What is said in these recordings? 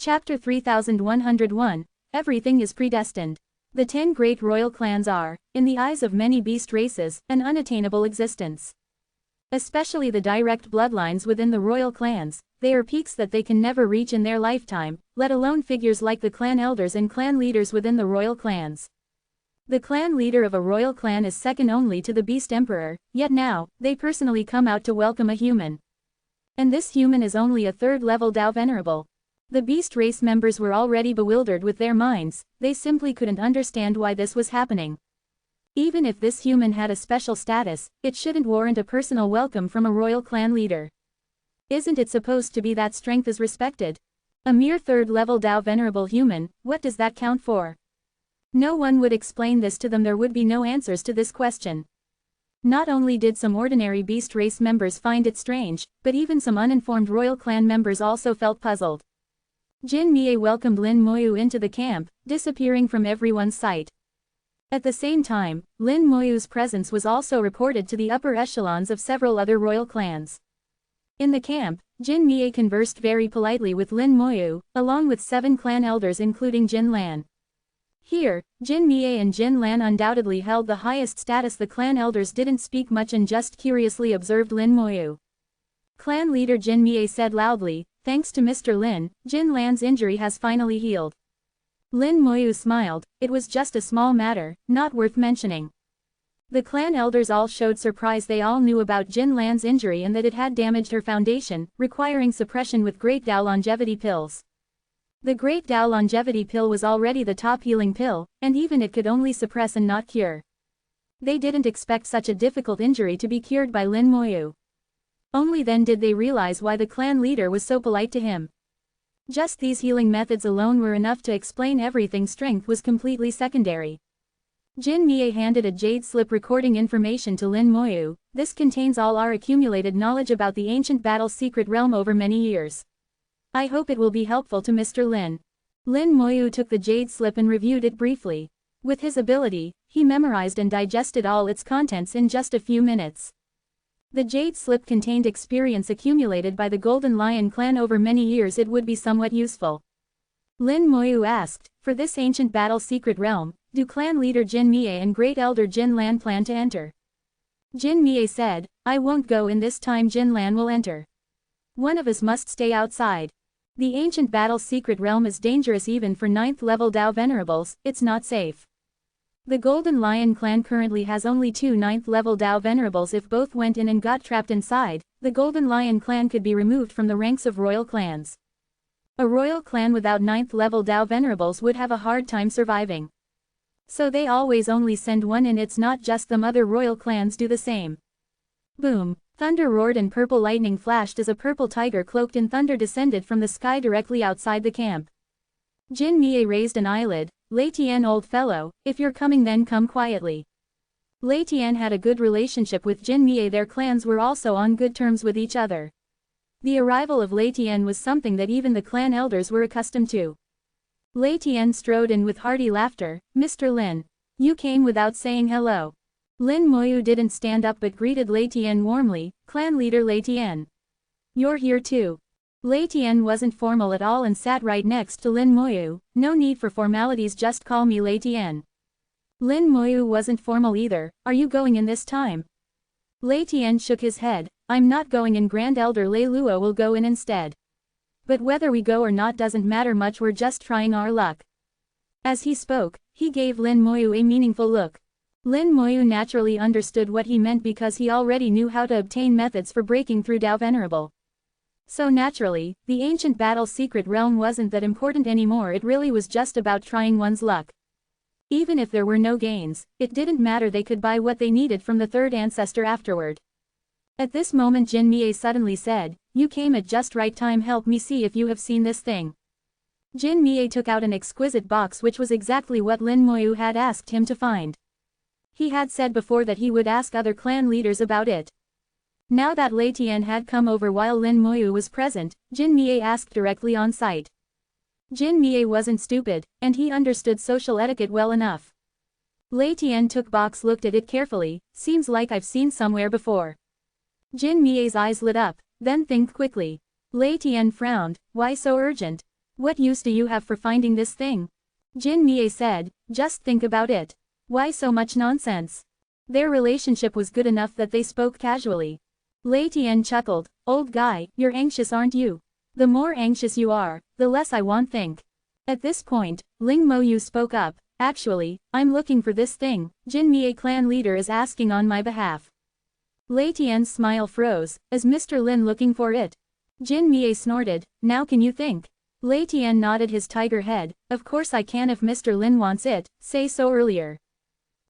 Chapter 3101, Everything is Predestined. The 10 great royal clans are, in the eyes of many beast races, an unattainable existence. Especially the direct bloodlines within the royal clans, they are peaks that they can never reach in their lifetime, let alone figures like the clan elders and clan leaders within the royal clans. The clan leader of a royal clan is second only to the beast emperor, yet now, they personally come out to welcome a human. And this human is only a third-level Dao Venerable. The beast race members were already bewildered with their minds, they simply couldn't understand why this was happening. Even if this human had a special status, it shouldn't warrant a personal welcome from a royal clan leader. Isn't it supposed to be that strength is respected? A mere third-level Dao Venerable human, what does that count for? No one would explain this to them. There would be no answers to this question. Not only did some ordinary beast race members find it strange, but even some uninformed royal clan members also felt puzzled. Jin Mie welcomed Lin Moyu into the camp, disappearing from everyone's sight. At the same time, Lin Moyu's presence was also reported to the upper echelons of several other royal clans. In the camp, Jin Mie conversed very politely with Lin Moyu, along with 7 clan elders including Jin Lan. Here, Jin Mie and Jin Lan undoubtedly held the highest status. The clan elders didn't speak much and just curiously observed Lin Moyu. Clan leader Jin Mie said loudly, "Thanks to Mr. Lin, Jin Lan's injury has finally healed." Lin Moyu smiled, it was just a small matter, not worth mentioning. The clan elders all showed surprise. They all knew about Jin Lan's injury and that it had damaged her foundation, requiring suppression with Great Dao longevity pills. The Great Dao longevity pill was already the top healing pill, and even it could only suppress and not cure. They didn't expect such a difficult injury to be cured by Lin Moyu. Only then did they realize why the clan leader was so polite to him. Just these healing methods alone were enough to explain everything. Strength was completely secondary. Jin Mie handed a jade slip recording information to Lin Moyu. This contains all our accumulated knowledge about the ancient battle's secret realm over many years. I hope it will be helpful to Mr. Lin. Lin Moyu took the jade slip and reviewed it briefly. With his ability, he memorized and digested all its contents in just a few minutes. The jade slip contained experience accumulated by the Golden Lion clan over many years. It would be somewhat useful. Lin Moyu asked, "For this ancient battle secret realm, do clan leader Jin Mie and great elder Jin Lan plan to enter?" Jin Mie said, "I won't go in this time. Jin Lan will enter. One of us must stay outside. The ancient battle secret realm is dangerous even for 9th level Dao Venerables, it's not safe. The Golden Lion clan currently has only 2 9th level Dao Venerables. If both went in and got trapped inside, the Golden Lion clan could be removed from the ranks of royal clans. A royal clan without 9th level Dao Venerables would have a hard time surviving. So they always only send one in. It's not just them, other royal clans do the same." Boom! Thunder roared and purple lightning flashed as a purple tiger cloaked in thunder descended from the sky directly outside the camp. Jin Mie raised an eyelid. "Lei Tian, old fellow, if you're coming then come quietly." Lei Tian had a good relationship with Jin Mie. Their clans were also on good terms with each other. The arrival of Lei Tian was something that even the clan elders were accustomed to. Lei Tian strode in with hearty laughter. "Mr. Lin. You came without saying hello." Lin Moyu didn't stand up but greeted Lei Tian warmly. "Clan leader Lei Tian. You're here too." Lei Tian wasn't formal at all and sat right next to Lin Moyu. "No need for formalities, just call me Lei Tian." Lin Moyu wasn't formal either. "Are you going in this time?" Lei Tian shook his head. "I'm not going in. Grand Elder Lei Luo will go in instead. But whether we go or not doesn't matter much. We're just trying our luck." As he spoke, he gave Lin Moyu a meaningful look. Lin Moyu naturally understood what he meant because he already knew how to obtain methods for breaking through Dao Venerable. So naturally, the ancient battle secret realm wasn't that important anymore. It really was just about trying one's luck. Even if there were no gains, it didn't matter. They could buy what they needed from the third ancestor afterward. At this moment Jin Mie suddenly said, "You came at just right time. Help me see if you have seen this thing." Jin Mie took out an exquisite box, which was exactly what Lin Moyu had asked him to find. He had said before that he would ask other clan leaders about it. Now that Lei Tian had come over while Lin Moyu was present, Jin Mie asked directly on sight. Jin Mie wasn't stupid, and he understood social etiquette well enough. Lei Tian took box, looked at it carefully. "Seems like I've seen somewhere before." Jin Mie's eyes lit up, then think quickly. Lei Tian frowned. "Why so urgent?" What use do you have for finding this thing? Jin Mie said, just think about it. Why so much nonsense? Their relationship was good enough that they spoke casually. Lei Tian chuckled, old guy, you're anxious aren't you? The more anxious you are, the less I want think. At this point, Ling Moyu spoke up, actually, I'm looking for this thing, Jin Mie clan leader is asking on my behalf. Lei Tian's smile froze, is Mr. Lin looking for it? Jin Mie snorted, now can you think? Lei Tian nodded his tiger head, of course I can if Mr. Lin wants it, say so earlier.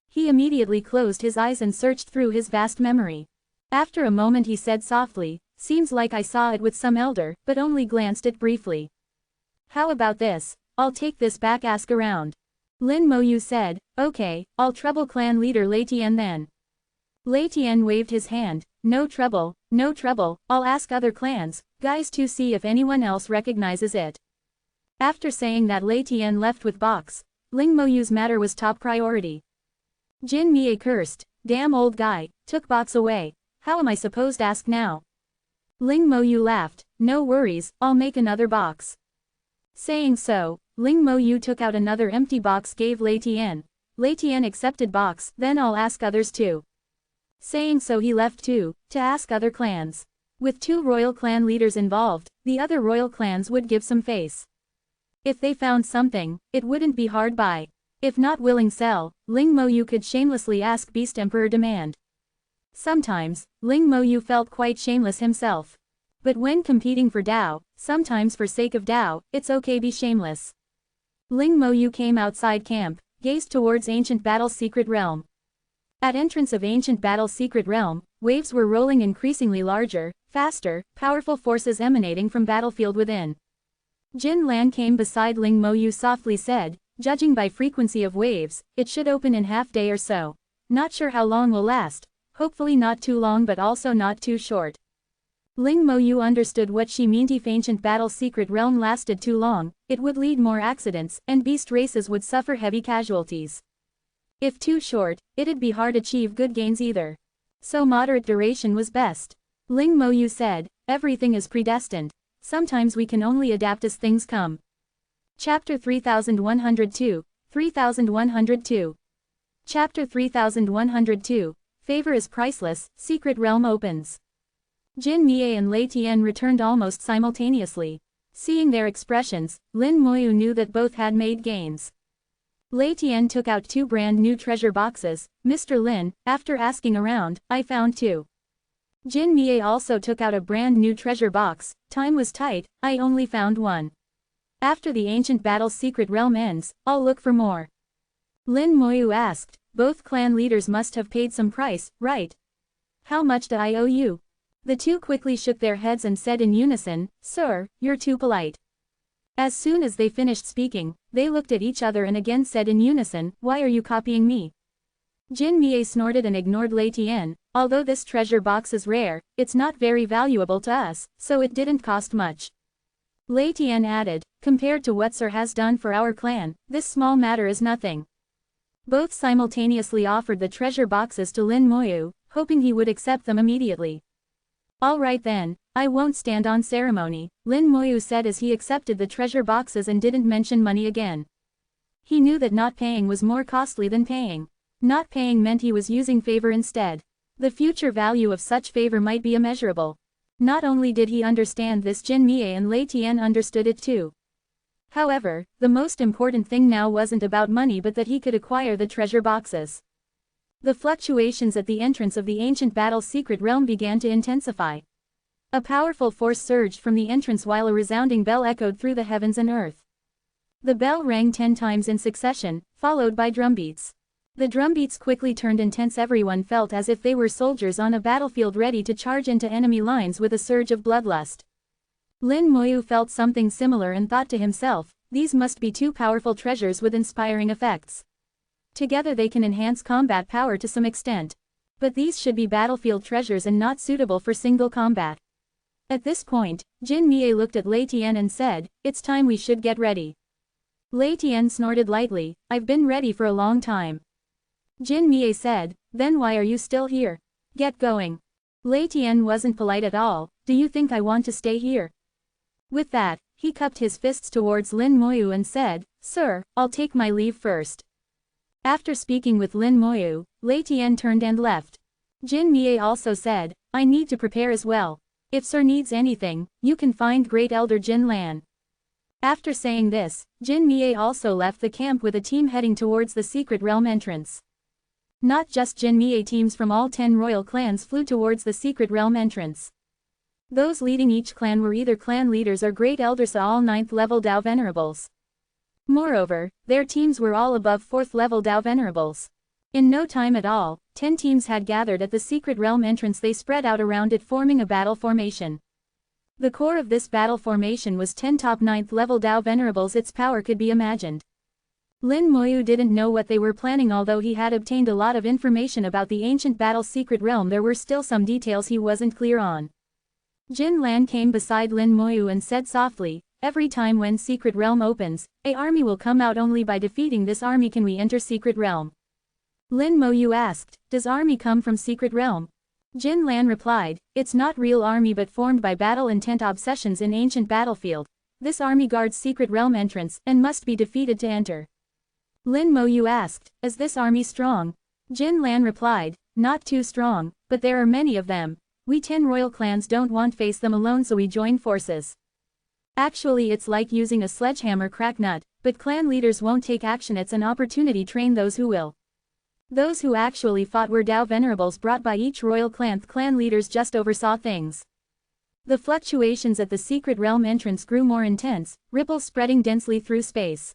He immediately closed his eyes and searched through his vast memory. After a moment he said softly, seems like I saw it with some elder, but only glanced it briefly. How about this? I'll take this back ask around. Lin Moyu said, okay, I'll trouble clan leader Lei Tian then. Lei Tian waved his hand, no trouble, I'll ask other clans, guys to see if anyone else recognizes it. After saying that Lei Tian left with Box, Ling Moyu's matter was top priority. Jin Mie cursed, damn old guy, took Box away, how am I supposed to ask now? Ling Moyu laughed, no worries, I'll make another box. Saying so, Ling Moyu took out another empty box gave Lei Tian. Lei Tian accepted box, then I'll ask others too. Saying so he left too, to ask other clans. With 2 royal clan leaders involved, the other royal clans would give some face. If they found something, it wouldn't be hard buy. If not willing sell, Ling Moyu could shamelessly ask Beast Emperor demand. Sometimes, Ling Moyu felt quite shameless himself. But when competing for Dao, sometimes for sake of Dao, it's okay be shameless. Ling Moyu came outside camp, gazed towards Ancient Battle's secret realm. At entrance of Ancient Battle's secret realm, waves were rolling increasingly larger, faster, powerful forces emanating from battlefield within. Jin Lan came beside Ling Moyu softly said, judging by frequency of waves, it should open in half day or so. Not sure how long will last, hopefully not too long but also not too short. Ling Moyu understood what she meant if Ancient Battle's secret realm lasted too long, it would lead more accidents, and beast races would suffer heavy casualties. If too short, it'd be hard to achieve good gains either. So moderate duration was best. Ling Moyu said, everything is predestined. Sometimes we can only adapt as things come. Chapter 3102, 3102. Chapter 3102, Favor is priceless, Secret Realm opens. Jin Mie and Lei Tian returned almost simultaneously. Seeing their expressions, Lin Moyu knew that both had made gains. Lei Tian took out 2 brand new treasure boxes. Mr. Lin, after asking around, I found 2. Jin Mie also took out a brand new treasure box. Time was tight, I only found 1. After the Ancient Battle's secret realm ends, I'll look for more. Lin Moyu asked, both clan leaders must have paid some price, right? How much do I owe you? The 2 quickly shook their heads and said in unison, sir, you're too polite. As soon as they finished speaking, they looked at each other and again said in unison, why are you copying me? Jin Mie snorted and ignored Lei Tian, although this treasure box is rare, it's not very valuable to us, so it didn't cost much. Lei Tian added, compared to what sir has done for our clan, this small matter is nothing. Both simultaneously offered the treasure boxes to Lin Moyu, hoping he would accept them immediately. All right then, I won't stand on ceremony, Lin Moyu said as he accepted the treasure boxes and didn't mention money again. He knew that not paying was more costly than paying. Not paying meant he was using favor instead. The future value of such favor might be immeasurable. Not only did he understand this, Jin Mie and Lei Tian understood it too. However, the most important thing now wasn't about money but that he could acquire the treasure boxes. The fluctuations at the entrance of the Ancient Battle's secret realm began to intensify. A powerful force surged from the entrance while a resounding bell echoed through the heavens and earth. The bell rang 10 times in succession, followed by drumbeats. The drumbeats quickly turned intense. Everyone felt as if they were soldiers on a battlefield ready to charge into enemy lines with a surge of bloodlust. Lin Moyu felt something similar and thought to himself, these must be 2 powerful treasures with inspiring effects. Together they can enhance combat power to some extent. But these should be battlefield treasures and not suitable for single combat. At this point, Jin Mie looked at Lei Tian and said, it's time we should get ready. Lei Tian snorted lightly, I've been ready for a long time. Jin Mie said, then why are you still here? Get going. Lei Tian wasn't polite at all, do you think I want to stay here? With that, He cupped his fists towards Lin Moyu and said, "Sir, I'll take my leave first." After speaking with Lin Moyu, Lei Tian turned and left. Jin Mie also said, "I need to prepare as well. If Sir needs anything, you can find Great Elder Jin Lan." After saying this, Jin Mie also left the camp with a team heading towards the secret realm entrance. Not just Jin Mie, teams from all 10 royal clans flew towards the secret realm entrance. Those leading each clan were either clan leaders or Great Elders, all 9th level Dao Venerables. Moreover, their teams were all above 4th level Dao Venerables. In no time at all, 10 teams had gathered at the secret realm entrance. They spread out around it, forming a battle formation. The core of this battle formation was 10 top 9th level Dao Venerables. Its power could be imagined. Lin Moyu didn't know what they were planning. Although he had obtained a lot of information about the ancient battle secret realm, there were still some details he wasn't clear on. Jin Lan came beside Lin Moyu and said softly, "Every time when secret realm opens, an army will come out. Only by defeating this army can we enter secret realm." Lin Moyu asked, "Does army come from secret realm?" Jin Lan replied, "It's not real army but formed by battle intent obsessions in ancient battlefield. This army guards secret realm entrance and must be defeated to enter." Lin Moyu asked, "Is this army strong?" Jin Lan replied, "Not too strong, but there are many of them. We 10 royal clans don't want to face them alone, so we join forces. Actually it's like using a sledgehammer crack nut, but clan leaders won't take action. It's an opportunity to train those who will." Those who actually fought were Dao Venerables brought by each royal clan. Clan leaders just oversaw things. The fluctuations at the secret realm entrance grew more intense, ripples spreading densely through space.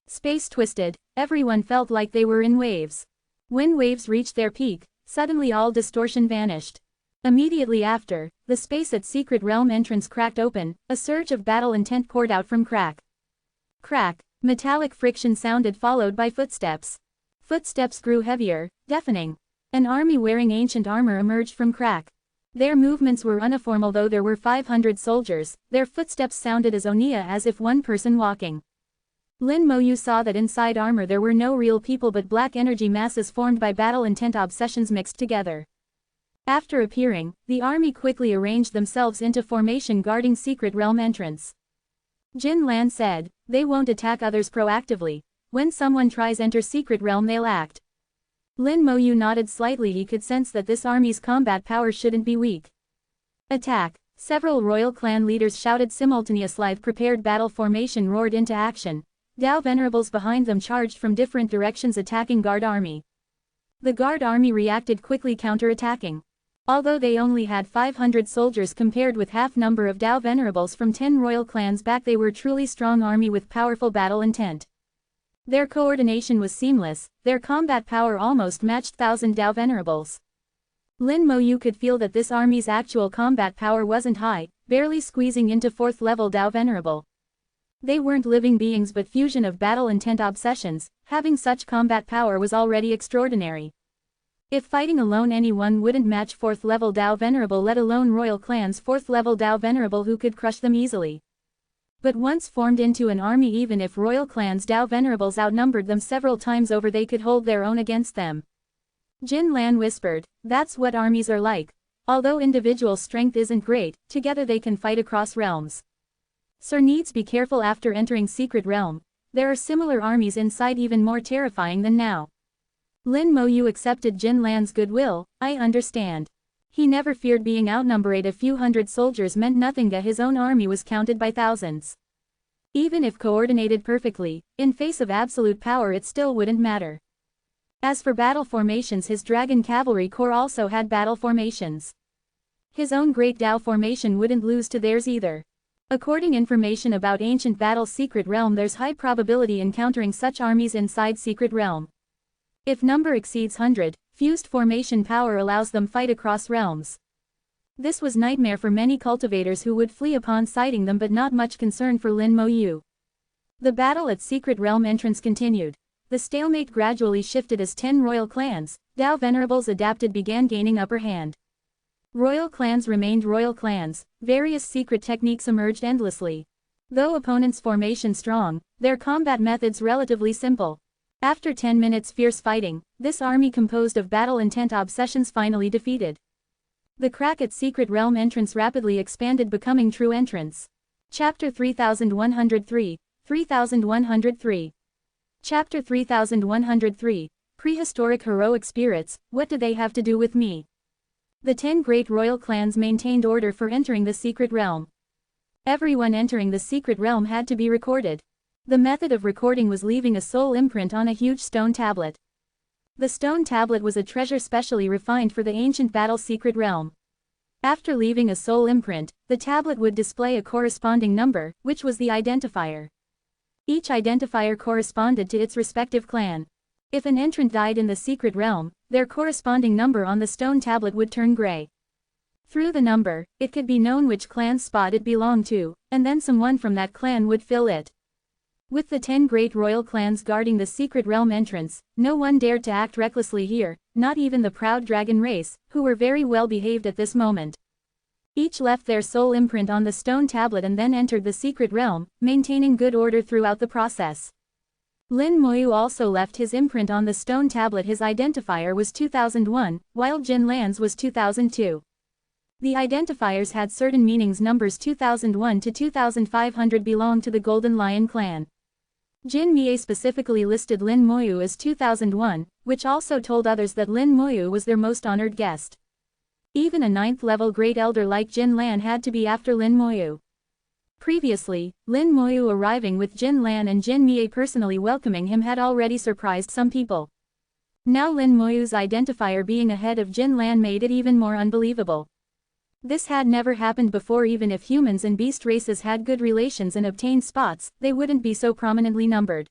Space twisted, everyone felt like they were in waves. When waves reached their peak, suddenly all distortion vanished. Immediately after, the space at secret realm entrance cracked open, a surge of battle intent poured out from crack. Crack, metallic friction sounded, followed by footsteps. Footsteps grew heavier, deafening. An army wearing ancient armor emerged from crack. Their movements were uniform. Although there were 500 soldiers, their footsteps sounded as onia, as if one person walking. Lin Moyu saw that inside armor there were no real people but black energy masses formed by battle intent obsessions mixed together. After appearing, the army quickly arranged themselves into formation guarding secret realm entrance. Jin Lan said, "They won't attack others proactively. When someone tries enter secret realm they'll act." Lin Moyu nodded slightly. He could sense that this army's combat power shouldn't be weak. "Attack!" Several royal clan leaders shouted simultaneously. Live prepared battle formation roared into action. Dao Venerables behind them charged from different directions, attacking guard army. The guard army reacted quickly, counter-attacking. Although they only had 500 soldiers compared with half number of Dao Venerables from 10 royal clans back, they were truly strong army with powerful battle intent. Their coordination was seamless, their combat power almost matched 1,000 Dao Venerables. Lin Moyu could feel that this army's actual combat power wasn't high, barely squeezing into 4th level Dao Venerable. They weren't living beings but fusion of battle intent obsessions. Having such combat power was already extraordinary. If fighting alone anyone wouldn't match 4th level Dao Venerable, let alone royal clans 4th level Dao Venerable who could crush them easily. But once formed into an army, even if royal clans Dao Venerables outnumbered them several times over, they could hold their own against them. Jin Lan whispered, "That's what armies are like. Although individual strength isn't great, together they can fight across realms. Sir needs be careful after entering secret realm. There are similar armies inside, even more terrifying than now." Lin Moyu accepted Jin Lan's goodwill. "I understand." He never feared being outnumbered. A few hundred soldiers meant nothing. His own army was counted by thousands. Even if coordinated perfectly, in face of absolute power it still wouldn't matter. As for battle formations, his Dragon Cavalry Corps also had battle formations. His own Great Dao formation wouldn't lose to theirs either. According information about ancient battle secret realm, there's high probability encountering such armies inside secret realm. If number exceeds 100, fused formation power allows them fight across realms. This was nightmare for many cultivators who would flee upon sighting them, but not much concern for Lin Moyu. The battle at secret realm entrance continued. The stalemate gradually shifted as 10 royal clans, Dao Venerables adapted, began gaining upper hand. Royal clans remained royal clans, various secret techniques emerged endlessly. Though opponents' formation strong, their combat methods relatively simple. After 10 minutes fierce fighting, this army composed of battle intent obsessions finally defeated. The crack at secret realm entrance rapidly expanded, becoming true entrance. Chapter 3103, 3103. Chapter 3103, Prehistoric Heroic Spirits, What Do They Have to Do With Me? The 10 great royal clans maintained order for entering the secret realm. Everyone entering the secret realm had to be recorded. The method of recording was leaving a soul imprint on a huge stone tablet. The stone tablet was a treasure specially refined for the ancient battle secret realm. After leaving a soul imprint, the tablet would display a corresponding number, which was the identifier. Each identifier corresponded to its respective clan. If an entrant died in the secret realm, their corresponding number on the stone tablet would turn gray. Through the number, it could be known which clan's spot it belonged to, and then someone from that clan would fill it. With the 10 great royal clans guarding the secret realm entrance, no one dared to act recklessly here, not even the proud dragon race, who were very well behaved at this moment. Each left their soul imprint on the stone tablet and then entered the secret realm, maintaining good order throughout the process. Lin Moyu also left his imprint on the stone tablet. His identifier was 2001, while Jin Lan's was 2002. The identifiers had certain meanings. Numbers 2001 to 2500 belonged to the Golden Lion clan. Jin Mie specifically listed Lin Moyu as 2001, which also told others that Lin Moyu was their most honored guest. Even a 9th-level great elder like Jin Lan had to be after Lin Moyu. Previously, Lin Moyu arriving with Jin Lan and Jin Mie personally welcoming him had already surprised some people. Now Lin Moyu's identifier being ahead of Jin Lan made it even more unbelievable. This had never happened before. Even if humans and beast races had good relations and obtained spots, they wouldn't be so prominently numbered.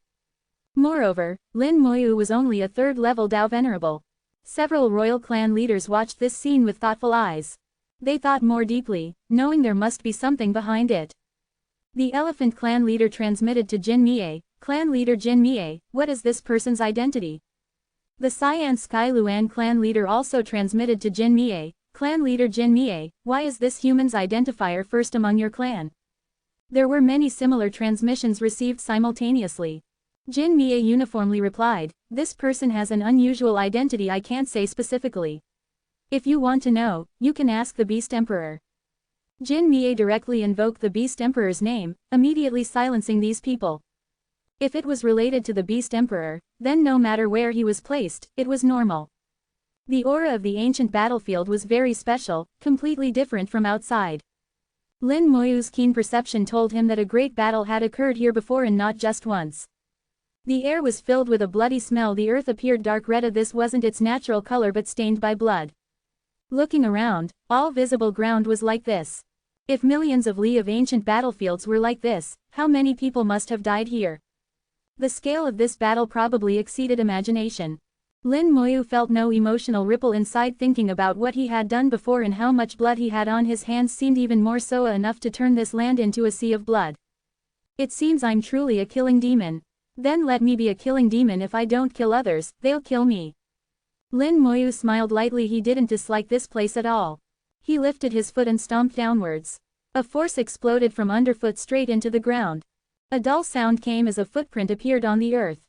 Moreover, Lin Moyu was only a 3rd-level Dao Venerable. Several royal clan leaders watched this scene with thoughtful eyes. They thought more deeply, knowing there must be something behind it. The Elephant Clan leader transmitted to Jin Mie, Clan leader Jin Mie, what is this person's identity? The Cyan Sky Luan clan leader also transmitted to Jin Mie, Clan leader Jin Mie, why is this human's identifier first among your clan? There were many similar transmissions received simultaneously. Jin Mie uniformly replied, this person has an unusual identity. I can't say specifically. If you want to know, you can ask the Beast Emperor. Jin Mie directly invoked the Beast Emperor's name, immediately silencing these people. If it was related to the Beast Emperor, then no matter where he was placed, it was normal. The aura of the ancient battlefield was very special, completely different from outside. Lin Moyu's keen perception told him that a great battle had occurred here before and not just once. The air was filled with a bloody smell. The earth appeared dark red. This wasn't its natural color but stained by blood. Looking around, all visible ground was like this. If millions of li of ancient battlefields were like this, how many people must have died here? The scale of this battle probably exceeded imagination. Lin Moyu felt no emotional ripple inside. Thinking about what he had done before and how much blood he had on his hands seemed even more so enough to turn this land into a sea of blood. It seems I'm truly a killing demon. Then let me be a killing demon. If I don't kill others, they'll kill me. Lin Moyu smiled lightly. He didn't dislike this place at all. He lifted his foot and stomped downwards. A force exploded from underfoot straight into the ground. A dull sound came as a footprint appeared on the earth.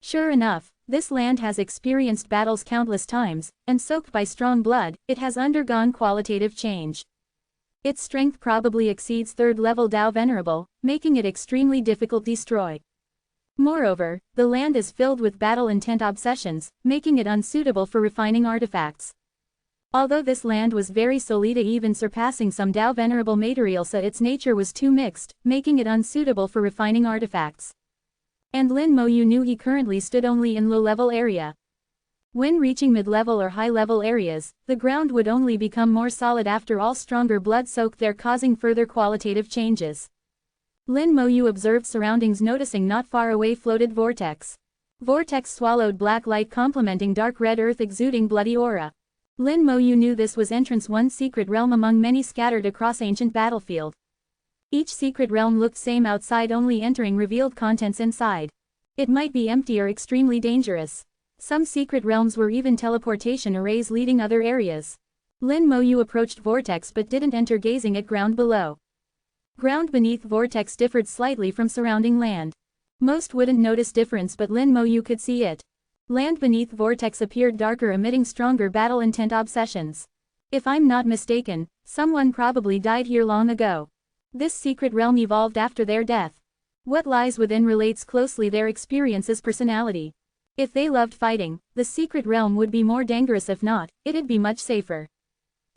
Sure enough, this land has experienced battles countless times, and soaked by strong blood, it has undergone qualitative change. Its strength probably exceeds 3rd-level Dao Venerable, making it extremely difficult to destroy. Moreover, the land is filled with battle-intent obsessions, making it unsuitable for refining artifacts. Although this land was very solid, even surpassing some Dao Venerable materials, its nature was too mixed, making it unsuitable for refining artifacts. And Lin Moyu knew he currently stood only in low-level area. When reaching mid-level or high-level areas, the ground would only become more solid. After all, stronger blood soaked there, causing further qualitative changes. Lin Moyu observed surroundings, noticing not far away floated vortex. Vortex swallowed black light complementing dark red earth exuding bloody aura. Lin Moyu knew this was entrance one secret realm among many scattered across ancient battlefield. Each secret realm looked same outside, only entering revealed contents inside. It might be empty or extremely dangerous. Some secret realms were even teleportation arrays leading other areas. Lin Moyu approached vortex but didn't enter, gazing at ground below. Ground beneath vortex differed slightly from surrounding land. Most wouldn't notice difference, but Lin Moyu could see it. Land beneath vortex appeared darker, emitting stronger battle-intent obsessions. If I'm not mistaken, someone probably died here long ago. This secret realm evolved after their death. What lies within relates closely their experience's personality. If they loved fighting, the secret realm would be more dangerous. If not, it'd be much safer.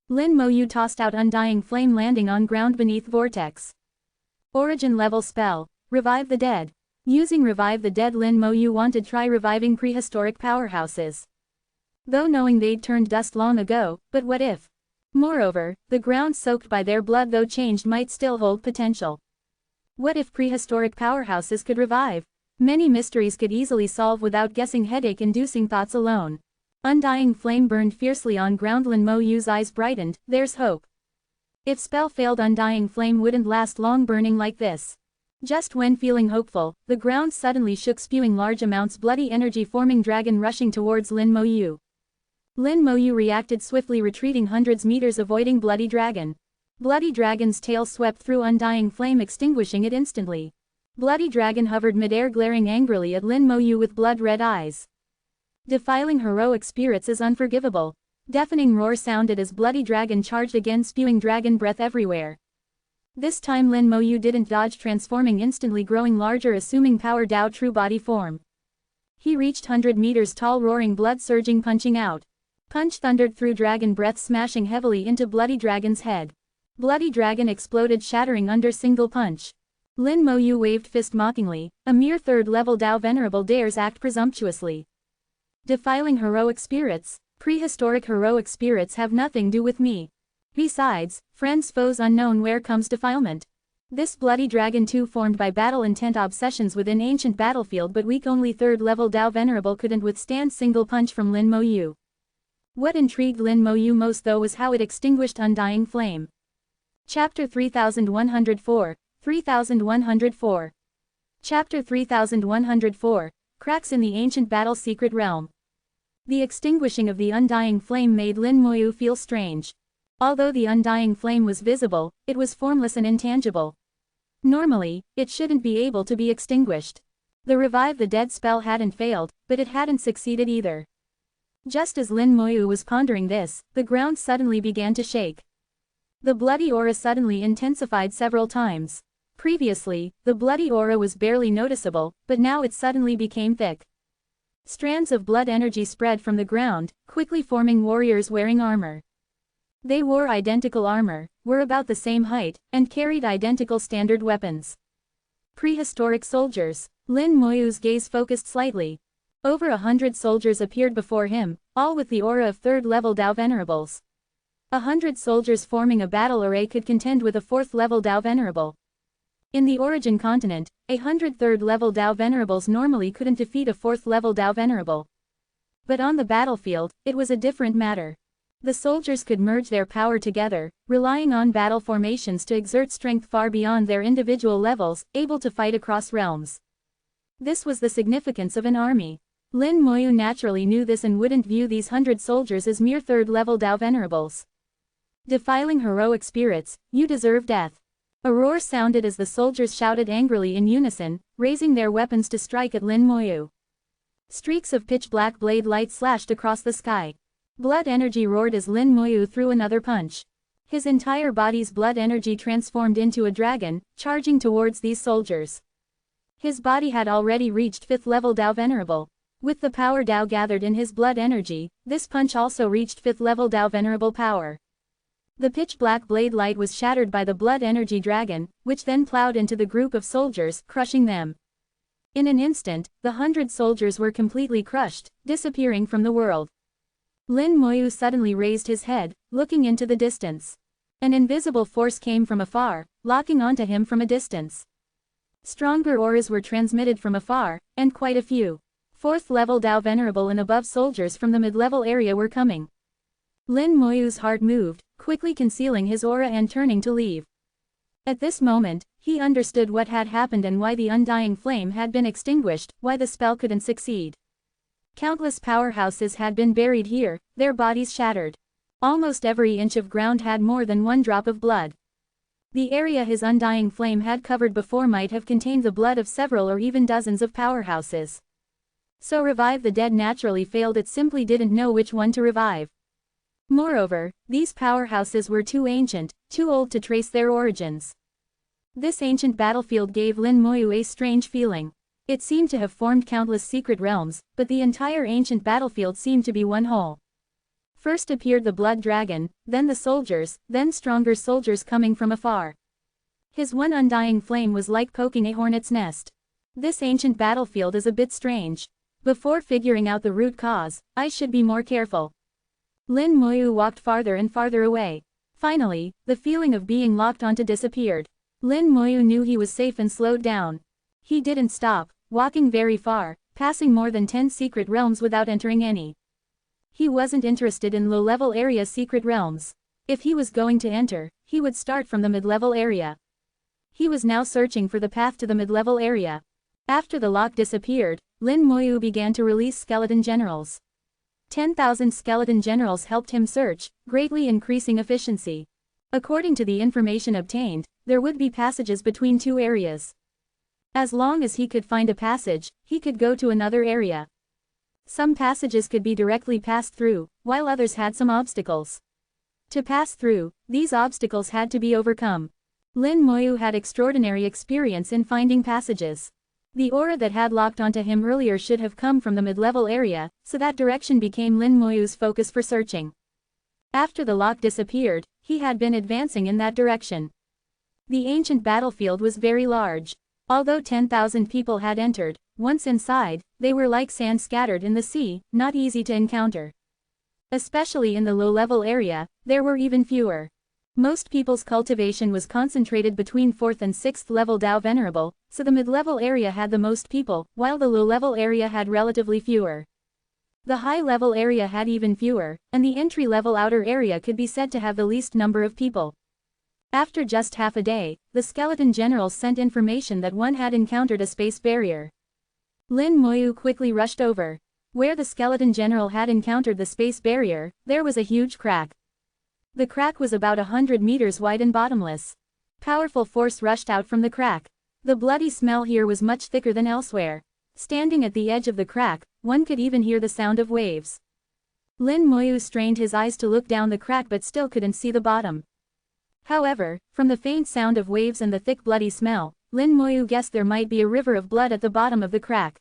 Lin Moyu tossed out Undying Flame, landing on ground beneath Vortex. Origin level spell, Revive the Dead. Using Revive the Dead, Lin Moyu wanted to try reviving prehistoric powerhouses. Though knowing they'd turned dust long ago, but what if? Moreover, the ground soaked by their blood, though changed, might still hold potential. What if prehistoric powerhouses could revive? Many mysteries could easily solve without guessing, headache-inducing thoughts alone. Undying Flame burned fiercely on ground. Lin Moyu's eyes brightened. There's hope. If spell failed, Undying Flame wouldn't last long burning like this. Just when feeling hopeful, the ground suddenly shook, spewing large amounts bloody energy, forming dragon rushing towards Lin Moyu. Lin Moyu reacted swiftly, retreating hundreds meters, avoiding Bloody Dragon. Bloody Dragon's tail swept through Undying Flame, extinguishing it instantly. Bloody Dragon hovered midair, glaring angrily at Lin Moyu with blood-red eyes. Defiling heroic spirits is unforgivable. Deafening roar sounded as Bloody Dragon charged again, spewing dragon breath everywhere. This time Lin Moyu didn't dodge, transforming instantly, growing larger, assuming Power Dao true body form. He reached 100 meters tall, roaring, blood surging, punching out. Punch thundered through dragon breath, smashing heavily into Bloody Dragon's head. Bloody Dragon exploded, shattering under single punch. Lin Moyu waved fist mockingly. A mere third-level Dao Venerable dares act presumptuously. Defiling heroic spirits? Prehistoric heroic spirits have nothing to do with me. Besides, friends foes unknown, where comes defilement? This Bloody Dragon too formed by battle-intent obsessions within ancient battlefield, but weak. Only third-level Dao Venerable couldn't withstand single punch from Lin Moyu. What intrigued Lin Moyu most though was how it extinguished Undying Flame. Chapter 3104, 3104. Chapter 3104, Cracks in the Ancient Battle Secret Realm. The extinguishing of the Undying Flame made Lin Moyu feel strange. Although the Undying Flame was visible, it was formless and intangible. Normally, it shouldn't be able to be extinguished. The Revive the Dead spell hadn't failed, but it hadn't succeeded either. Just as Lin Moyu was pondering this, the ground suddenly began to shake. The bloody aura suddenly intensified several times. Previously, the bloody aura was barely noticeable, but now it suddenly became thick. Strands of blood energy spread from the ground, quickly forming warriors wearing armor. They wore identical armor, were about the same height, and carried identical standard weapons. Prehistoric soldiers. Lin Moyu's gaze focused slightly. Over 100 soldiers appeared before him, all with the aura of third-level Dao Venerables. 100 soldiers forming a battle array could contend with a fourth-level Dao Venerable. In the Origin continent, 100 third-level Dao Venerables normally couldn't defeat a fourth-level Dao Venerable. But on the battlefield, it was a different matter. The soldiers could merge their power together, relying on battle formations to exert strength far beyond their individual levels, able to fight across realms. This was the significance of an army. Lin Moyu naturally knew this and wouldn't view these 100 soldiers as mere third-level Dao Venerables. Defiling heroic spirits, you deserve death. A roar sounded as the soldiers shouted angrily in unison, raising their weapons to strike at Lin Moyu. Streaks of pitch-black blade light slashed across the sky. Blood energy roared as Lin Moyu threw another punch. His entire body's blood energy transformed into a dragon, charging towards these soldiers. His body had already reached 5th-level Dao Venerable. With the power Dao gathered in his blood energy, this punch also reached 5th-level Dao Venerable power. The pitch-black blade light was shattered by the blood energy dragon, which then plowed into the group of soldiers, crushing them. In an instant, the 100 soldiers were completely crushed, disappearing from the world. Lin Moyu suddenly raised his head, looking into the distance. An invisible force came from afar, locking onto him from a distance. Stronger auras were transmitted from afar, and quite a few 4th-level Dao Venerable and above soldiers from the mid-level area were coming. Lin Moyu's heart moved, quickly concealing his aura and turning to leave. At this moment, he understood what had happened and why the Undying Flame had been extinguished, why the spell couldn't succeed. Countless powerhouses had been buried here, their bodies shattered. Almost every inch of ground had more than one drop of blood. The area his Undying Flame had covered before might have contained the blood of several or even dozens of powerhouses. So Revive the Dead naturally failed, it simply didn't know which one to revive. Moreover, these powerhouses were too ancient, too old to trace their origins. This ancient battlefield gave Lin Moyu a strange feeling. It seemed to have formed countless secret realms, but the entire ancient battlefield seemed to be one whole. First appeared the blood dragon, then the soldiers, then stronger soldiers coming from afar. His one undying flame was like poking a hornet's nest. This ancient battlefield is a bit strange. Before figuring out the root cause, I should be more careful. Lin Moyu walked farther and farther away. Finally, the feeling of being locked onto disappeared. Lin Moyu knew he was safe and slowed down. He didn't stop, walking very far, passing more than 10 secret realms without entering any. He wasn't interested in low-level area secret realms. If he was going to enter, he would start from the mid-level area. He was now searching for the path to the mid-level area. After the lock disappeared, Lin Moyu began to release skeleton generals. 10,000 skeleton generals helped him search, greatly increasing efficiency. According to the information obtained, there would be passages between two areas. As long as he could find a passage, he could go to another area. Some passages could be directly passed through, while others had some obstacles. To pass through, these obstacles had to be overcome. Lin Moyu had extraordinary experience in finding passages. The aura that had locked onto him earlier should have come from the mid-level area, so that direction became Lin Moyu's focus for searching. After the lock disappeared, he had been advancing in that direction. The ancient battlefield was very large. Although 10,000 people had entered, once inside, they were like sand scattered in the sea, not easy to encounter. Especially in the low-level area, there were even fewer. Most people's cultivation was concentrated between 4th and 6th level Dao Venerable, so the mid-level area had the most people, while the low-level area had relatively fewer. The high-level area had even fewer, and the entry-level outer area could be said to have the least number of people. After just half a day, the skeleton generals sent information that one had encountered a space barrier. Lin Moyu quickly rushed over. Where the skeleton general had encountered the space barrier, there was a huge crack. The crack was about 100 meters wide and bottomless. Powerful force rushed out from the crack. The bloody smell here was much thicker than elsewhere. Standing at the edge of the crack, one could even hear the sound of waves. Lin Moyu strained his eyes to look down the crack but still couldn't see the bottom. However, from the faint sound of waves and the thick bloody smell, Lin Moyu guessed there might be a river of blood at the bottom of the crack.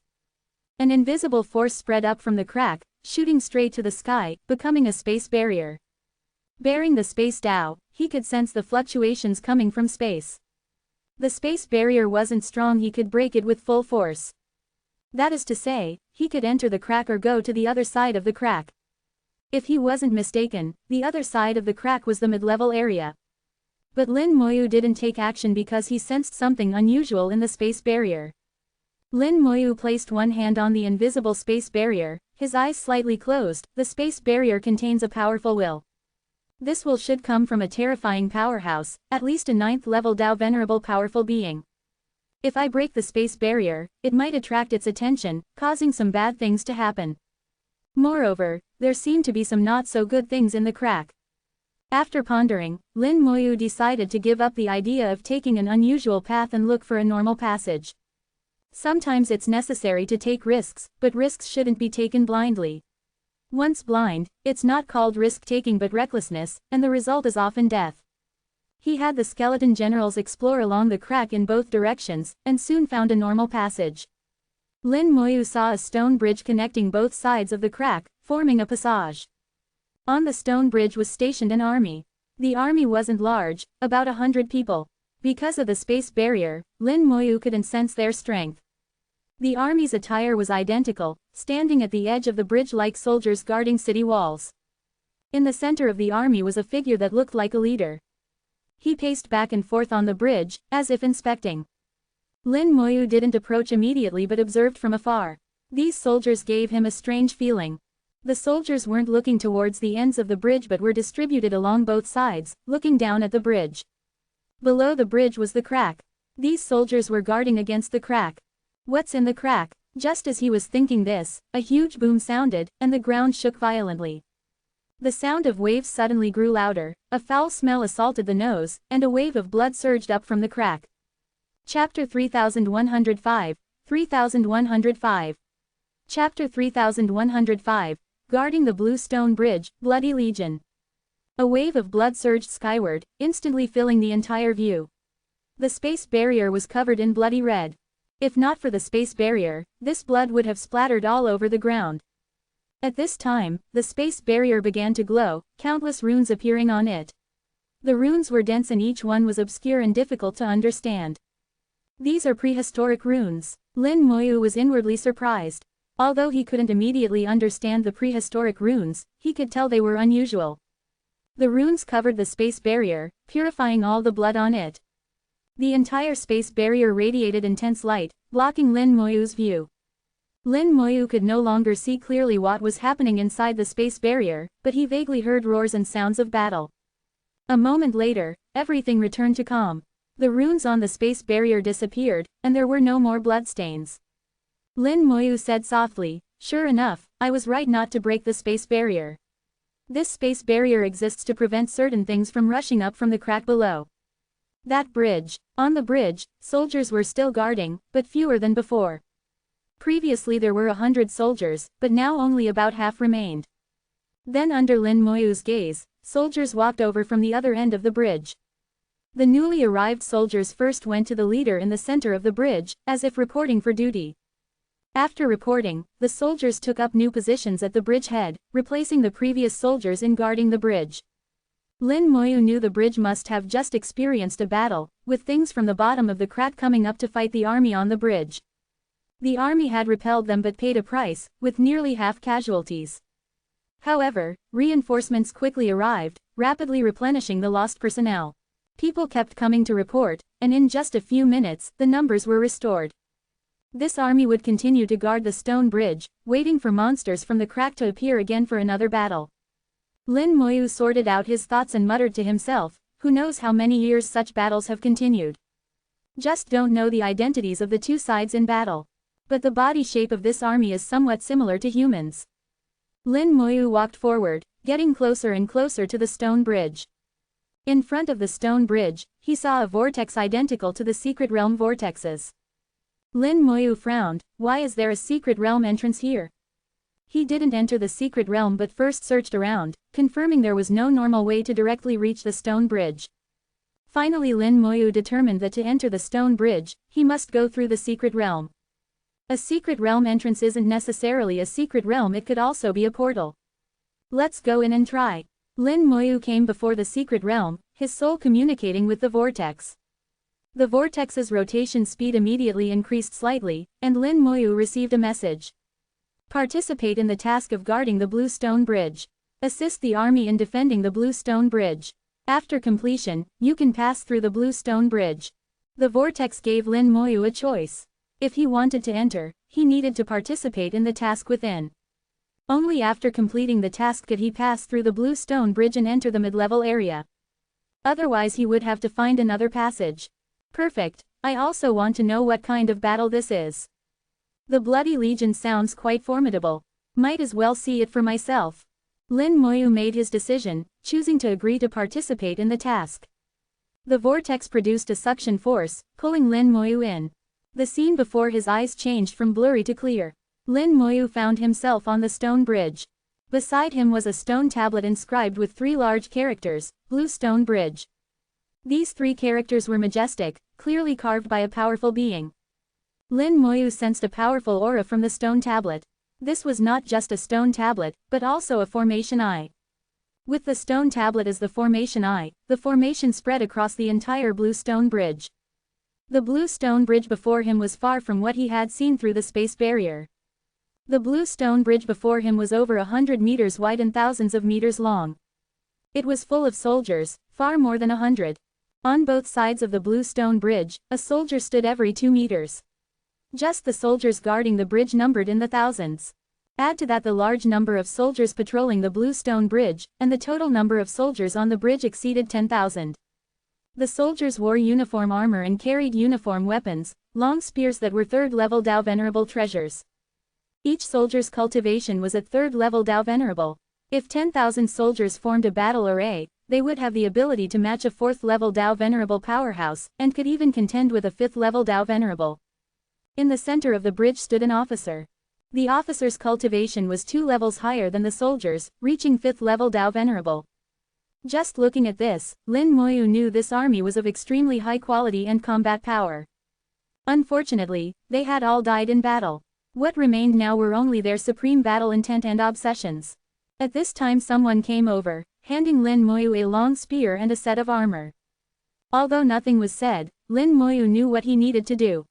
An invisible force spread up from the crack, shooting straight to the sky, becoming a space barrier. Bearing the space Dao, he could sense the fluctuations coming from space. The space barrier wasn't strong, he could break it with full force. That is to say, he could enter the crack or go to the other side of the crack. If he wasn't mistaken, the other side of the crack was the mid-level area. But Lin Moyu didn't take action because he sensed something unusual in the space barrier. Lin Moyu placed one hand on the invisible space barrier, his eyes slightly closed. The space barrier contains a powerful will. This will should come from a terrifying powerhouse, at least a 9th level Dao Venerable powerful being. If I break the space barrier, it might attract its attention, causing some bad things to happen. Moreover, there seem to be some not so good things in the crack. After pondering, Lin Moyu decided to give up the idea of taking an unusual path and look for a normal passage. Sometimes it's necessary to take risks, but risks shouldn't be taken blindly. Once blind, it's not called risk-taking but recklessness, and the result is often death. He had the skeleton generals explore along the crack in both directions, and soon found a normal passage. Lin Moyu saw a stone bridge connecting both sides of the crack, forming a passage. On the stone bridge was stationed an army. The army wasn't large, about 100 people. Because of the space barrier, Lin Moyu couldn't sense their strength. The army's attire was identical, standing at the edge of the bridge like soldiers guarding city walls. In the center of the army was a figure that looked like a leader. He paced back and forth on the bridge, as if inspecting. Lin Moyu didn't approach immediately but observed from afar. These soldiers gave him a strange feeling. The soldiers weren't looking towards the ends of the bridge but were distributed along both sides, looking down at the bridge. Below the bridge was the crack. These soldiers were guarding against the crack. What's in the crack? Just as he was thinking this, a huge boom sounded, and the ground shook violently. The sound of waves suddenly grew louder, a foul smell assaulted the nose, and a wave of blood surged up from the crack. Chapter 3105, 3105. Chapter 3105, Guarding the Blue Stone Bridge, Bloody Legion. A wave of blood surged skyward, instantly filling the entire view. The space barrier was covered in bloody red. If not for the space barrier, this blood would have splattered all over the ground. At this time, the space barrier began to glow, countless runes appearing on it. The runes were dense and each one was obscure and difficult to understand. These are prehistoric runes. Lin Moyu was inwardly surprised. Although he couldn't immediately understand the prehistoric runes, he could tell they were unusual. The runes covered the space barrier, purifying all the blood on it. The entire space barrier radiated intense light, blocking Lin Moyu's view. Lin Moyu could no longer see clearly what was happening inside the space barrier, but he vaguely heard roars and sounds of battle. A moment later, everything returned to calm. The runes on the space barrier disappeared, and there were no more bloodstains. Lin Moyu said softly, "Sure enough, I was right not to break the space barrier. This space barrier exists to prevent certain things from rushing up from the crack below." That bridge. On the bridge, soldiers were still guarding, but fewer than before. Previously there were 100 soldiers, but now only about half remained. Then under Lin Moyu's gaze, soldiers walked over from the other end of the bridge. The newly arrived soldiers first went to the leader in the center of the bridge, as if reporting for duty. After reporting, the soldiers took up new positions at the bridge head, replacing the previous soldiers in guarding the bridge. Lin Moyu knew the bridge must have just experienced a battle, with things from the bottom of the crack coming up to fight the army on the bridge. The army had repelled them but paid a price, with nearly half casualties. However, reinforcements quickly arrived, rapidly replenishing the lost personnel. People kept coming to report, and in just a few minutes, the numbers were restored. This army would continue to guard the stone bridge, waiting for monsters from the crack to appear again for another battle. Lin Moyu sorted out his thoughts and muttered to himself, "Who knows how many years such battles have continued. Just don't know the identities of the two sides in battle. But the body shape of this army is somewhat similar to humans." Lin Moyu walked forward, getting closer and closer to the stone bridge. In front of the stone bridge, he saw a vortex identical to the secret realm vortexes. Lin Moyu frowned. Why is there a secret realm entrance here? He didn't enter the secret realm but first searched around, confirming there was no normal way to directly reach the stone bridge. Finally Lin Moyu determined that to enter the stone bridge, he must go through the secret realm. A secret realm entrance isn't necessarily a secret realm, it could also be a portal. Let's go in and try. Lin Moyu came before the secret realm, his soul communicating with the vortex. The vortex's rotation speed immediately increased slightly, and Lin Moyu received a message. Participate in the task of guarding the Blue Stone Bridge. Assist the army in defending the Blue Stone Bridge. After completion, you can pass through the Blue Stone Bridge. The vortex gave Lin Moyu a choice. If he wanted to enter, he needed to participate in the task within. Only after completing the task could he pass through the Blue Stone Bridge and enter the mid-level area. Otherwise he would have to find another passage. Perfect. I also want to know what kind of battle this is. The Bloody Legion sounds quite formidable. Might as well see it for myself. Lin Moyu made his decision, choosing to agree to participate in the task. The vortex produced a suction force, pulling Lin Moyu in. The scene before his eyes changed from blurry to clear. Lin Moyu found himself on the stone bridge. Beside him was a stone tablet inscribed with 3 large characters, Blue Stone Bridge. These 3 characters were majestic, clearly carved by a powerful being. Lin Moyu sensed a powerful aura from the stone tablet. This was not just a stone tablet, but also a formation eye. With the stone tablet as the formation eye, the formation spread across the entire Blue Stone Bridge. The Blue Stone Bridge before him was far from what he had seen through the space barrier. The Blue Stone Bridge before him was over 100 meters wide and thousands of meters long. It was full of soldiers, far more than 100. On both sides of the Blue Stone Bridge, a soldier stood every 2 meters. Just the soldiers guarding the bridge numbered in the thousands. Add to that the large number of soldiers patrolling the Blue Stone Bridge, and the total number of soldiers on the bridge exceeded 10,000. The soldiers wore uniform armor and carried uniform weapons, long spears that were 3rd level Dao Venerable treasures. Each soldier's cultivation was at 3rd level Dao Venerable. If 10,000 soldiers formed a battle array, they would have the ability to match a 4th level Dao Venerable powerhouse, and could even contend with a 5th level Dao Venerable. In the center of the bridge stood an officer. The officer's cultivation was 2 levels higher than the soldiers, reaching 5th level Dao Venerable. Just looking at this, Lin Moyu knew this army was of extremely high quality and combat power. Unfortunately, they had all died in battle. What remained now were only their supreme battle intent and obsessions. At this time someone came over, handing Lin Moyu a long spear and a set of armor. Although nothing was said, Lin Moyu knew what he needed to do.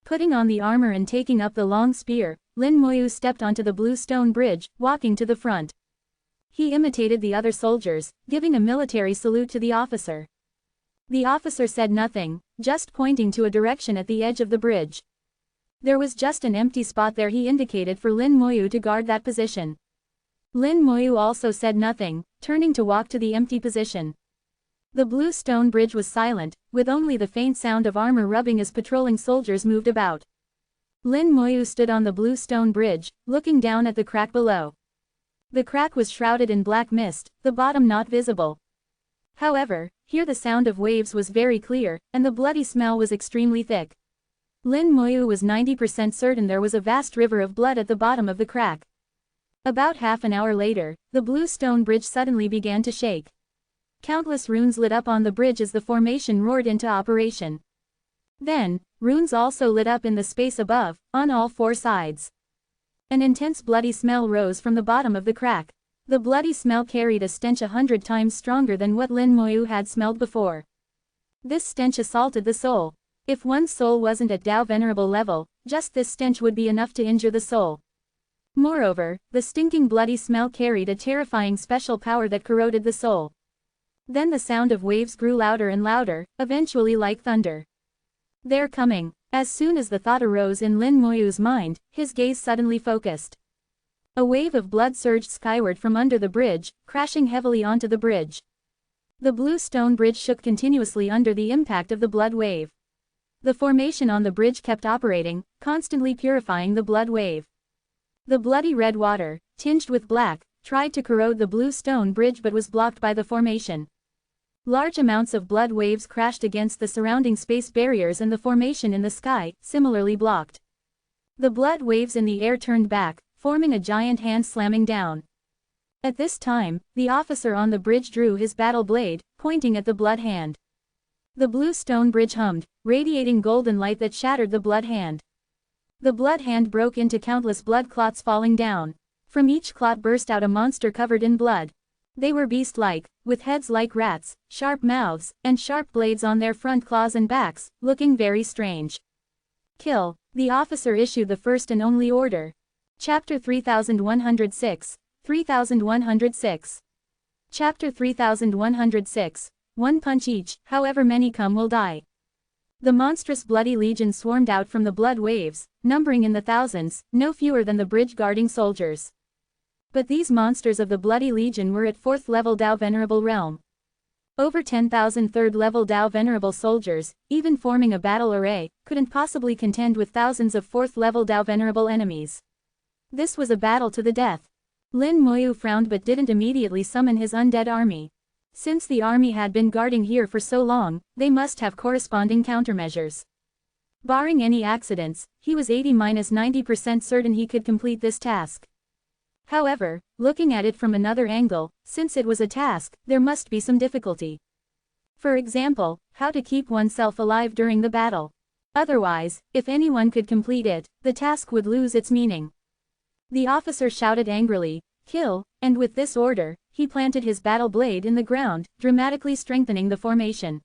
Putting on the armor and taking up the long spear, Lin Moyu stepped onto the blue stone bridge, walking to the front. He imitated the other soldiers, giving a military salute to the officer. The officer said nothing, just pointing to a direction at the edge of the bridge. There was just an empty spot there. He indicated for Lin Moyu to guard that position. Lin Moyu also said nothing, turning to walk to the empty position. The blue stone bridge was silent, with only the faint sound of armor rubbing as patrolling soldiers moved about. Lin Moyu stood on the blue stone bridge, looking down at the crack below. The crack was shrouded in black mist, the bottom not visible. However, here the sound of waves was very clear, and the bloody smell was extremely thick. Lin Moyu was 90% certain there was a vast river of blood at the bottom of the crack. About half an hour later, the blue stone bridge suddenly began to shake. Countless runes lit up on the bridge as the formation roared into operation. Then, runes also lit up in the space above, on all four sides. An intense bloody smell rose from the bottom of the crack. The bloody smell carried a stench 100 times stronger than what Lin Moyu had smelled before. This stench assaulted the soul. If one's soul wasn't at Tao Venerable level, just this stench would be enough to injure the soul. Moreover, the stinking bloody smell carried a terrifying special power that corroded the soul. Then the sound of waves grew louder and louder, eventually like thunder. They're coming. As soon as the thought arose in Lin Moyu's mind, his gaze suddenly focused. A wave of blood surged skyward from under the bridge, crashing heavily onto the bridge. The blue stone bridge shook continuously under the impact of the blood wave. The formation on the bridge kept operating, constantly purifying the blood wave. The bloody red water, tinged with black, tried to corrode the blue stone bridge but was blocked by the formation. Large amounts of blood waves crashed against the surrounding space barriers and the formation in the sky, similarly blocked. The blood waves in the air turned back, forming a giant hand slamming down. At this time, the officer on the bridge drew his battle blade, pointing at the blood hand. The blue stone bridge hummed, radiating golden light that shattered the blood hand. The blood hand broke into countless blood clots falling down. From each clot burst out a monster covered in blood. They were beast-like, with heads like rats, sharp mouths, and sharp blades on their front claws and backs, looking very strange. Kill. The officer issued the first and only order. Chapter 3106. 3106. Chapter 3106. One punch each, however many come will die. The monstrous bloody legion swarmed out from the blood waves, numbering in the thousands, no fewer than the bridge-guarding soldiers. But these monsters of the bloody legion were at 4th level Tao Venerable realm. Over 10,000 3rd level Tao Venerable soldiers, even forming a battle array, couldn't possibly contend with thousands of 4th level Tao Venerable enemies. This was a battle to the death. Lin Moyu frowned but didn't immediately summon his undead army. Since the army had been guarding here for so long, they must have corresponding countermeasures. Barring any accidents, he was 80–90% certain he could complete this task. However, looking at it from another angle, since it was a task, there must be some difficulty. For example, how to keep oneself alive during the battle. Otherwise, if anyone could complete it, the task would lose its meaning. The officer shouted angrily, "Kill," and with this order, he planted his battle blade in the ground, dramatically strengthening the formation.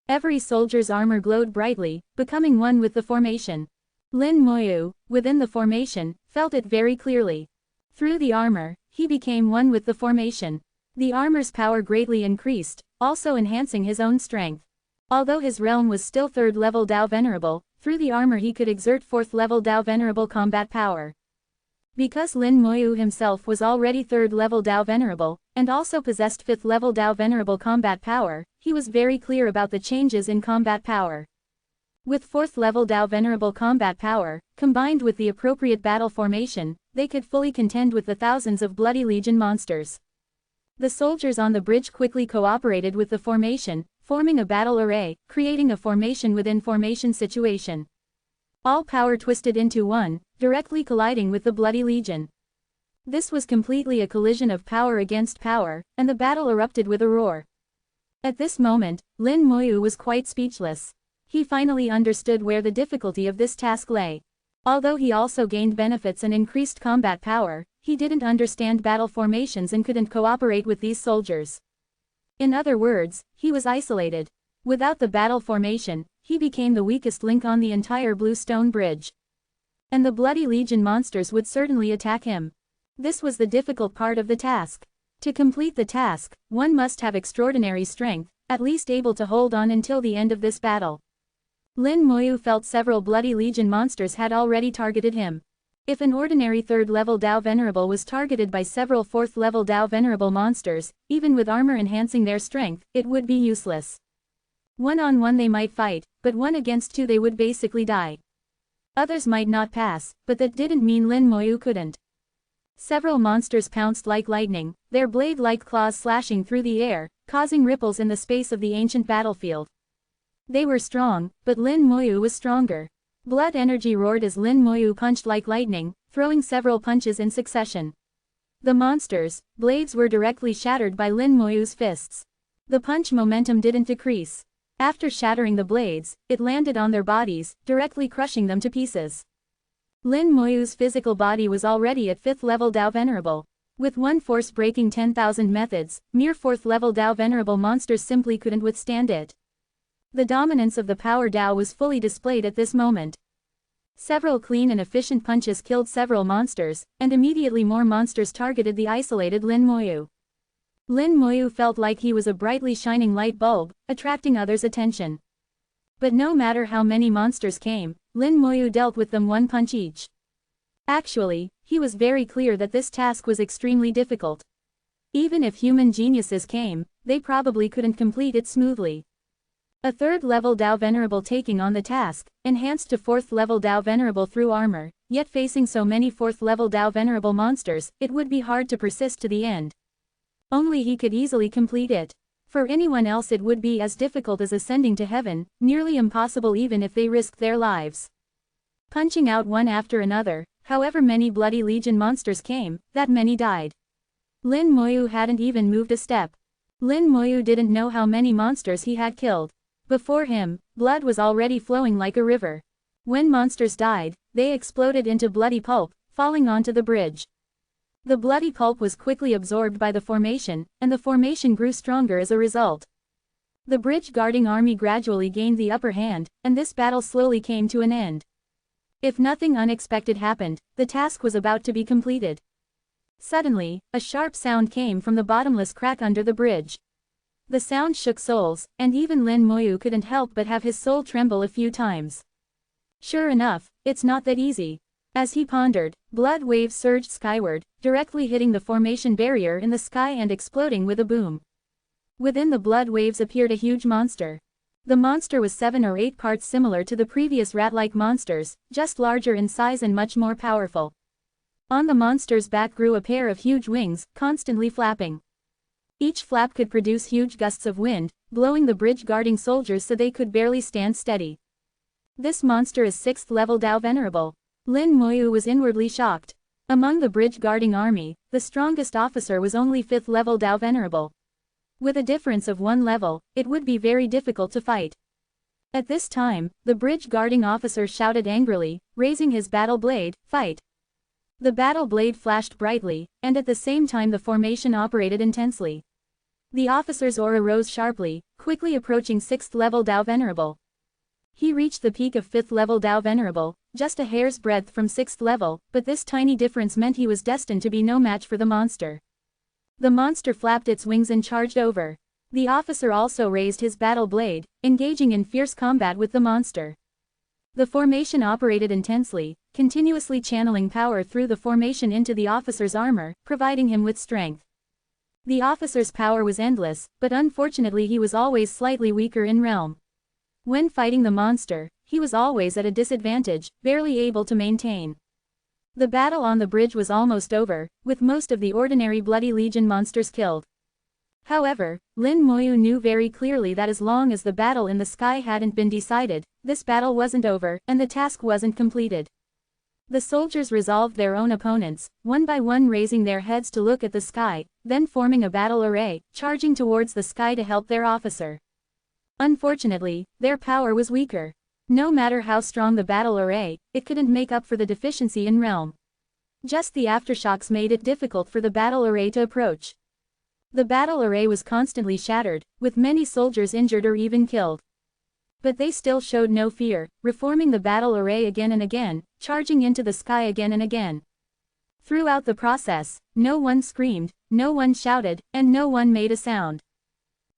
Every soldier's armor glowed brightly, becoming one with the formation. Lin Moyu, within the formation, felt it very clearly. Through the armor, he became one with the formation. The armor's power greatly increased, also enhancing his own strength. Although his realm was still 3rd level Tao Venerable, through the armor he could exert 4th level Tao Venerable combat power. Because Lin Moyu himself was already 3rd level Tao Venerable, and also possessed 5th level Tao Venerable combat power, he was very clear about the changes in combat power. With 4th level Tao Venerable combat power, combined with the appropriate battle formation, they could fully contend with the thousands of bloody legion monsters. The soldiers on the bridge quickly cooperated with the formation, forming a battle array, creating a formation within formation situation. All power twisted into one, directly colliding with the bloody legion. This was completely a collision of power against power, and the battle erupted with a roar. At this moment, Lin Moyu was quite speechless. He finally understood where the difficulty of this task lay. Although he also gained benefits and increased combat power, he didn't understand battle formations and couldn't cooperate with these soldiers. In other words, he was isolated. Without the battle formation, he became the weakest link on the entire Blue Stone Bridge. And the Bloody Legion monsters would certainly attack him. This was the difficult part of the task. To complete the task, one must have extraordinary strength, at least able to hold on until the end of this battle. Lin Moyu felt several Bloody Legion monsters had already targeted him. If an ordinary 3rd level Dao Venerable was targeted by several 4th level Dao Venerable monsters, even with armor enhancing their strength, it would be useless. One-on-one they might fight, but 1 against 2 they would basically die. Others might not pass, but that didn't mean Lin Moyu couldn't. Several monsters pounced like lightning, their blade-like claws slashing through the air, causing ripples in the space of the ancient battlefield. They were strong, but Lin Moyu was stronger. Blood energy roared as Lin Moyu punched like lightning, throwing several punches in succession. The monsters' blades were directly shattered by Lin Moyu's fists. The punch momentum didn't decrease. After shattering the blades, it landed on their bodies, directly crushing them to pieces. Lin Moyu's physical body was already at 5th level Dao Venerable. With one force breaking 10,000 methods, mere 4th level Dao Venerable monsters simply couldn't withstand it. The dominance of the Power Dao was fully displayed at this moment. Several clean and efficient punches killed several monsters, and immediately more monsters targeted the isolated Lin Moyu. Lin Moyu felt like he was a brightly shining light bulb, attracting others' attention. But no matter how many monsters came, Lin Moyu dealt with them 1 punch each. Actually, he was very clear that this task was extremely difficult. Even if human geniuses came, they probably couldn't complete it smoothly. A 3rd level Dao Venerable taking on the task, enhanced to 4th level Dao Venerable through armor, yet facing so many 4th level Dao Venerable monsters, it would be hard to persist to the end. Only he could easily complete it. For anyone else it would be as difficult as ascending to heaven, nearly impossible even if they risked their lives. Punching out one after another, however many Bloody Legion monsters came, that many died. Lin Moyu hadn't even moved a step. Lin Moyu didn't know how many monsters he had killed. Before him, blood was already flowing like a river. When monsters died, they exploded into bloody pulp, falling onto the bridge. The bloody pulp was quickly absorbed by the formation, and the formation grew stronger as a result. The bridge-guarding army gradually gained the upper hand, and this battle slowly came to an end. If nothing unexpected happened, the task was about to be completed. Suddenly, a sharp sound came from the bottomless crack under the bridge. The sound shook souls, and even Lin Moyu couldn't help but have his soul tremble a few times. Sure enough, it's not that easy. As he pondered, blood waves surged skyward, directly hitting the formation barrier in the sky and exploding with a boom. Within the blood waves appeared a huge monster. The monster was 7 or 8 parts similar to the previous rat-like monsters, just larger in size and much more powerful. On the monster's back grew a pair of huge wings, constantly flapping. Each flap could produce huge gusts of wind, blowing the bridge-guarding soldiers so they could barely stand steady. This monster is 6th level Dao Venerable. Lin Moyu was inwardly shocked. Among the bridge-guarding army, the strongest officer was only 5th level Dao Venerable. With a difference of 1 level, it would be very difficult to fight. At this time, the bridge-guarding officer shouted angrily, raising his battle blade, "Fight!" The battle blade flashed brightly, and at the same time the formation operated intensely. The officer's aura rose sharply, quickly approaching 6th level Dao Venerable. He reached the peak of 5th level Dao Venerable, just a hair's breadth from 6th level, but this tiny difference meant he was destined to be no match for the monster. The monster flapped its wings and charged over. The officer also raised his battle blade, engaging in fierce combat with the monster. The formation operated intensely, continuously channeling power through the formation into the officer's armor, providing him with strength. The officer's power was endless, but unfortunately he was always slightly weaker in realm. When fighting the monster, he was always at a disadvantage, barely able to maintain. The battle on the bridge was almost over, with most of the ordinary Bloody Legion monsters killed. However, Lin Moyu knew very clearly that as long as the battle in the sky hadn't been decided, this battle wasn't over, and the task wasn't completed. The soldiers resolved their own opponents, one by one raising their heads to look at the sky, then forming a battle array, charging towards the sky to help their officer. Unfortunately, their power was weaker. No matter how strong the battle array, it couldn't make up for the deficiency in realm. Just the aftershocks made it difficult for the battle array to approach. The battle array was constantly shattered, with many soldiers injured or even killed. But they still showed no fear, reforming the battle array again and again, charging into the sky again and again. Throughout the process, no one screamed, no one shouted, and no one made a sound.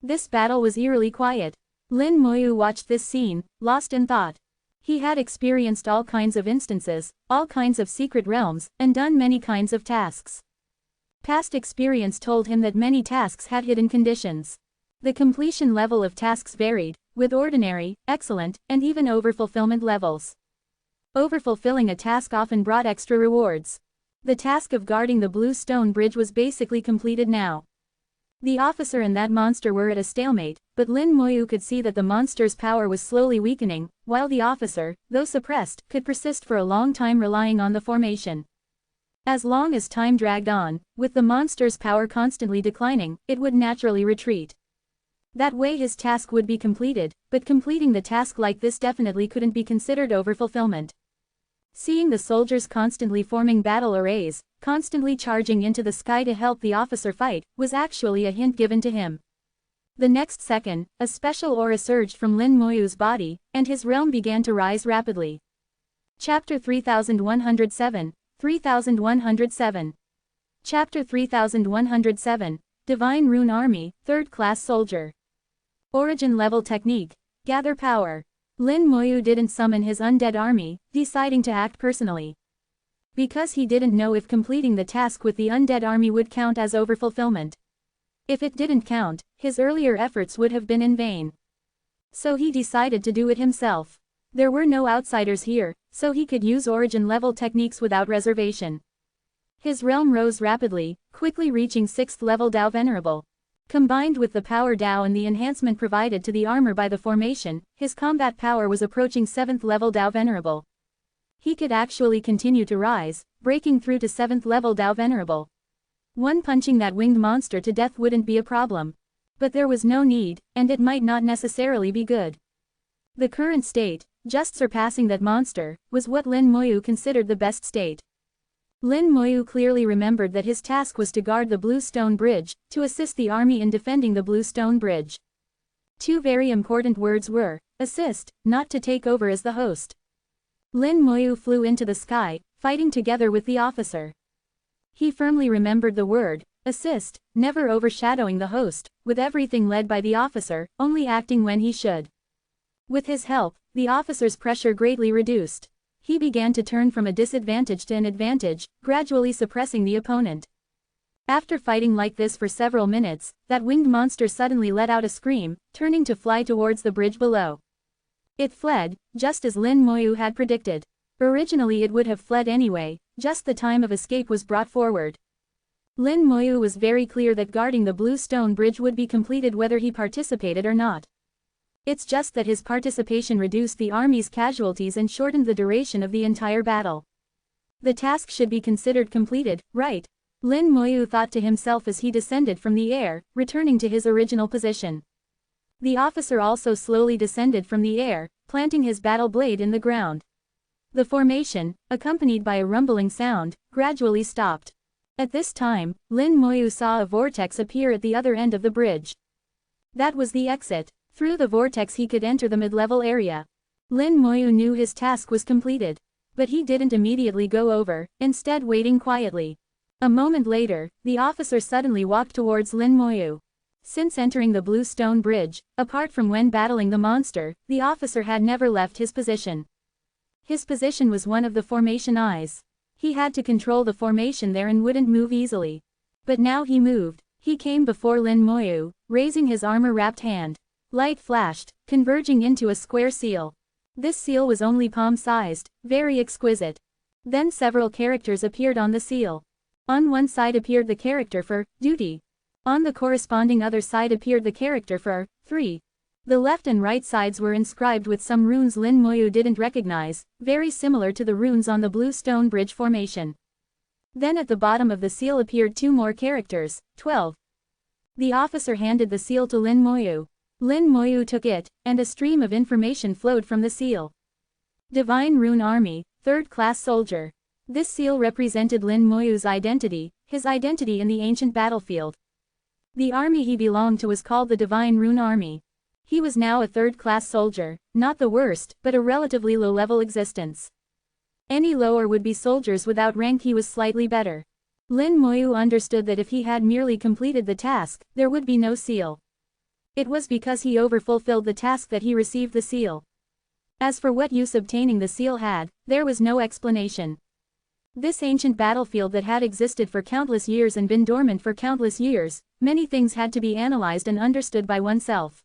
This battle was eerily quiet. Lin Moyu watched this scene, lost in thought. He had experienced all kinds of instances, all kinds of secret realms, and done many kinds of tasks. Past experience told him that many tasks had hidden conditions. The completion level of tasks varied, with ordinary, excellent, and even overfulfillment levels. Overfulfilling a task often brought extra rewards. The task of guarding the blue stone bridge was basically completed now. The officer and that monster were at a stalemate, but Lin Moyu could see that the monster's power was slowly weakening, while the officer, though suppressed, could persist for a long time relying on the formation. As long as time dragged on, with the monster's power constantly declining, it would naturally retreat. That way his task would be completed, but completing the task like this definitely couldn't be considered overfulfillment. Seeing the soldiers constantly forming battle arrays, constantly charging into the sky to help the officer fight, was actually a hint given to him. The next second, a special aura surged from Lin Moyu's body, and his realm began to rise rapidly. Chapter 3107, 3107. Chapter 3107, Divine Rune Army, 3rd Class Soldier. Origin Level Technique, Gather Power. Lin Moyu didn't summon his undead army, deciding to act personally. Because he didn't know if completing the task with the undead army would count as overfulfillment. If it didn't count, his earlier efforts would have been in vain. So he decided to do it himself. There were no outsiders here, so he could use origin level techniques without reservation. His realm rose rapidly, quickly reaching 6th level Dao Venerable. Combined with the power Dao and the enhancement provided to the armor by the formation, his combat power was approaching 7th level Dao Venerable. He could actually continue to rise, breaking through to 7th level Dao Venerable. One punching that winged monster to death wouldn't be a problem. But there was no need, and it might not necessarily be good. The current state, just surpassing that monster, was what Lin Moyu considered the best state. Lin Moyu clearly remembered that his task was to guard the Blue Stone Bridge, to assist the army in defending the Blue Stone Bridge. Two very important words were, assist, not to take over as the host. Lin Moyu flew into the sky, fighting together with the officer. He firmly remembered the word, assist, never overshadowing the host, with everything led by the officer, only acting when he should. With his help, the officer's pressure greatly reduced. He began to turn from a disadvantage to an advantage, gradually suppressing the opponent. After fighting like this for several minutes, that winged monster suddenly let out a scream, turning to fly towards the bridge below. It fled, just as Lin Moyu had predicted. Originally it would have fled anyway, just the time of escape was brought forward. Lin Moyu was very clear that guarding the Blue Stone Bridge would be completed whether he participated or not. It's just that his participation reduced the army's casualties and shortened the duration of the entire battle. The task should be considered completed, right? Lin Moyu thought to himself as he descended from the air, returning to his original position. The officer also slowly descended from the air, planting his battle blade in the ground. The formation, accompanied by a rumbling sound, gradually stopped. At this time, Lin Moyu saw a vortex appear at the other end of the bridge. That was the exit. Through the vortex he could enter the mid-level area. Lin Moyu knew his task was completed. But he didn't immediately go over, instead waiting quietly. A moment later, the officer suddenly walked towards Lin Moyu. Since entering the Blue Stone Bridge, apart from when battling the monster, the officer had never left his position. His position was one of the formation eyes. He had to control the formation there and wouldn't move easily. But now he moved. He came before Lin Moyu, raising his armor-wrapped hand. Light flashed, converging into a square seal. This seal was only palm-sized, very exquisite. Then several characters appeared on the seal. On one side appeared the character for duty. On the corresponding other side appeared the character for 3. The left and right sides were inscribed with some runes Lin Moyu didn't recognize, very similar to the runes on the blue stone bridge formation. Then at the bottom of the seal appeared 2 more characters, 12. The officer handed the seal to Lin Moyu. Lin Moyu took it, and a stream of information flowed from the seal. Divine Rune Army, 3rd class soldier. This seal represented Lin Moyu's identity, his identity in the ancient battlefield. The army he belonged to was called the Divine Rune Army. He was now a 3rd class soldier, not the worst, but a relatively low-level existence. Any lower would be soldiers without rank. He was slightly better. Lin Moyu understood that if he had merely completed the task, there would be no seal. It was because he overfulfilled the task that he received the seal. As for what use obtaining the seal had, there was no explanation. This ancient battlefield that had existed for countless years and been dormant for countless years, many things had to be analyzed and understood by oneself.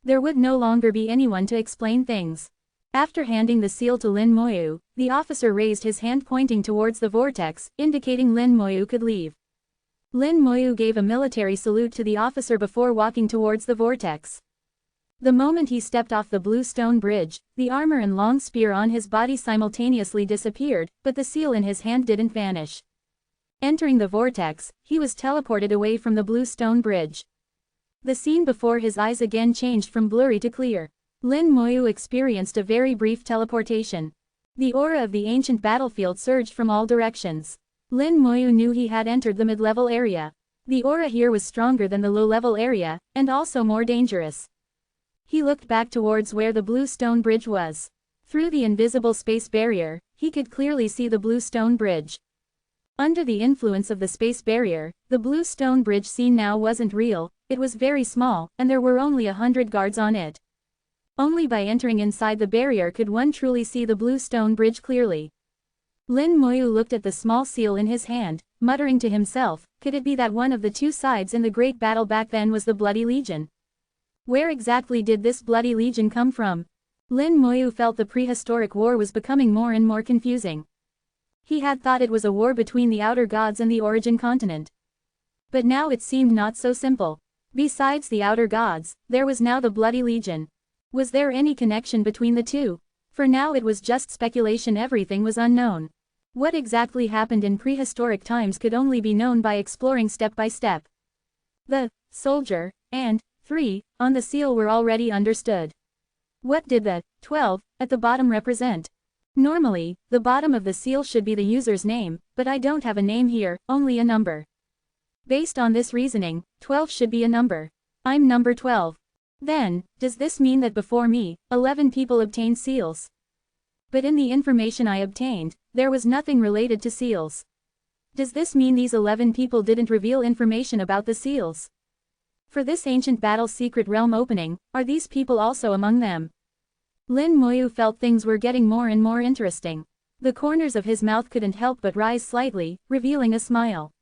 There would no longer be anyone to explain things. After handing the seal to Lin Moyu, the officer raised his hand pointing towards the vortex, indicating Lin Moyu could leave. Lin Moyu gave a military salute to the officer before walking towards the vortex. The moment he stepped off the blue stone bridge, the armor and long spear on his body simultaneously disappeared, but the seal in his hand didn't vanish. Entering the vortex, he was teleported away from the blue stone bridge. The scene before his eyes again changed from blurry to clear. Lin Moyu experienced a very brief teleportation. The aura of the ancient battlefield surged from all directions. Lin Moyu knew he had entered the mid-level area. The aura here was stronger than the low-level area, and also more dangerous. He looked back towards where the blue stone bridge was. Through the invisible space barrier, he could clearly see the blue stone bridge. Under the influence of the space barrier, the blue stone bridge seen now wasn't real, it was very small, and there were only 100 guards on it. Only by entering inside the barrier could one truly see the blue stone bridge clearly. Lin Moyu looked at the small seal in his hand, muttering to himself, could it be that one of the 2 sides in the great battle back then was the Bloody Legion? Where exactly did this Bloody Legion come from? Lin Moyu felt the prehistoric war was becoming more and more confusing. He had thought it was a war between the outer gods and the origin continent. But now it seemed not so simple. Besides the outer gods, there was now the Bloody Legion. Was there any connection between the 2? For now it was just speculation, everything was unknown. What exactly happened in prehistoric times could only be known by exploring step by step. The soldier and 3 on the seal were already understood. What did the 12 at the bottom represent? Normally, the bottom of the seal should be the user's name, but I don't have a name here, only a number. Based on this reasoning, 12 should be a number. I'm number 12. Then, does this mean that before me, 11 people obtained seals? But in the information I obtained, there was nothing related to seals. Does this mean these 11 people didn't reveal information about the seals? For this ancient battle's secret realm opening, are these people also among them? Lin Moyu felt things were getting more and more interesting. The corners of his mouth couldn't help but rise slightly, revealing a smile.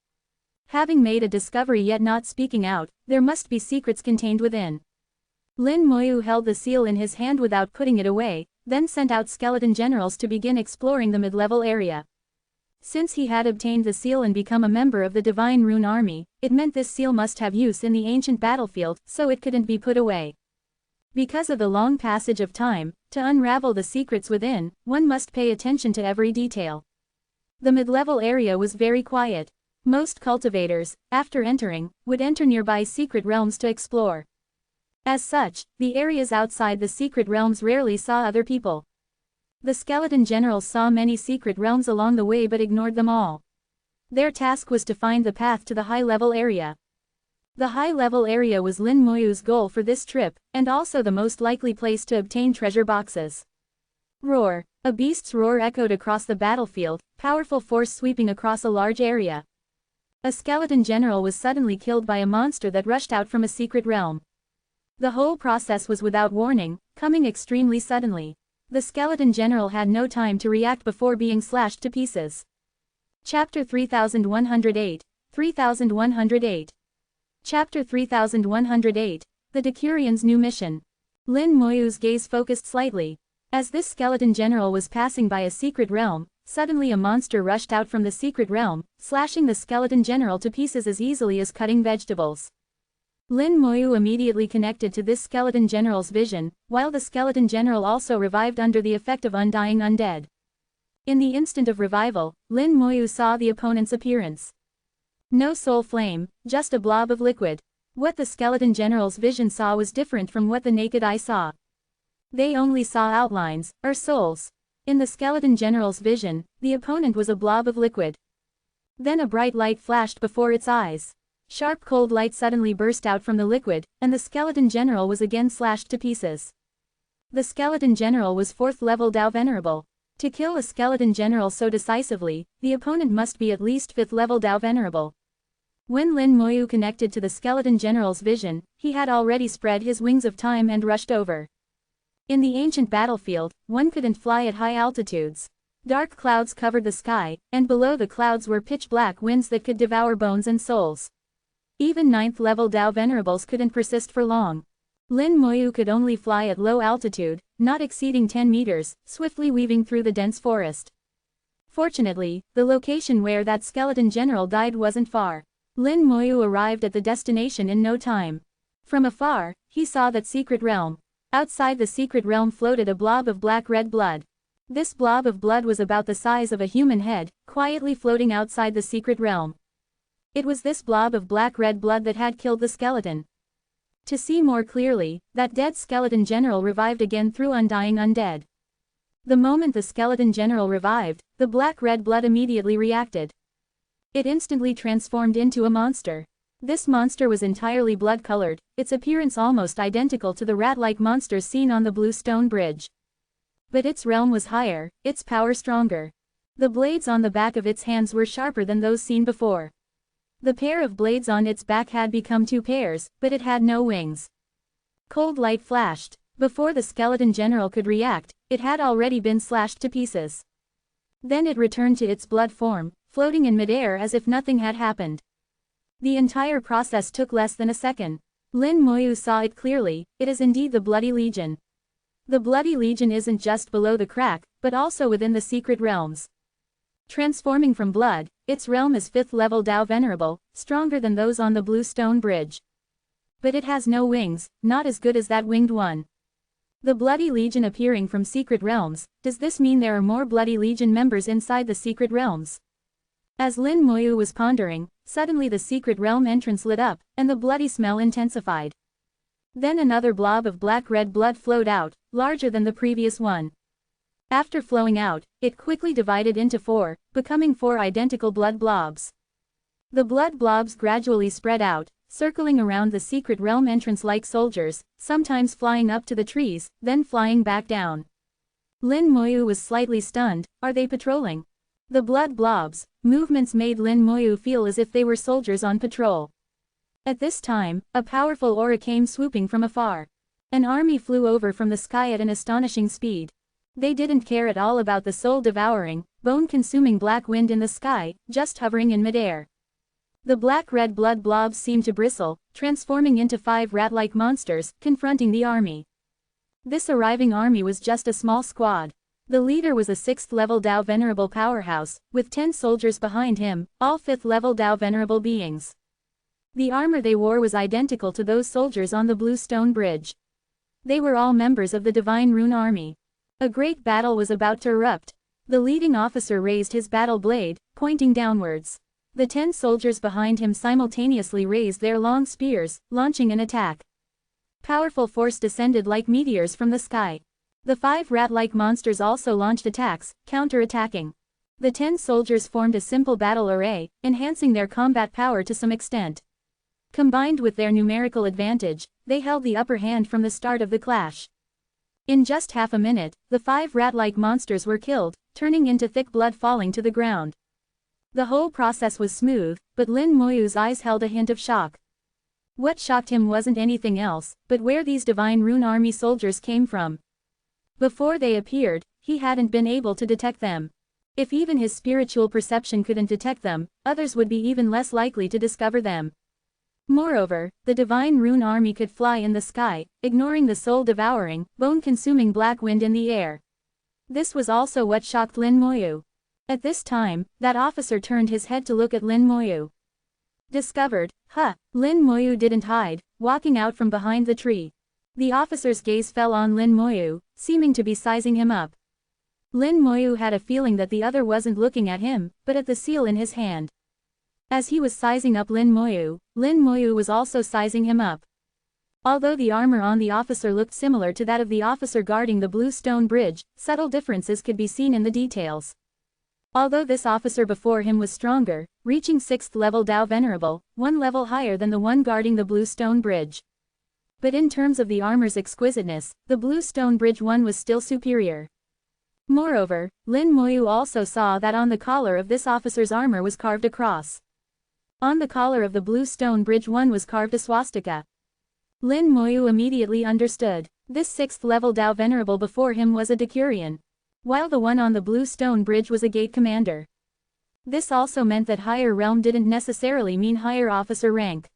Having made a discovery yet not speaking out, there must be secrets contained within. Lin Moyu held the seal in his hand without putting it away, then sent out skeleton generals to begin exploring the mid-level area. Since he had obtained the seal and become a member of the Divine Rune Army, it meant this seal must have use in the ancient battlefield, so it couldn't be put away. Because of the long passage of time, to unravel the secrets within, one must pay attention to every detail. The mid-level area was very quiet. Most cultivators, after entering, would enter nearby secret realms to explore. As such, the areas outside the secret realms rarely saw other people. The skeleton generals saw many secret realms along the way but ignored them all. Their task was to find the path to the high-level area. The high-level area was Lin Moyu's goal for this trip, and also the most likely place to obtain treasure boxes. Roar! A beast's roar echoed across the battlefield, powerful force sweeping across a large area. A skeleton general was suddenly killed by a monster that rushed out from a secret realm. The whole process was without warning, coming extremely suddenly. The skeleton general had no time to react before being slashed to pieces. Chapter 3108. 3108. Chapter 3108. The Decurian's New Mission. Lin Moyu's gaze focused slightly. As this skeleton general was passing by a secret realm, suddenly a monster rushed out from the secret realm, slashing the skeleton general to pieces as easily as cutting vegetables. Lin Moyu immediately connected to this skeleton general's vision, while the skeleton general also revived under the effect of undying undead. In the instant of revival, Lin Moyu saw the opponent's appearance. No soul flame, just a blob of liquid. What the skeleton general's vision saw was different from what the naked eye saw. They only saw outlines, or souls. In the skeleton general's vision, the opponent was a blob of liquid. Then a bright light flashed before its eyes. Sharp cold light suddenly burst out from the liquid, and the skeleton general was again slashed to pieces. The skeleton general was 4th level Dao Venerable. To kill a skeleton general so decisively, the opponent must be at least 5th level Dao Venerable. When Lin Moyu connected to the skeleton general's vision, he had already spread his wings of time and rushed over. In the ancient battlefield, one couldn't fly at high altitudes. Dark clouds covered the sky, and below the clouds were pitch-black winds that could devour bones and souls. Even 9th level Dao Venerables couldn't persist for long. Lin Moyu could only fly at low altitude, not exceeding 10 meters, swiftly weaving through the dense forest. Fortunately, the location where that skeleton general died wasn't far. Lin Moyu arrived at the destination in no time. From afar, he saw that secret realm. Outside the secret realm floated a blob of black-red blood. This blob of blood was about the size of a human head, quietly floating outside the secret realm. It was this blob of black-red blood that had killed the skeleton. To see more clearly, that dead skeleton general revived again through undying undead. The moment the skeleton general revived, the black-red blood immediately reacted. It instantly transformed into a monster. This monster was entirely blood-colored, its appearance almost identical to the rat-like monsters seen on the Blue Stone Bridge. But its realm was higher, its power stronger. The blades on the back of its hands were sharper than those seen before. The pair of blades on its back had become 2 pairs, but it had no wings. Cold light flashed. Before the skeleton general could react, it had already been slashed to pieces. Then it returned to its blood form, floating in midair as if nothing had happened. The entire process took less than a second. Lin Moyu saw it clearly, it is indeed the Bloody Legion. The Bloody Legion isn't just below the crack, but also within the secret realms. Transforming from blood, its realm is 5th level Dao Venerable, stronger than those on the Blue Stone Bridge. But it has no wings, not as good as that winged one. The Bloody Legion appearing from secret realms, does this mean there are more Bloody Legion members inside the secret realms? As Lin Moyu was pondering, suddenly the secret realm entrance lit up, and the bloody smell intensified. Then another blob of black-red blood flowed out, larger than the previous one. After flowing out, it quickly divided into 4, becoming 4 identical blood blobs. The blood blobs gradually spread out, circling around the secret realm entrance like soldiers, sometimes flying up to the trees, then flying back down. Lin Moyu was slightly stunned. Are they patrolling? The blood blobs' movements made Lin Moyu feel as if they were soldiers on patrol. At this time, a powerful aura came swooping from afar. An army flew over from the sky at an astonishing speed. They didn't care at all about the soul-devouring, bone-consuming black wind in the sky, just hovering in midair. The black-red blood blobs seemed to bristle, transforming into 5 rat-like monsters, confronting the army. This arriving army was just a small squad. The leader was a 6th level Dao Venerable powerhouse, with 10 soldiers behind him, all 5th level Dao Venerable beings. The armor they wore was identical to those soldiers on the Blue Stone Bridge. They were all members of the Divine Rune Army. A great battle was about to erupt. The leading officer raised his battle blade, pointing downwards. The 10 soldiers behind him simultaneously raised their long spears, launching an attack. Powerful force descended like meteors from the sky. The 5 rat-like monsters also launched attacks, counter-attacking. The 10 soldiers formed a simple battle array, enhancing their combat power to some extent. Combined with their numerical advantage, they held the upper hand from the start of the clash. In just half a minute, the 5 rat-like monsters were killed, turning into thick blood falling to the ground. The whole process was smooth, but Lin Moyu's eyes held a hint of shock. What shocked him wasn't anything else, but where these Divine Rune Army soldiers came from. Before they appeared, he hadn't been able to detect them. If even his spiritual perception couldn't detect them, others would be even less likely to discover them. Moreover, the Divine Rune Army could fly in the sky, ignoring the soul-devouring, bone-consuming black wind in the air. This was also what shocked Lin Moyu. At this time, that officer turned his head to look at Lin Moyu. Discovered, huh? Lin Moyu didn't hide, walking out from behind the tree. The officer's gaze fell on Lin Moyu, seeming to be sizing him up. Lin Moyu had a feeling that the other wasn't looking at him, but at the seal in his hand. As he was sizing up Lin Moyu was also sizing him up. Although the armor on the officer looked similar to that of the officer guarding the blue stone bridge, subtle differences could be seen in the details. Although this officer before him was stronger, reaching 6th level Dao Venerable, one level higher than the one guarding the blue stone bridge. But in terms of the armor's exquisiteness, the blue stone bridge one was still superior. Moreover, Lin Moyu also saw that on the collar of this officer's armor was carved a cross. On the collar of the blue stone bridge one was carved a swastika. Lin Moyu immediately understood. This 6th level Dao Venerable before him was a Decurion, while the one on the blue stone bridge was a gate commander. This also meant that higher realm didn't necessarily mean higher officer rank.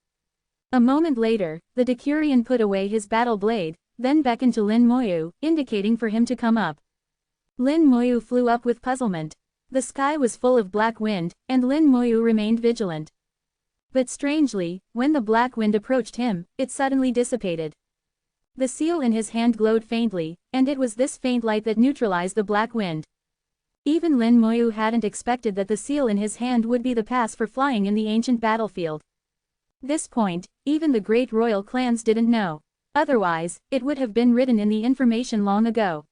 A moment later, the Decurion put away his battle blade, then beckoned to Lin Moyu, indicating for him to come up. Lin Moyu flew up with puzzlement. The sky was full of black wind, and Lin Moyu remained vigilant. But strangely, when the black wind approached him, it suddenly dissipated. The seal in his hand glowed faintly, and it was this faint light that neutralized the black wind. Even Lin Moyu hadn't expected that the seal in his hand would be the pass for flying in the ancient battlefield. This point, even the great royal clans didn't know. Otherwise, it would have been written in the information long ago.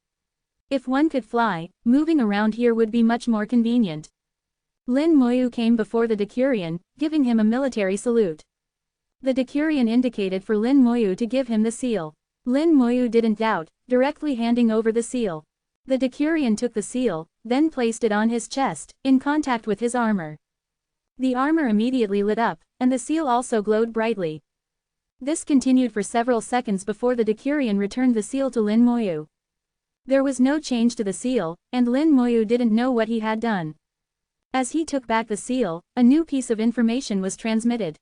If one could fly, moving around here would be much more convenient. Lin Moyu came before the Decurion, giving him a military salute. The Decurion indicated for Lin Moyu to give him the seal. Lin Moyu didn't doubt, directly handing over the seal. The Decurion took the seal, then placed it on his chest, in contact with his armor. The armor immediately lit up, and the seal also glowed brightly. This continued for several seconds before the Decurion returned the seal to Lin Moyu. There was no change to the seal, and Lin Moyu didn't know what he had done. As he took back the seal, a new piece of information was transmitted.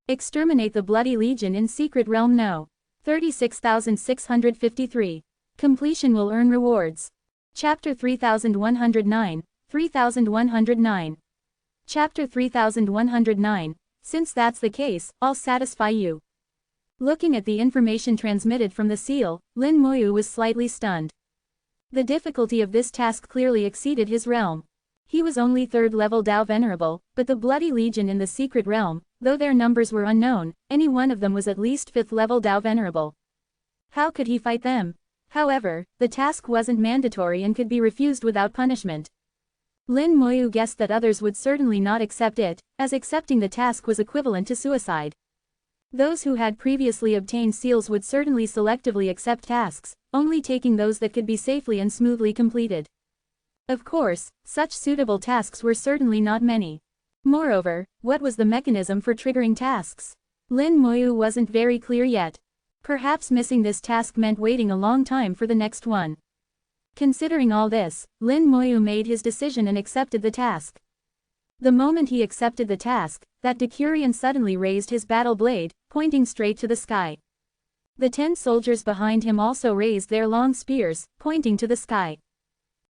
Exterminate the Bloody Legion in Secret Realm No. 36,653. Completion will earn rewards. Chapter 3109, 3109. Chapter 3109, since that's the case, I'll satisfy you. Looking at the information transmitted from the seal, Lin Moyu was slightly stunned. The difficulty of this task clearly exceeded his realm. He was only 3rd level Dao Venerable, but the Bloody Legion in the Secret Realm, though their numbers were unknown, any one of them was at least 5th level Dao Venerable. How could he fight them? However, the task wasn't mandatory and could be refused without punishment. Lin Moyu guessed that others would certainly not accept it, as accepting the task was equivalent to suicide. Those who had previously obtained seals would certainly selectively accept tasks, only taking those that could be safely and smoothly completed. Of course, such suitable tasks were certainly not many. Moreover, what was the mechanism for triggering tasks? Lin Moyu wasn't very clear yet. Perhaps missing this task meant waiting a long time for the next one. Considering all this, Lin Moyu made his decision and accepted the task. The moment he accepted the task, that Decurion suddenly raised his battle blade, pointing straight to the sky. The 10 soldiers behind him also raised their long spears, pointing to the sky.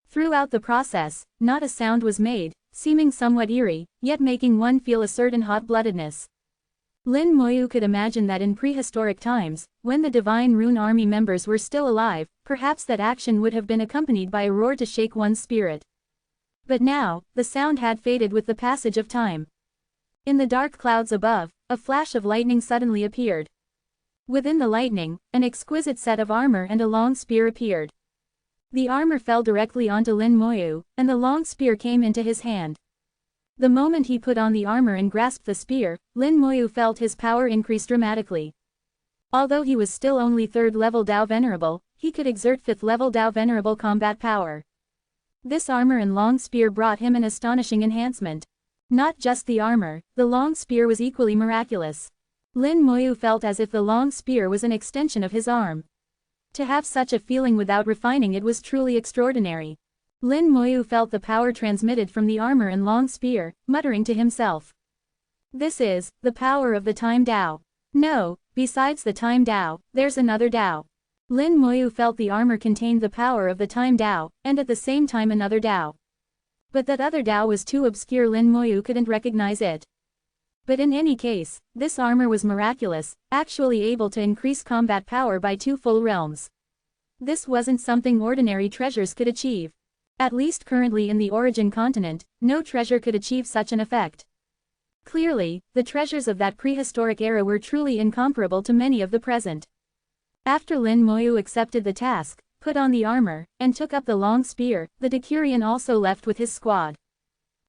Throughout the process, not a sound was made, seeming somewhat eerie, yet making one feel a certain hot-bloodedness. Lin Moyu could imagine that in prehistoric times, when the Divine Rune Army members were still alive, perhaps that action would have been accompanied by a roar to shake one's spirit. But now, the sound had faded with the passage of time. In the dark clouds above, a flash of lightning suddenly appeared. Within the lightning, an exquisite set of armor and a long spear appeared. The armor fell directly onto Lin Moyu, and the long spear came into his hand. The moment he put on the armor and grasped the spear, Lin Moyu felt his power increase dramatically. Although he was still only 3rd level Dao Venerable, he could exert 5th level Dao Venerable combat power. This armor and long spear brought him an astonishing enhancement. Not just the armor, the long spear was equally miraculous. Lin Moyu felt as if the long spear was an extension of his arm. To have such a feeling without refining it was truly extraordinary. Lin Moyu felt the power transmitted from the armor and long spear, muttering to himself. This is the power of the Time Dao. No, besides the Time Dao, there's another Dao. Lin Moyu felt the armor contained the power of the Time Dao, and at the same time another Dao. But that other Dao was too obscure, Lin Moyu couldn't recognize it. But in any case, this armor was miraculous, actually able to increase combat power by 2 full realms. This wasn't something ordinary treasures could achieve. At least currently in the origin continent, no treasure could achieve such an effect. Clearly, the treasures of that prehistoric era were truly incomparable to many of the present. After Lin Moyu accepted the task, put on the armor, and took up the long spear, the Decurion also left with his squad.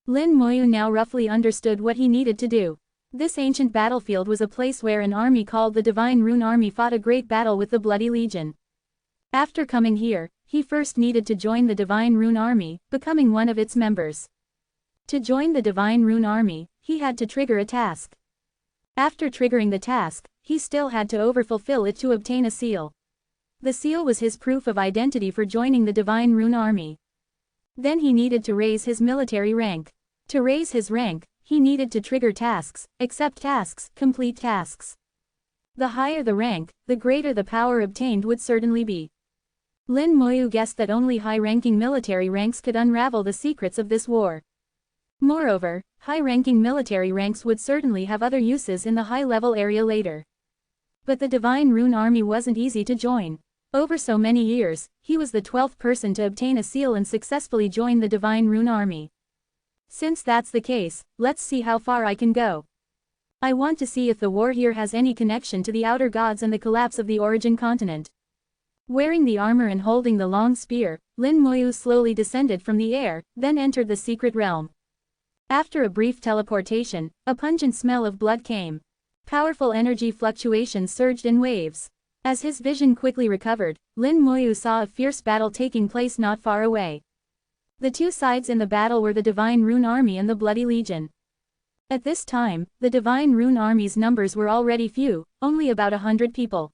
Lin Moyu now roughly understood what he needed to do. This ancient battlefield was a place where an army called the Divine Rune Army fought a great battle with the Bloody Legion. After coming here, he first needed to join the Divine Rune Army, becoming one of its members. To join the Divine Rune Army, he had to trigger a task. After triggering the task, he still had to overfulfill it to obtain a seal. The seal was his proof of identity for joining the Divine Rune Army. Then he needed to raise his military rank. To raise his rank, he needed to trigger tasks, accept tasks, complete tasks. The higher the rank, the greater the power obtained would certainly be. Lin Moyu guessed that only high-ranking military ranks could unravel the secrets of this war. Moreover, high-ranking military ranks would certainly have other uses in the high-level area later. But the Divine Rune Army wasn't easy to join. Over so many years, he was the 12th person to obtain a seal and successfully join the Divine Rune Army. Since that's the case, let's see how far I can go. I want to see if the war here has any connection to the outer gods and the collapse of the origin continent. Wearing the armor and holding the long spear, Lin Moyu slowly descended from the air, then entered the secret realm. After a brief teleportation, a pungent smell of blood came. Powerful energy fluctuations surged in waves. As his vision quickly recovered, Lin Moyu saw a fierce battle taking place not far away. The two sides in the battle were the Divine Rune Army and the Bloody Legion. At this time, the Divine Rune Army's numbers were already few, only about 100 people.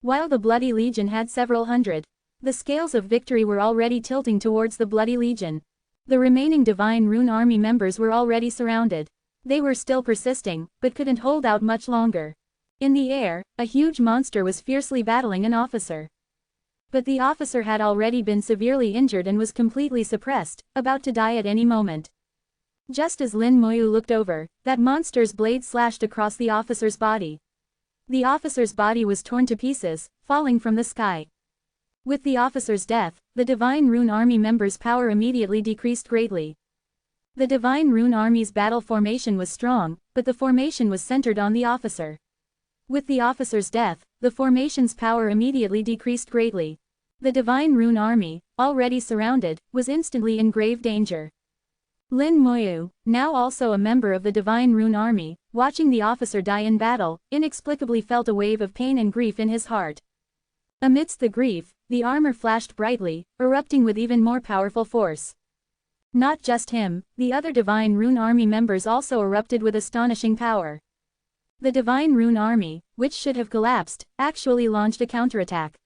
While the Bloody Legion had several hundred. The scales of victory were already tilting towards the Bloody Legion. The remaining Divine Rune Army members were already surrounded. They were still persisting, but couldn't hold out much longer. In the air, a huge monster was fiercely battling an officer. But the officer had already been severely injured and was completely suppressed, about to die at any moment. Just as Lin Moyu looked over, that monster's blade slashed across the officer's body. The officer's body was torn to pieces, falling from the sky. With the officer's death, the Divine Rune Army members' power immediately decreased greatly. The Divine Rune Army's battle formation was strong, but the formation was centered on the officer. With the officer's death, the formation's power immediately decreased greatly. The Divine Rune Army, already surrounded, was instantly in grave danger. Lin Moyu, now also a member of the Divine Rune Army, watching the officer die in battle, inexplicably felt a wave of pain and grief in his heart. Amidst the grief, the armor flashed brightly, erupting with even more powerful force. Not just him, the other Divine Rune Army members also erupted with astonishing power. The Divine Rune Army, which should have collapsed, actually launched a counterattack.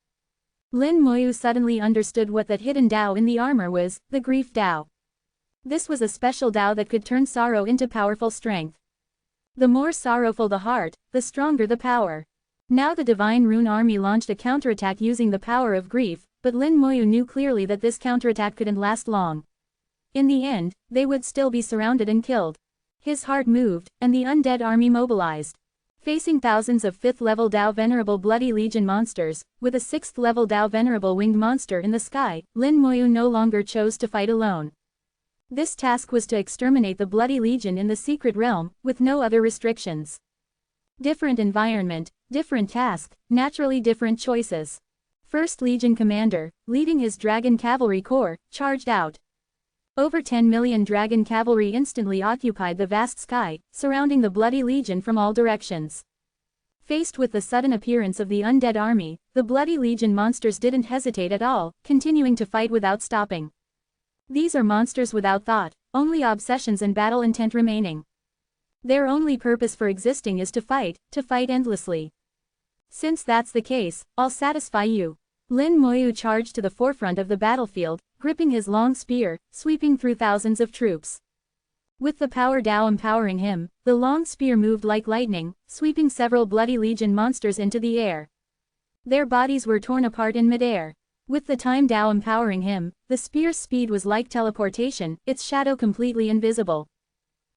Lin Moyu suddenly understood what that hidden Dao in the armor was, the Grief Dao. This was a special Dao that could turn sorrow into powerful strength. The more sorrowful the heart, the stronger the power. Now the Divine Rune Army launched a counterattack using the power of grief, but Lin Moyu knew clearly that this counterattack couldn't last long. In the end, they would still be surrounded and killed. His heart moved, and the undead army mobilized. Facing thousands of 5th-level Dao Venerable Bloody Legion monsters, with a 6th-level Dao Venerable Winged Monster in the sky, Lin Moyu no longer chose to fight alone. This task was to exterminate the Bloody Legion in the secret realm, with no other restrictions. Different environment, different task, naturally different choices. 1st Legion Commander, leading his Dragon Cavalry Corps, charged out. Over 10 million dragon cavalry instantly occupied the vast sky, surrounding the Bloody Legion from all directions. Faced with the sudden appearance of the undead army, the Bloody Legion monsters didn't hesitate at all, continuing to fight without stopping. These are monsters without thought, only obsessions and battle intent remaining. Their only purpose for existing is to fight endlessly. Since that's the case, I'll satisfy you. Lin Moyu charged to the forefront of the battlefield, gripping his long spear, sweeping through thousands of troops. With the power Dao empowering him, the long spear moved like lightning, sweeping several Bloody Legion monsters into the air. Their bodies were torn apart in midair. With the time Dao empowering him, the spear's speed was like teleportation, its shadow completely invisible.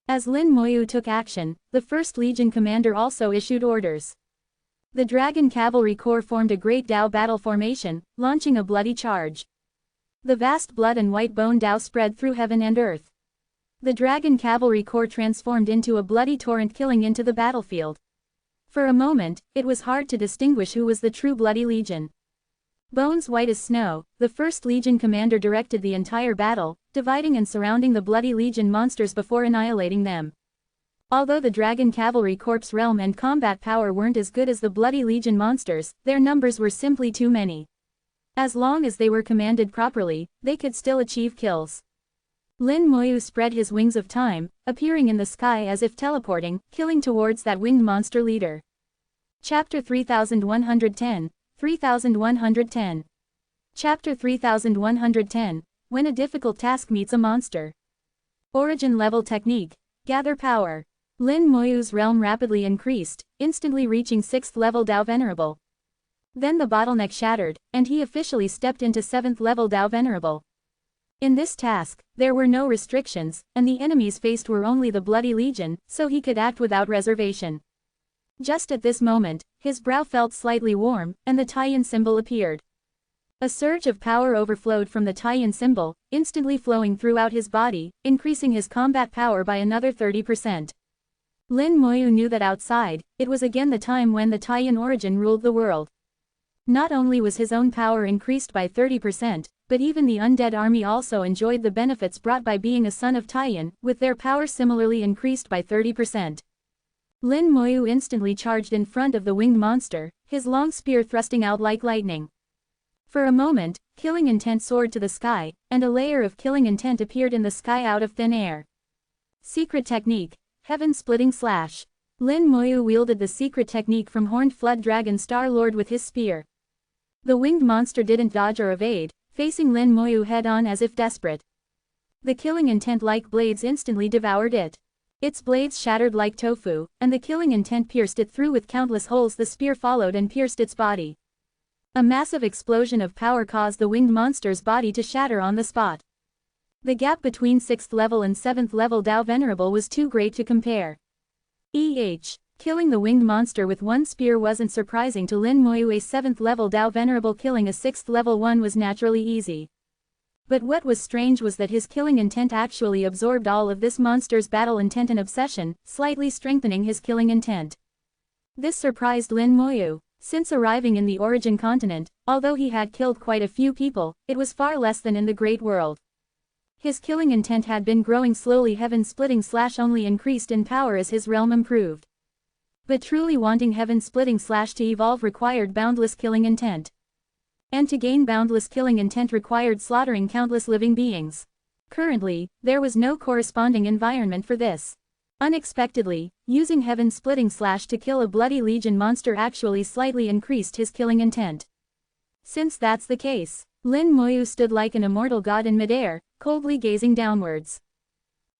As Lin Moyu took action, the 1st Legion commander also issued orders. The Dragon Cavalry Corps formed a great Dao battle formation, launching a bloody charge. The vast blood and white bone Dao spread through heaven and earth. The Dragon Cavalry Corps transformed into a bloody torrent, killing into the battlefield. For a moment, it was hard to distinguish who was the true Bloody Legion. Bones white as snow, the 1st Legion commander directed the entire battle, dividing and surrounding the Bloody Legion monsters before annihilating them. Although the Dragon Cavalry Corps' realm and combat power weren't as good as the Bloody Legion monsters, their numbers were simply too many. As long as they were commanded properly, they could still achieve kills. Lin Moyu spread his wings of time, appearing in the sky as if teleporting, killing towards that winged monster leader. Chapter 3110, 3110. Chapter 3110, When a difficult task meets a monster. Origin level technique. Gather power. Lin Moyu's realm rapidly increased, instantly reaching 6th level Dao Venerable. Then the bottleneck shattered, and he officially stepped into 7th level Dao Venerable. In this task, there were no restrictions, and the enemies faced were only the Bloody Legion, so he could act without reservation. Just at this moment, his brow felt slightly warm, and the Taiyan symbol appeared. A surge of power overflowed from the Taiyan symbol, instantly flowing throughout his body, increasing his combat power by another 30%. Lin Moyu knew that outside, it was again the time when the Taiyan origin ruled the world. Not only was his own power increased by 30%, but even the undead army also enjoyed the benefits brought by being a son of Taiyan, with their power similarly increased by 30%. Lin Moyu instantly charged in front of the winged monster, his long spear thrusting out like lightning. For a moment, killing intent soared to the sky, and a layer of killing intent appeared in the sky out of thin air. Secret technique, Heaven-Splitting Slash. Lin Moyu wielded the secret technique from Horned Flood Dragon Star-Lord with his spear. The winged monster didn't dodge or evade, facing Lin Moyu head-on as if desperate. The killing intent-like blades instantly devoured it. Its blades shattered like tofu, and the killing intent pierced it through with countless holes. The spear followed and pierced its body. A massive explosion of power caused the winged monster's body to shatter on the spot. The gap between 6th level and 7th level Dao Venerable was too great to compare. Killing the winged monster with one spear wasn't surprising to Lin Moyu. A 7th level Dao Venerable killing a 6th level one was naturally easy. But what was strange was that his killing intent actually absorbed all of this monster's battle intent and obsession, slightly strengthening his killing intent. This surprised Lin Moyu. Since arriving in the origin continent, although he had killed quite a few people, it was far less than in the Great World. His killing intent had been growing slowly. Heaven-Splitting Slash only increased in power as his realm improved. But truly wanting Heaven-Splitting Slash to evolve required boundless killing intent. And to gain boundless killing intent required slaughtering countless living beings. Currently, there was no corresponding environment for this. Unexpectedly, using Heaven-Splitting Slash to kill a Bloody Legion monster actually slightly increased his killing intent. Since that's the case, Lin Moyu stood like an immortal god in midair, coldly gazing downwards.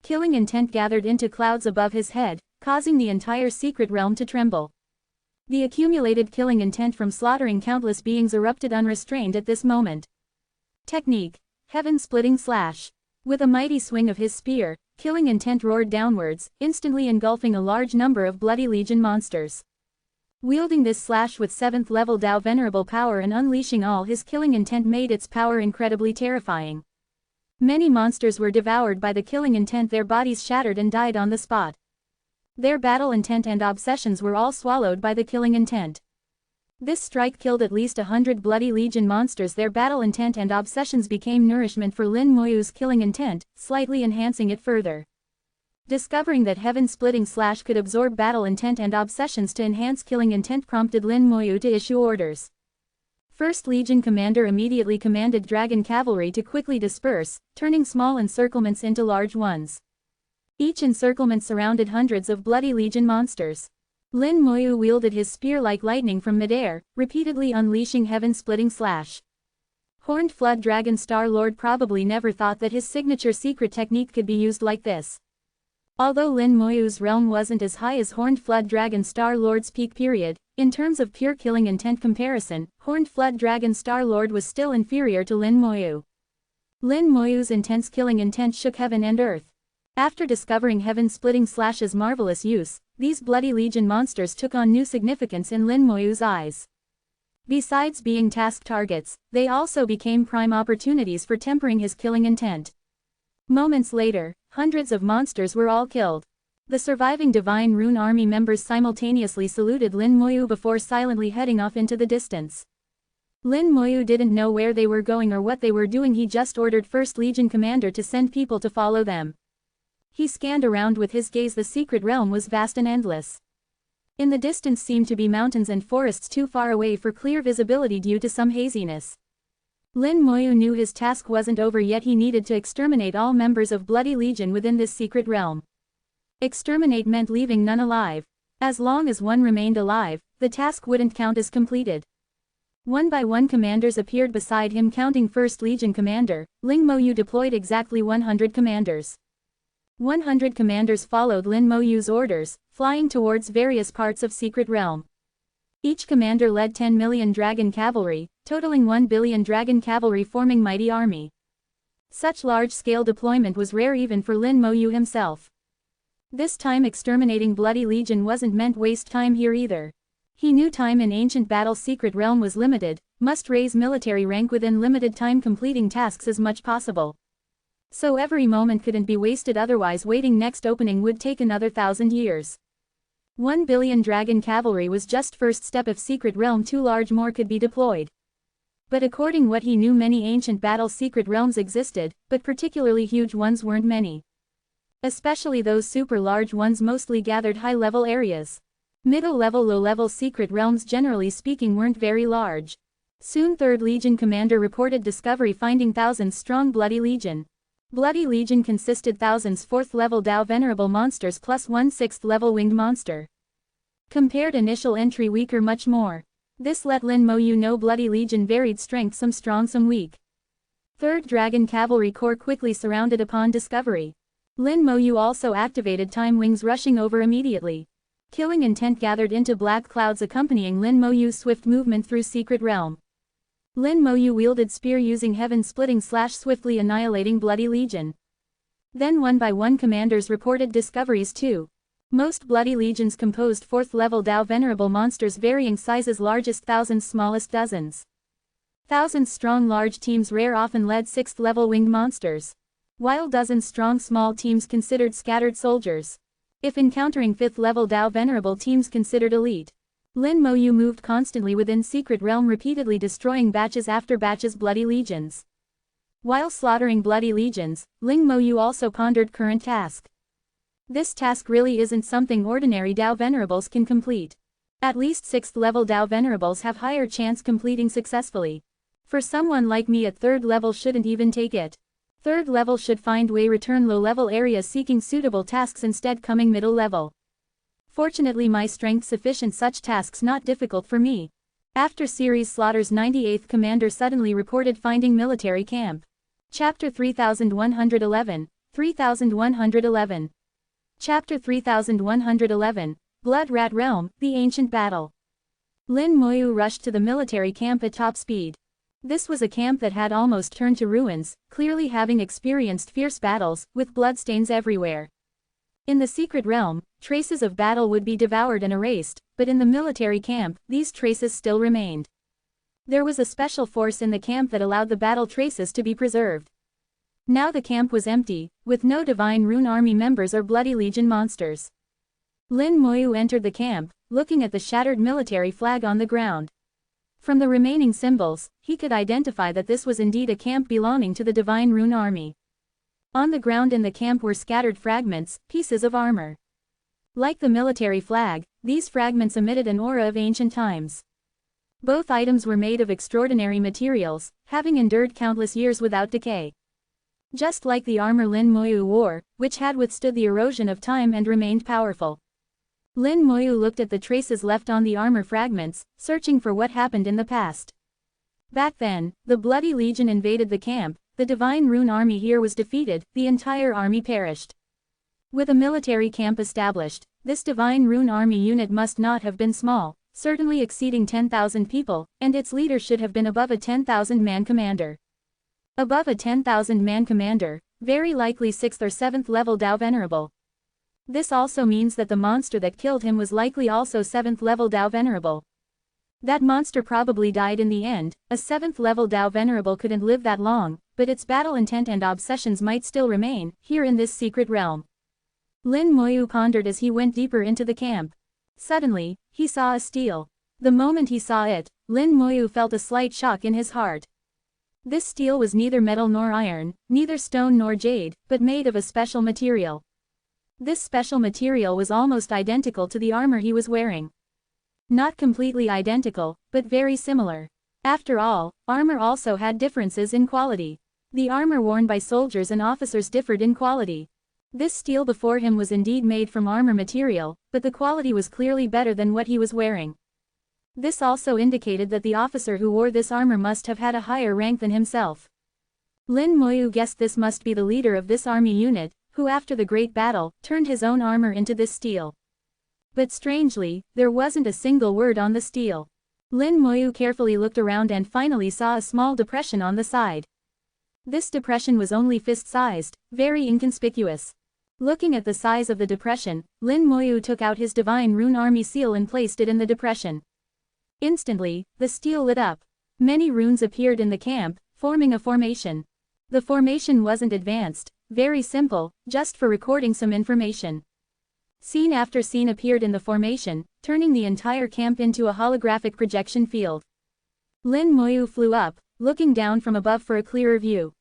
Killing intent gathered into clouds above his head, causing the entire secret realm to tremble. The accumulated killing intent from slaughtering countless beings erupted unrestrained at this moment. Technique: Heaven-Splitting Slash. With a mighty swing of his spear, killing intent roared downwards, instantly engulfing a large number of Bloody Legion monsters. Wielding this slash with 7th level Dao Venerable power and unleashing all his killing intent made its power incredibly terrifying. Many monsters were devoured by the killing intent, their bodies shattered and died on the spot. Their battle intent and obsessions were all swallowed by the killing intent. This strike killed at least 100 Bloody Legion monsters. Their battle intent and obsessions became nourishment for Lin Moyu's killing intent, slightly enhancing it further. Discovering that Heaven-Splitting Slash could absorb battle intent and obsessions to enhance killing intent prompted Lin Moyu to issue orders. 1st Legion Commander immediately commanded Dragon Cavalry to quickly disperse, turning small encirclements into large ones. Each encirclement surrounded hundreds of Bloody Legion monsters. Lin Moyu wielded his spear like lightning from midair, repeatedly unleashing Heaven-Splitting Slash. Horned Flood Dragon Star-Lord probably never thought that his signature secret technique could be used like this. Although Lin Moyu's realm wasn't as high as Horned Flood Dragon Star-Lord's peak period, in terms of pure killing intent comparison, Horned Flood Dragon Star-Lord was still inferior to Lin Moyu. Lin Moyu's intense killing intent shook heaven and earth. After discovering heaven-splitting slash's marvelous use, these Bloody Legion monsters took on new significance in Lin Moyu's eyes. Besides being task targets, they also became prime opportunities for tempering his killing intent. Moments later, hundreds of monsters were all killed. The surviving Divine Rune Army members simultaneously saluted Lin Moyu before silently heading off into the distance. Lin Moyu didn't know where they were going or what they were doing. He just ordered 1st Legion commander to send people to follow them. He scanned around with his gaze. The secret realm was vast and endless. In the distance seemed to be mountains and forests too far away for clear visibility due to some haziness. Lin Moyu knew his task wasn't over yet. He needed to exterminate all members of Bloody Legion within this secret realm. Exterminate meant leaving none alive. As long as one remained alive, the task wouldn't count as completed. One by one commanders appeared beside him, counting 1st Legion commander. Lin Moyu deployed exactly 100 commanders. 100 commanders followed Lin Moyu's orders, flying towards various parts of Secret Realm. Each commander led 10 million dragon cavalry, totaling 1 billion dragon cavalry, forming mighty army. Such large-scale deployment was rare even for Lin Moyu himself. This time exterminating Bloody Legion wasn't meant waste time here either. He knew time in ancient battle Secret Realm was limited, must raise military rank within limited time, completing tasks as much possible. So every moment couldn't be wasted, otherwise waiting next opening would take another 1,000 years. 1 billion dragon cavalry was just first step. If Secret Realm too large, more could be deployed. But according what he knew, many ancient battle secret realms existed, but particularly huge ones weren't many. Especially those super large ones mostly gathered high-level areas. Middle-level, low-level secret realms generally speaking weren't very large. Soon 3rd Legion commander reported discovery, finding thousands strong Bloody Legion. Bloody Legion consisted thousands 4th level Dao Venerable monsters plus 1 6th level winged monster. Compared initial entry weaker much more. This let Lin Moyu know Bloody Legion varied strength, some strong some weak. 3rd Dragon Cavalry Corps quickly surrounded upon discovery. Lin Moyu also activated Time Wings, rushing over immediately. Killing intent gathered into black clouds accompanying Lin Moyu's swift movement through Secret Realm. Lin Moyu wielded spear using heaven-splitting slash, swiftly annihilating Bloody Legion. Then one by one commanders reported discoveries too. Most Bloody Legions composed 4th level Dao Venerable monsters, varying sizes, largest thousands, smallest dozens. Thousands strong large teams rare often led 6th level winged monsters. While dozens strong small teams considered scattered soldiers. If encountering 5th level Dao Venerable teams considered elite. Lin Moyu moved constantly within Secret Realm, repeatedly destroying batches after batches Bloody Legions. While slaughtering Bloody Legions, Lin Moyu also pondered current task. This task really isn't something ordinary Dao Venerables can complete. At least 6th level Dao Venerables have higher chance completing successfully. For someone like me at 3rd level shouldn't even take it. 3rd level should find way return low level areas seeking suitable tasks, instead coming middle level. Fortunately my strength sufficient, such tasks not difficult for me. After series slaughters, 98th commander suddenly reported finding military camp. Chapter 3111, 3111. Chapter 3111, Blood Rat Realm, the Ancient Battle. Lin Moyu rushed to the military camp at top speed. This was a camp that had almost turned to ruins, clearly having experienced fierce battles, with bloodstains everywhere. In the secret realm, traces of battle would be devoured and erased, but in the military camp, these traces still remained. There was a special force in the camp that allowed the battle traces to be preserved. Now the camp was empty, with no Divine Rune Army members or Bloody Legion monsters. Lin Moyu entered the camp, looking at the shattered military flag on the ground. From the remaining symbols, he could identify that this was indeed a camp belonging to the Divine Rune Army. On the ground in the camp were scattered fragments, pieces of armor. Like the military flag, these fragments emitted an aura of ancient times. Both items were made of extraordinary materials, having endured countless years without decay. Just like the armor Lin Moyu wore, which had withstood the erosion of time and remained powerful. Lin Moyu looked at the traces left on the armor fragments, searching for what happened in the past. Back then, the Bloody Legion invaded the camp, the Divine Rune Army here was defeated, the entire army perished. With a military camp established, this Divine Rune Army unit must not have been small, certainly exceeding 10,000 people, and its leader should have been above a 10,000-man commander. Above a 10,000-man commander, very likely 6th or 7th level Dao Venerable. This also means that the monster that killed him was likely also 7th level Dao Venerable. That monster probably died in the end. A 7th level Dao Venerable couldn't live that long, but its battle intent and obsessions might still remain, here in this secret realm. Lin Moyu pondered as he went deeper into the camp. Suddenly, he saw a stele. The moment he saw it, Lin Moyu felt a slight shock in his heart. This stele was neither metal nor iron, neither stone nor jade, but made of a special material. This special material was almost identical to the armor he was wearing. Not completely identical, but very similar. After all, armor also had differences in quality. The armor worn by soldiers and officers differed in quality. This stele before him was indeed made from armor material, but the quality was clearly better than what he was wearing. This also indicated that the officer who wore this armor must have had a higher rank than himself. Lin Moyu guessed this must be the leader of this army unit, who after the great battle, turned his own armor into this stele. But strangely, there wasn't a single word on the stele. Lin Moyu carefully looked around and finally saw a small depression on the side. This depression was only fist-sized, very inconspicuous. Looking at the size of the depression, Lin Moyu took out his Divine Rune Army seal and placed it in the depression. Instantly, the stele lit up. Many runes appeared in the camp, forming a formation. The formation wasn't advanced, very simple, just for recording some information. Scene after scene appeared in the formation, turning the entire camp into a holographic projection field. Lin Moyu flew up, looking down from above for a clearer view.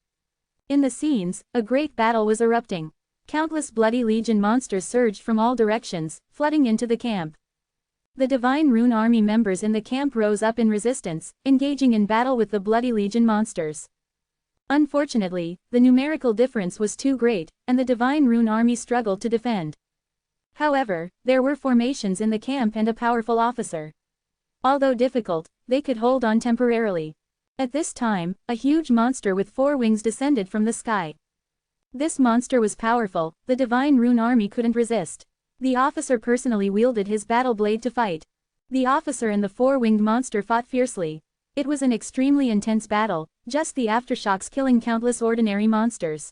In the scenes, a great battle was erupting. Countless bloody legion monsters surged from all directions, flooding into the camp. The Divine Rune Army members in the camp rose up in resistance, engaging in battle with the bloody legion monsters. Unfortunately, the numerical difference was too great, and the Divine Rune Army struggled to defend. However, there were formations in the camp and a powerful officer. Although difficult, they could hold on temporarily. At this time, a huge monster with 4 wings descended from the sky. This monster was powerful, the Divine Rune Army couldn't resist. The officer personally wielded his battle blade to fight. The officer and the 4-winged monster fought fiercely. It was an extremely intense battle, just the aftershocks killing countless ordinary monsters.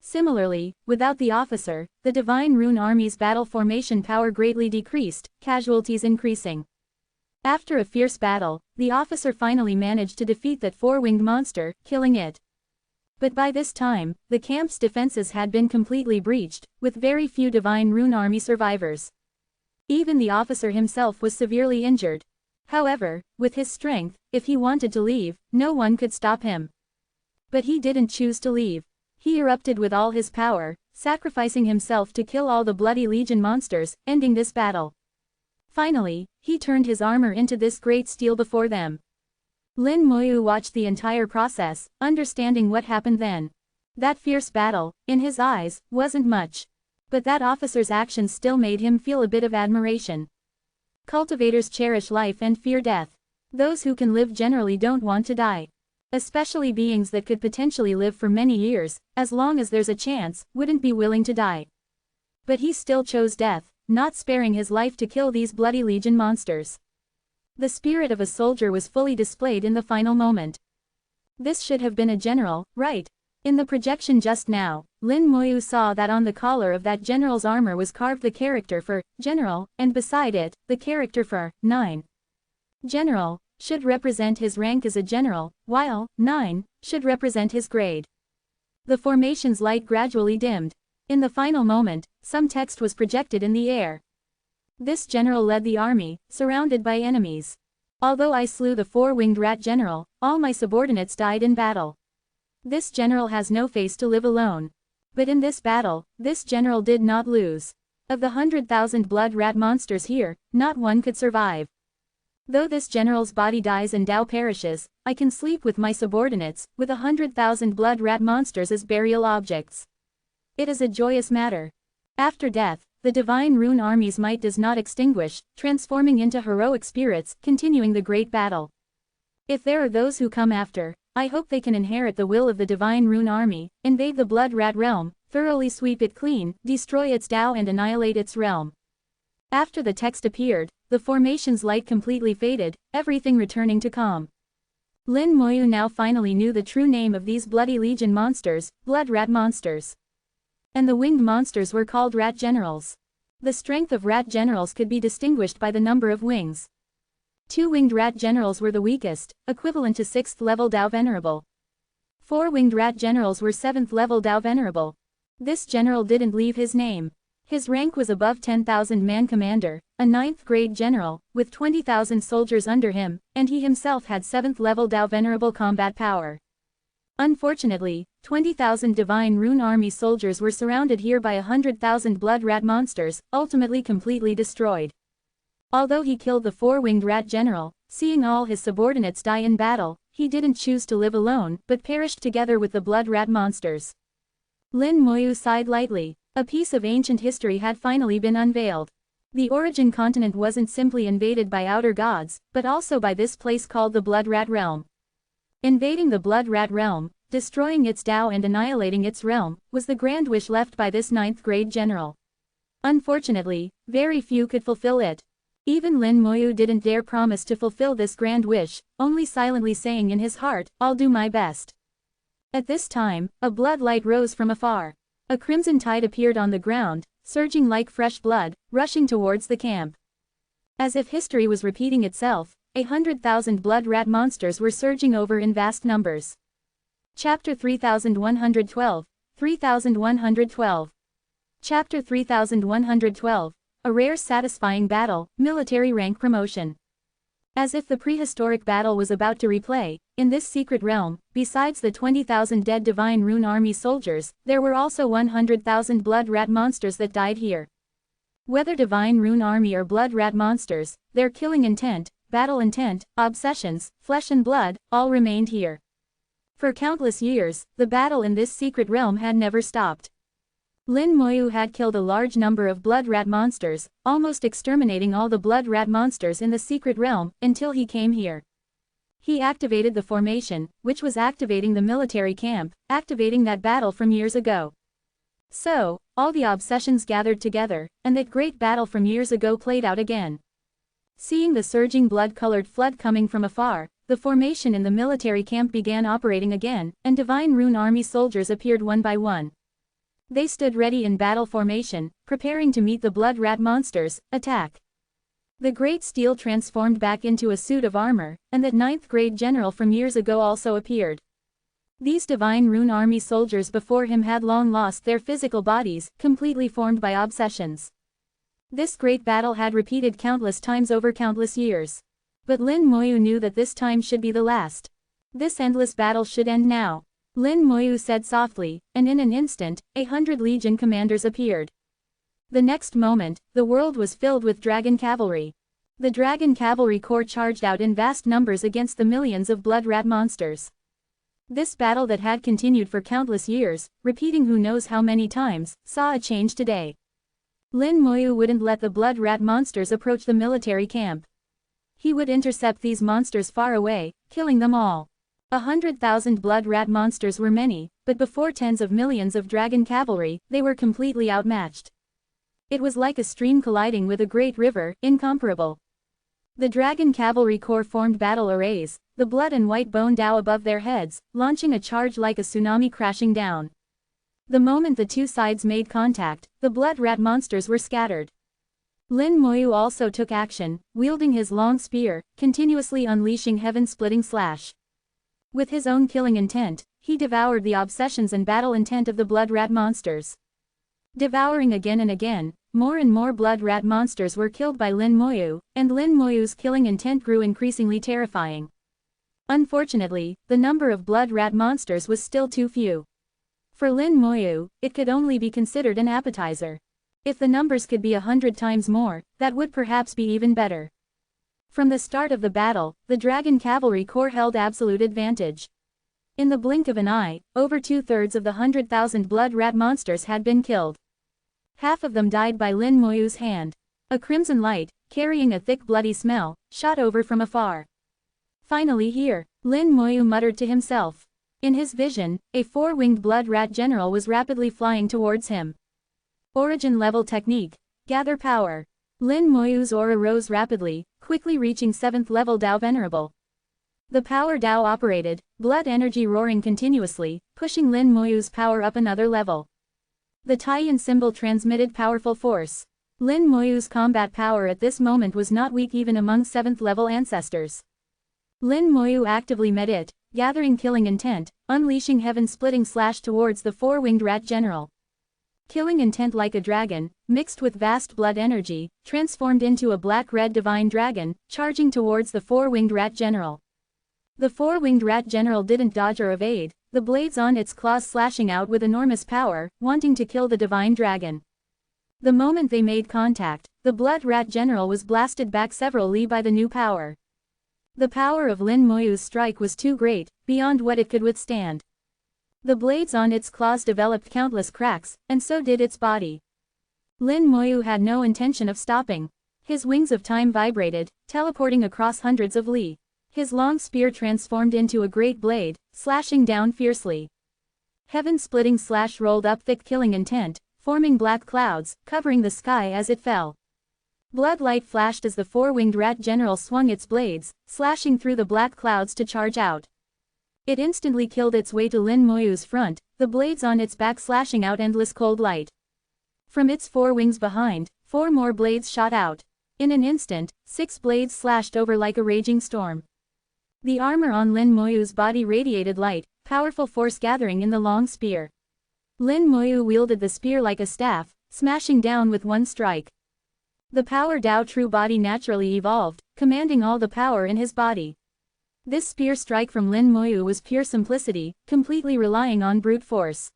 Similarly, without the officer, the Divine Rune Army's battle formation power greatly decreased, casualties increasing. After a fierce battle, the officer finally managed to defeat that 4-winged monster, killing it. But by this time, the camp's defenses had been completely breached, with very few Divine Rune Army survivors. Even the officer himself was severely injured. However, with his strength, if he wanted to leave, no one could stop him. But he didn't choose to leave. He erupted with all his power, sacrificing himself to kill all the bloody legion monsters, ending this battle. Finally, he turned his armor into this great stele before them. Lin Moyu watched the entire process, understanding what happened then. That fierce battle, in his eyes, wasn't much. But that officer's actions still made him feel a bit of admiration. Cultivators cherish life and fear death. Those who can live generally don't want to die. Especially beings that could potentially live for many years, as long as there's a chance, wouldn't be willing to die. But he still chose death, not sparing his life to kill these bloody legion monsters. The spirit of a soldier was fully displayed in the final moment. This should have been a general, right? In the projection just now, Lin Moyu saw that on the collar of that general's armor was carved the character for general, and beside it, the character for 9. General should represent his rank as a general, while 9 should represent his grade. The formation's light gradually dimmed. In the final moment, some text was projected in the air. This general led the army, surrounded by enemies. Although I slew the 4-winged rat general, all my subordinates died in battle. This general has no face to live alone. But in this battle, this general did not lose. Of the 100,000 blood rat monsters here, not one could survive. Though this general's body dies and Dao perishes, I can sleep with my subordinates, with 100,000 blood rat monsters as burial objects. It is a joyous matter. After death, the Divine Rune Army's might does not extinguish, transforming into heroic spirits, continuing the great battle. If there are those who come after, I hope they can inherit the will of the Divine Rune Army, invade the Blood Rat realm, thoroughly sweep it clean, destroy its Dao and annihilate its realm. After the text appeared, the formation's light completely faded, everything returning to calm. Lin Moyu now finally knew the true name of these bloody legion monsters, blood rat monsters. And the winged monsters were called rat generals. The strength of rat generals could be distinguished by the number of wings. 2 winged rat generals were the weakest, equivalent to 6th level Dao Venerable. 4 winged rat generals were 7th level Dao Venerable. This general didn't leave his name. His rank was above 10,000 man commander, a 9th grade general, with 20,000 soldiers under him, and he himself had 7th level Dao Venerable combat power. Unfortunately, 20,000 divine rune army soldiers were surrounded here by 100,000 blood rat monsters, ultimately completely destroyed. Although he killed the 4-winged rat general, seeing all his subordinates die in battle, he didn't choose to live alone, but perished together with the blood rat monsters. Lin Moyu sighed lightly. A piece of ancient history had finally been unveiled. The origin continent wasn't simply invaded by outer gods, but also by this place called the Blood Rat Realm. Invading the Blood Rat Realm, destroying its Dao and annihilating its realm, was the grand wish left by this 9th grade general. Unfortunately, very few could fulfill it. Even Lin Moyu didn't dare promise to fulfill this grand wish, only silently saying in his heart, "I'll do my best." At this time, a blood light rose from afar. A crimson tide appeared on the ground, surging like fresh blood, rushing towards the camp. As if history was repeating itself, 100,000 blood rat monsters were surging over in vast numbers. Chapter 3112, 3112. Chapter 3112, a rare satisfying battle, military rank promotion. As if the prehistoric battle was about to replay, in this secret realm, besides the 20,000 dead divine rune army soldiers, there were also 100,000 blood rat monsters that died here. Whether divine rune army or blood rat monsters, their killing intent, battle intent, obsessions, flesh and blood, all remained here. For countless years, the battle in this secret realm had never stopped. Lin Moyu had killed a large number of blood rat monsters, almost exterminating all the blood rat monsters in the secret realm, until he came here. He activated the formation, which was activating the military camp, activating that battle from years ago. So, all the obsessions gathered together, and that great battle from years ago played out again. Seeing the surging blood-colored flood coming from afar, the formation in the military camp began operating again, and divine rune army soldiers appeared one by one. They stood ready in battle formation, preparing to meet the blood rat monsters, attack. The great steel transformed back into a suit of armor, and that 9th grade general from years ago also appeared. These divine rune army soldiers before him had long lost their physical bodies, completely formed by obsessions. This great battle had repeated countless times over countless years. But Lin Moyu knew that this time should be the last. This endless battle should end now. Lin Moyu said softly, and in an instant, 100 legion commanders appeared. The next moment, the world was filled with dragon cavalry. The dragon cavalry corps charged out in vast numbers against the millions of blood rat monsters. This battle that had continued for countless years, repeating who knows how many times, saw a change today. Lin Moyu wouldn't let the blood rat monsters approach the military camp. He would intercept these monsters far away, killing them all. 100,000 blood rat monsters were many, but before tens of millions of dragon cavalry, they were completely outmatched. It was like a stream colliding with a great river, incomparable. The dragon cavalry corps formed battle arrays, the blood and white bone Dao above their heads, launching a charge like a tsunami crashing down. The moment the two sides made contact, the blood rat monsters were scattered. Lin Moyu also took action, wielding his long spear, continuously unleashing heaven-splitting slash. With his own killing intent, he devoured the obsessions and battle intent of the blood rat monsters. Devouring again and again, more and more blood rat monsters were killed by Lin Moyu, and Lin Moyu's killing intent grew increasingly terrifying. Unfortunately, the number of blood rat monsters was still too few. For Lin Moyu, it could only be considered an appetizer. If the numbers could be 100 times more, that would perhaps be even better. From the start of the battle, the dragon cavalry corps held absolute advantage. In the blink of an eye, over 2/3 of the 100,000 blood rat monsters had been killed. Half of them died by Lin Moyu's hand. A crimson light, carrying a thick bloody smell, shot over from afar. Finally here, Lin Moyu muttered to himself. In his vision, a 4-winged blood rat general was rapidly flying towards him. Origin level technique. Gather power. Lin Moyu's aura rose rapidly, quickly reaching 7th level Dao Venerable. The power Dao operated, blood energy roaring continuously, pushing Lin Moyu's power up another level. The Taiyan symbol transmitted powerful force. Lin Moyu's combat power at this moment was not weak even among 7th level ancestors. Lin Moyu actively met it, gathering killing intent, unleashing heaven-splitting slash towards the four-winged rat general. Killing intent like a dragon, mixed with vast blood energy, transformed into a black-red divine dragon, charging towards the four-winged rat general. The four-winged rat general didn't dodge or evade, the blades on its claws slashing out with enormous power, wanting to kill the divine dragon. The moment they made contact, the blood rat general was blasted back several li by the new power. The power of Lin Moyu's strike was too great, beyond what it could withstand. The blades on its claws developed countless cracks, and so did its body. Lin Moyu had no intention of stopping. His wings of time vibrated, teleporting across hundreds of li. His long spear transformed into a great blade, slashing down fiercely. Heaven-splitting slash rolled up thick killing intent, forming black clouds, covering the sky as it fell. Blood light flashed as the four-winged rat general swung its blades, slashing through the black clouds to charge out. It instantly killed its way to Lin Moyu's front, the blades on its back slashing out endless cold light. From its four wings behind, 4 more blades shot out. In an instant, 6 blades slashed over like a raging storm. The armor on Lin Moyu's body radiated light, powerful force gathering in the long spear. Lin Moyu wielded the spear like a staff, smashing down with one strike. The power Dao true body naturally evolved, commanding all the power in his body. This spear strike from Lin Moyu was pure simplicity, completely relying on brute force.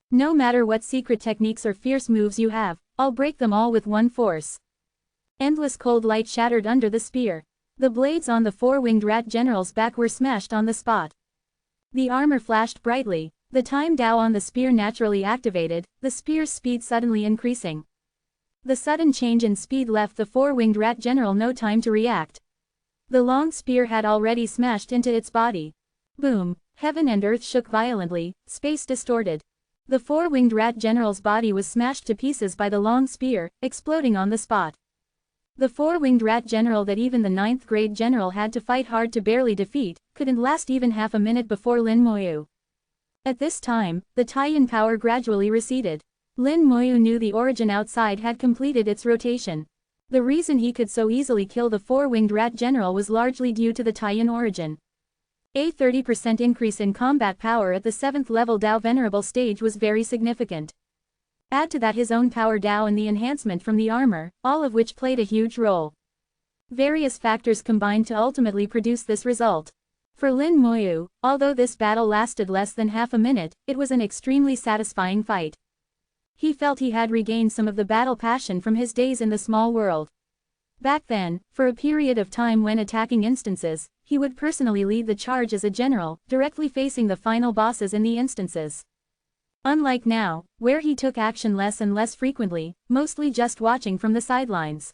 No matter what secret techniques or fierce moves you have, I'll break them all with one force. Endless cold light shattered under the spear. The blades on the four-winged rat general's back were smashed on the spot. The armor flashed brightly, the time Dao on the spear naturally activated, the spear's speed suddenly increasing. The sudden change in speed left the four-winged rat general no time to react. The long spear had already smashed into its body. Boom! Heaven and earth shook violently, space distorted. The four-winged rat general's body was smashed to pieces by the long spear, exploding on the spot. The four-winged rat general that even the 9th grade general had to fight hard to barely defeat, couldn't last even half a minute before Lin Moyu. At this time, the Taiyan power gradually receded. Lin Moyu knew the origin outside had completed its rotation. The reason he could so easily kill the four-winged rat general was largely due to the Taiyan origin. A 30% increase in combat power at the 7th level Dao Venerable stage was very significant. Add to that his own power Dao and the enhancement from the armor, all of which played a huge role. Various factors combined to ultimately produce this result. For Lin Moyu, although this battle lasted less than half a minute, it was an extremely satisfying fight. He felt he had regained some of the battle passion from his days in the small world. Back then, for a period of time when attacking instances, he would personally lead the charge as a general, directly facing the final bosses in the instances. Unlike now, where he took action less and less frequently, mostly just watching from the sidelines.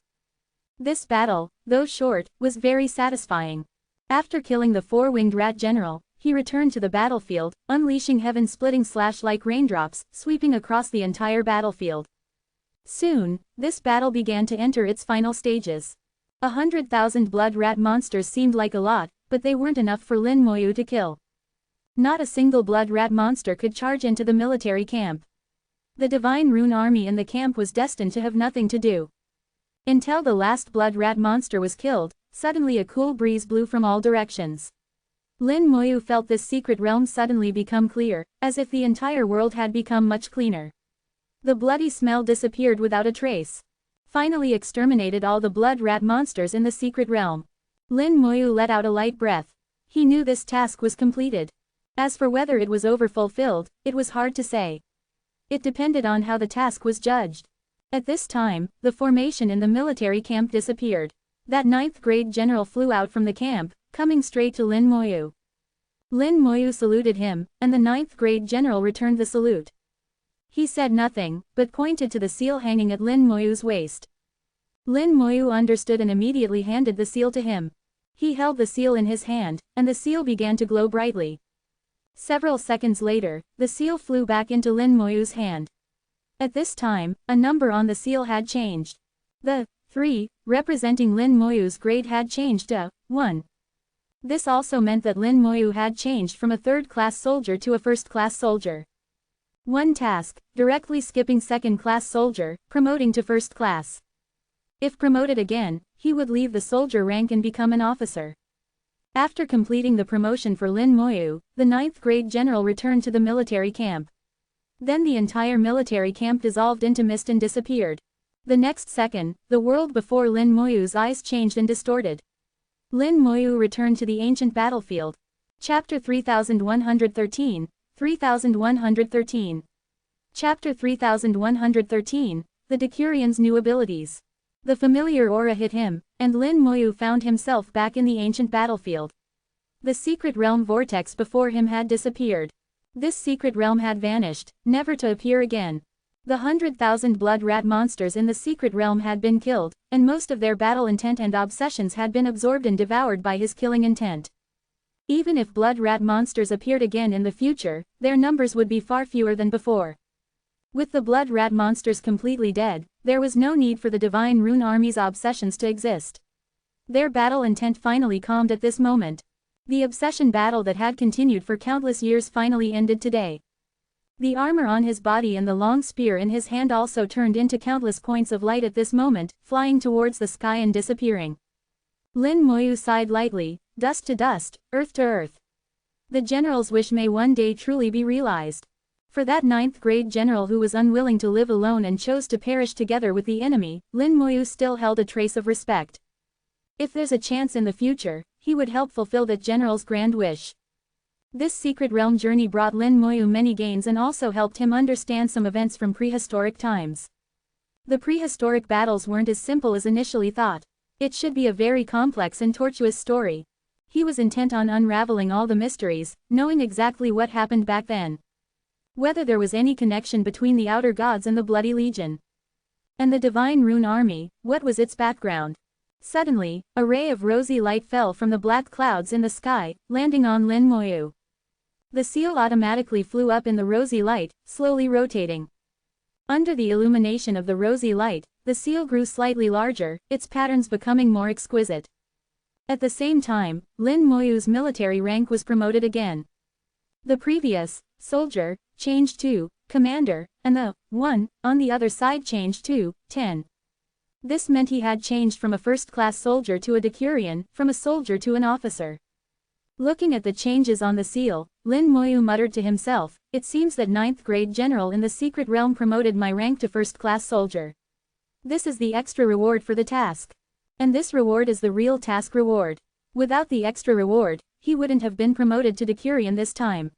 This battle, though short, was very satisfying. After killing the four-winged rat general, he returned to the battlefield, unleashing heaven-splitting slash like raindrops, sweeping across the entire battlefield. Soon, this battle began to enter its final stages. 100,000 blood rat monsters seemed like a lot, but they weren't enough for Lin Moyu to kill. Not a single blood rat monster could charge into the military camp. The divine rune army in the camp was destined to have nothing to do. Until the last blood rat monster was killed, suddenly a cool breeze blew from all directions. Lin Moyu felt this secret realm suddenly become clear, as if the entire world had become much cleaner. The bloody smell disappeared without a trace. Finally exterminated all the blood rat monsters in the secret realm. Lin Moyu let out a light breath. He knew this task was completed. As for whether it was overfulfilled, it was hard to say. It depended on how the task was judged. At this time, the formation in the military camp disappeared. That 9th grade general flew out from the camp, coming straight to Lin Moyu. Lin Moyu saluted him, and the 9th grade general returned the salute. He said nothing, but pointed to the seal hanging at Lin Moyu's waist. Lin Moyu understood and immediately handed the seal to him. He held the seal in his hand, and the seal began to glow brightly. Several seconds later, the seal flew back into Lin Moyu's hand. At this time, a number on the seal had changed. The 3, representing Lin Moyu's grade had changed to 1. This also meant that Lin Moyu had changed from a third-class soldier to a first-class soldier. One task, directly skipping second-class soldier, promoting to first class. If promoted again, he would leave the soldier rank and become an officer. After completing the promotion for Lin Moyu, the 9th grade general returned to the military camp. Then the entire military camp dissolved into mist and disappeared. The next second, the world before Lin Moyu's eyes changed and distorted. Lin Moyu returned to the ancient battlefield. Chapter 3113, 3113. Chapter 3113, The Decurian's New Abilities. The familiar aura hit him, and Lin Moyu found himself back in the ancient battlefield. The secret realm vortex before him had disappeared. This secret realm had vanished, never to appear again. The 100,000 blood rat monsters in the secret realm had been killed, and most of their battle intent and obsessions had been absorbed and devoured by his killing intent. Even if blood rat monsters appeared again in the future, their numbers would be far fewer than before. With the blood rat monsters completely dead, there was no need for the Divine Rune Army's obsessions to exist. Their battle intent finally calmed at this moment. The obsession battle that had continued for countless years finally ended today. The armor on his body and the long spear in his hand also turned into countless points of light at this moment, flying towards the sky and disappearing. Lin Moyu sighed lightly, dust to dust, earth to earth. The general's wish may one day truly be realized. For that 9th grade general who was unwilling to live alone and chose to perish together with the enemy, Lin Moyu still held a trace of respect. If there's a chance in the future, he would help fulfill that general's grand wish. This secret realm journey brought Lin Moyu many gains and also helped him understand some events from prehistoric times. The prehistoric battles weren't as simple as initially thought. It should be a very complex and tortuous story. He was intent on unraveling all the mysteries, knowing exactly what happened back then. Whether there was any connection between the outer gods and the Bloody Legion. And the Divine Rune Army, what was its background? Suddenly, a ray of rosy light fell from the black clouds in the sky, landing on Lin Moyu. The seal automatically flew up in the rosy light, slowly rotating. Under the illumination of the rosy light, the seal grew slightly larger, its patterns becoming more exquisite. At the same time, Lin Moyu's military rank was promoted again. The previous soldier changed to commander, and the one on the other side changed to 10. This meant he had changed from a first-class soldier to a decurion, from a soldier to an officer. Looking at the changes on the seal, Lin Moyu muttered to himself, it seems that 9th grade general in the secret realm promoted my rank to first-class soldier. This is the extra reward for the task. And this reward is the real task reward. Without the extra reward, he wouldn't have been promoted to decurion this time.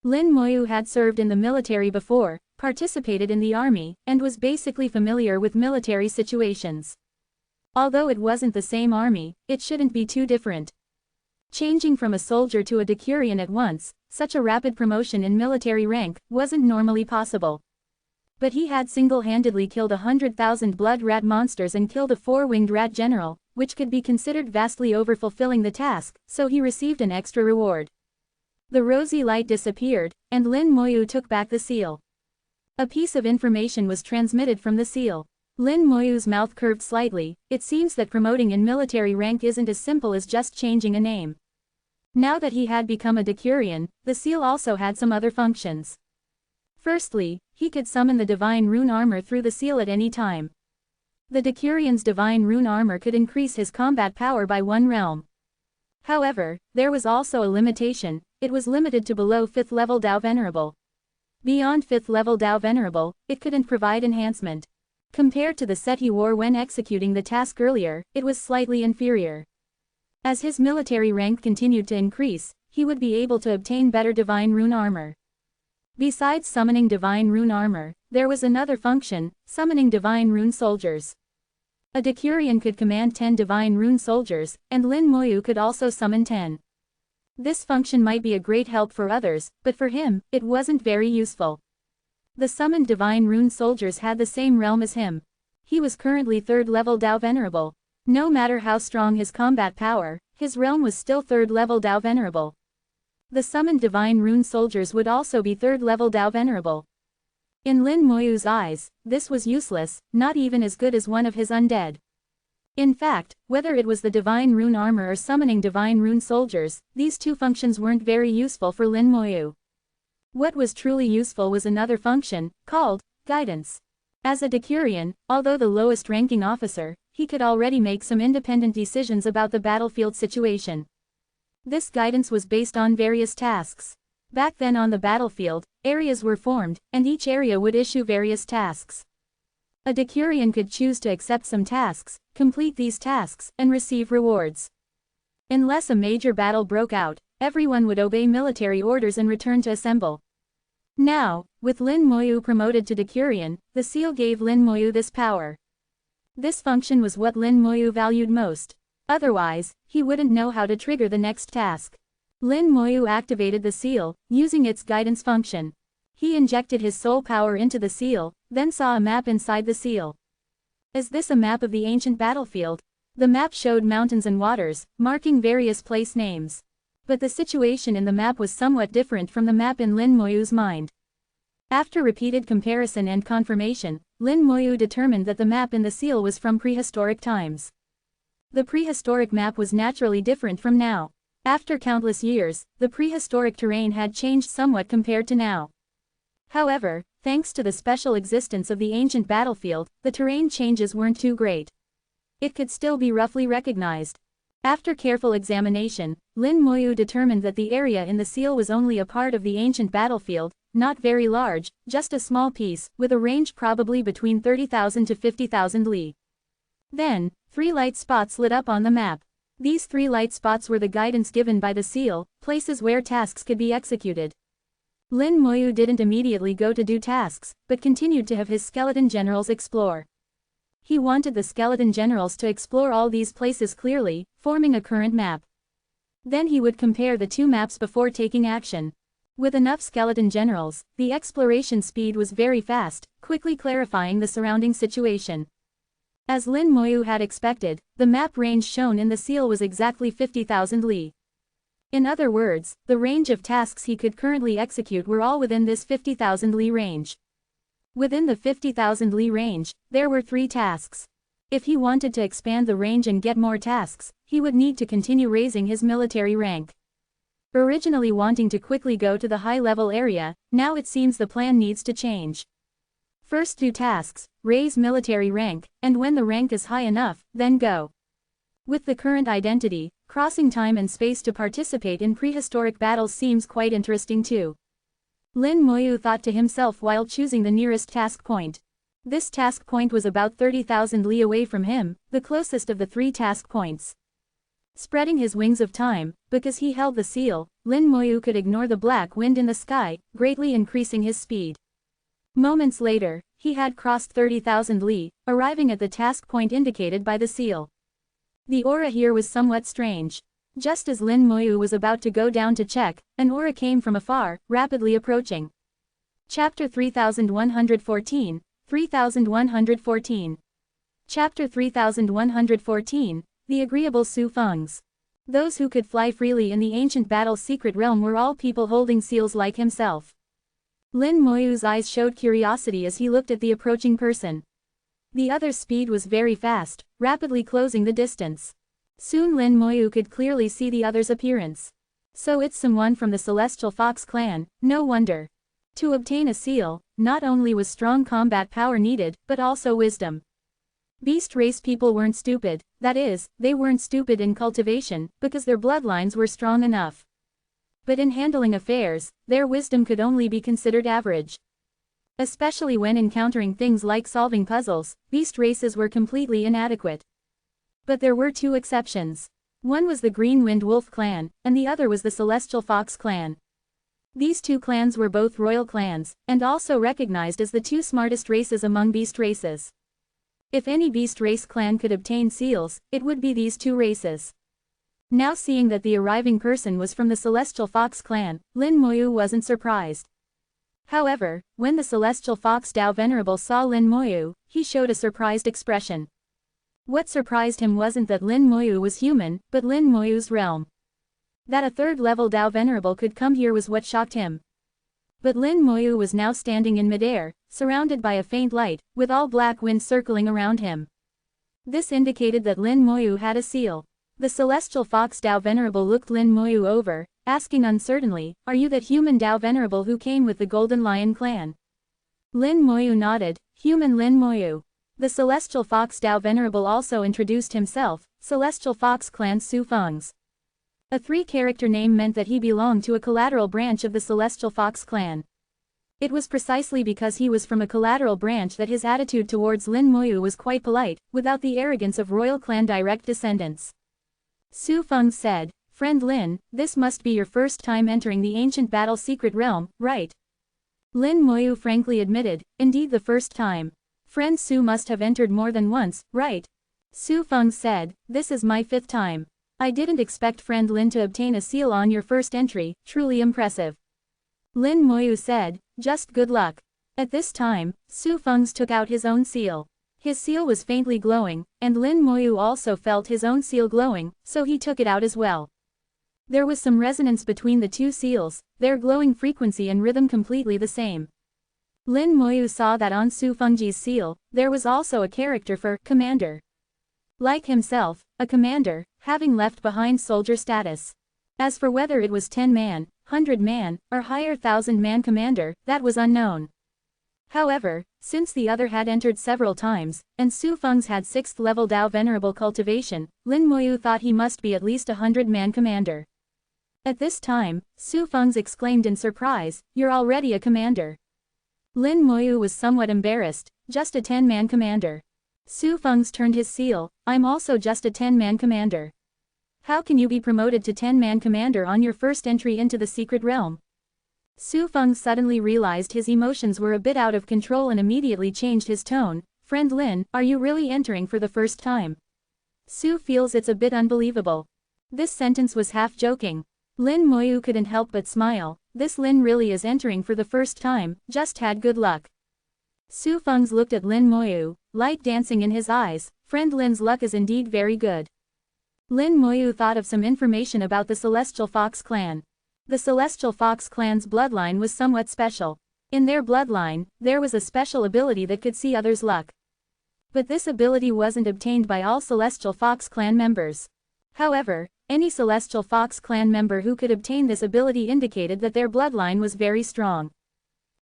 Lin Moyu had served in the military before, participated in the army, and was basically familiar with military situations. Although it wasn't the same army, it shouldn't be too different. Changing from a soldier to a decurion at once, such a rapid promotion in military rank, wasn't normally possible. But he had single-handedly killed 100,000 blood rat monsters and killed a 4-winged rat general, which could be considered vastly over-fulfilling the task, so he received an extra reward. The rosy light disappeared, and Lin Moyu took back the seal. A piece of information was transmitted from the seal. Lin Moyu's mouth curved slightly. It seems that promoting in military rank isn't as simple as just changing a name. Now that he had become a decurion, the seal also had some other functions. Firstly, he could summon the Divine Rune Armor through the seal at any time. The decurion's Divine Rune Armor could increase his combat power by 1 realm. However, there was also a limitation, it was limited to below 5th level Dao Venerable. Beyond 5th level Dao Venerable, it couldn't provide enhancement. Compared to the set he wore when executing the task earlier, it was slightly inferior. As his military rank continued to increase, he would be able to obtain better Divine Rune Armor. Besides summoning Divine Rune Armor, there was another function, summoning Divine Rune Soldiers. A decurion could command 10 Divine Rune Soldiers, and Lin Moyu could also summon 10. This function might be a great help for others, but for him, it wasn't very useful. The summoned Divine Rune Soldiers had the same realm as him. He was currently 3rd level Dao Venerable. No matter how strong his combat power, his realm was still 3rd level Dao Venerable. The summoned Divine Rune Soldiers would also be 3rd level Dao Venerable. In Lin Moyu's eyes, this was useless, not even as good as one of his undead. In fact, whether it was the divine rune armor or summoning divine rune soldiers, these two functions weren't very useful for Lin Moyu. What was truly useful was another function, called guidance. As a Decurion, although the lowest ranking officer, he could already make some independent decisions about the battlefield situation. This guidance was based on various tasks. Back then on the battlefield, areas were formed, and each area would issue various tasks. A Decurion could choose to accept some tasks, complete these tasks, and receive rewards. Unless a major battle broke out, everyone would obey military orders and return to assemble. Now, with Lin Moyu promoted to Decurion, the seal gave Lin Moyu this power. This function was what Lin Moyu valued most. Otherwise, he wouldn't know how to trigger the next task. Lin Moyu activated the seal, using its guidance function. He injected his soul power into the seal, then saw a map inside the seal. Is this a map of the ancient battlefield? The map showed mountains and waters, marking various place names. But the situation in the map was somewhat different from the map in Lin Moyu's mind. After repeated comparison and confirmation, Lin Moyu determined that the map in the seal was from prehistoric times. The prehistoric map was naturally different from now. After countless years, the prehistoric terrain had changed somewhat compared to now. However, thanks to the special existence of the ancient battlefield, the terrain changes weren't too great. It could still be roughly recognized. After careful examination, Lin Moyu determined that the area in the seal was only a part of the ancient battlefield, not very large, just a small piece, with a range probably between 30,000 to 50,000 li. Then, 3 light spots lit up on the map. These 3 light spots were the guidance given by the seal, places where tasks could be executed. Lin Moyu didn't immediately go to do tasks, but continued to have his skeleton generals explore. He wanted the skeleton generals to explore all these places clearly, forming a current map. Then he would compare the two maps before taking action. With enough skeleton generals, the exploration speed was very fast, quickly clarifying the surrounding situation. As Lin Moyu had expected, the map range shown in the seal was exactly 50,000 li. In other words, the range of tasks he could currently execute were all within this 50,000 li range. Within the 50,000 li range, there were 3 tasks. If he wanted to expand the range and get more tasks, he would need to continue raising his military rank. Originally wanting to quickly go to the high-level area, now it seems the plan needs to change. First do tasks, raise military rank, and when the rank is high enough, then go. With the current identity, crossing time and space to participate in prehistoric battles seems quite interesting too. Lin Moyu thought to himself while choosing the nearest task point. This task point was about 30,000 li away from him, the closest of the 3 task points. Spreading his wings of time, because he held the seal, Lin Moyu could ignore the black wind in the sky, greatly increasing his speed. Moments later, he had crossed 30,000 li, arriving at the task point indicated by the seal. The aura here was somewhat strange. Just as Lin Moyu was about to go down to check, an aura came from afar, rapidly approaching. Chapter 3114, 3114. Chapter 3114, The Agreeable Su Fengs. Those who could fly freely in the ancient battle's secret realm were all people holding seals like himself. Lin Moyu's eyes showed curiosity as he looked at the approaching person. The other's speed was very fast, rapidly closing the distance. Soon Lin Moyu could clearly see the other's appearance. So it's someone from the Celestial Fox clan, no wonder. To obtain a seal, not only was strong combat power needed, but also wisdom. Beast race people weren't stupid, that is, they weren't stupid in cultivation, because their bloodlines were strong enough. But in handling affairs, their wisdom could only be considered average. Especially when encountering things like solving puzzles, beast races were completely inadequate. But there were 2 exceptions. One was the Green Wind Wolf clan, and the other was the Celestial Fox clan. These 2 clans were both royal clans, and also recognized as the 2 smartest races among beast races. If any beast race clan could obtain seals, it would be these 2 races. Now seeing that the arriving person was from the Celestial Fox clan, Lin Moyu wasn't surprised. However, when the Celestial Fox Dao Venerable saw Lin Moyu, he showed a surprised expression. What surprised him wasn't that Lin Moyu was human, but Lin Moyu's realm. That a 3rd-level Dao Venerable could come here was what shocked him. But Lin Moyu was now standing in midair, surrounded by a faint light, with all black wind circling around him. This indicated that Lin Moyu had a seal. The celestial fox Dao Venerable looked Lin Moyu over, asking uncertainly, "Are you that human Dao Venerable who came with the Golden Lion clan?" Lin Moyu nodded, "Human Lin Moyu." The celestial fox Dao Venerable also introduced himself, Celestial Fox Clan Su Feng's. A 3-character name meant that he belonged to a collateral branch of the Celestial Fox clan. It was precisely because he was from a collateral branch that his attitude towards Lin Moyu was quite polite, without the arrogance of royal clan direct descendants. Su Feng said, "Friend Lin, this must be your first time entering the ancient battle secret realm, right?" Lin Moyu frankly admitted, "Indeed the first time. Friend Su must have entered more than once, right?" Su Feng said, "This is my 5th time. I didn't expect friend Lin to obtain a seal on your first entry, truly impressive." Lin Moyu said, "Just good luck." At this time, Su Feng's took out his own seal. His seal was faintly glowing, and Lin Moyu also felt his own seal glowing, so he took it out as well. There was some resonance between the two seals, their glowing frequency and rhythm completely the same. Lin Moyu saw that on Su Fengji's seal, there was also a character for commander. Like himself, a commander, having left behind soldier status. As for whether it was 10-man, 100-man, or higher 1,000-man commander, that was unknown. However, since the other had entered several times, and Su Feng's had 6th level Dao Venerable cultivation, Lin Moyu thought he must be at least a 100-man commander. At this time, Su Feng's exclaimed in surprise, "You're already a commander." Lin Moyu was somewhat embarrassed, "Just a 10-man commander." Su Feng's turned his seal, "I'm also just a 10-man commander." "How can you be promoted to 10-man commander on your first entry into the secret realm?" Su Feng suddenly realized his emotions were a bit out of control and immediately changed his tone, "Friend Lin, are you really entering for the first time?" Su feels it's a bit unbelievable. This sentence was half joking. Lin Moyu couldn't help but smile, "This Lin really is entering for the first time, just had good luck." Su Feng's looked at Lin Moyu, light dancing in his eyes, "Friend Lin's luck is indeed very good." Lin Moyu thought of some information about the Celestial Fox clan. The Celestial Fox clan's bloodline was somewhat special. In their bloodline, there was a special ability that could see others' luck. But this ability wasn't obtained by all Celestial Fox clan members. However, any Celestial Fox clan member who could obtain this ability indicated that their bloodline was very strong.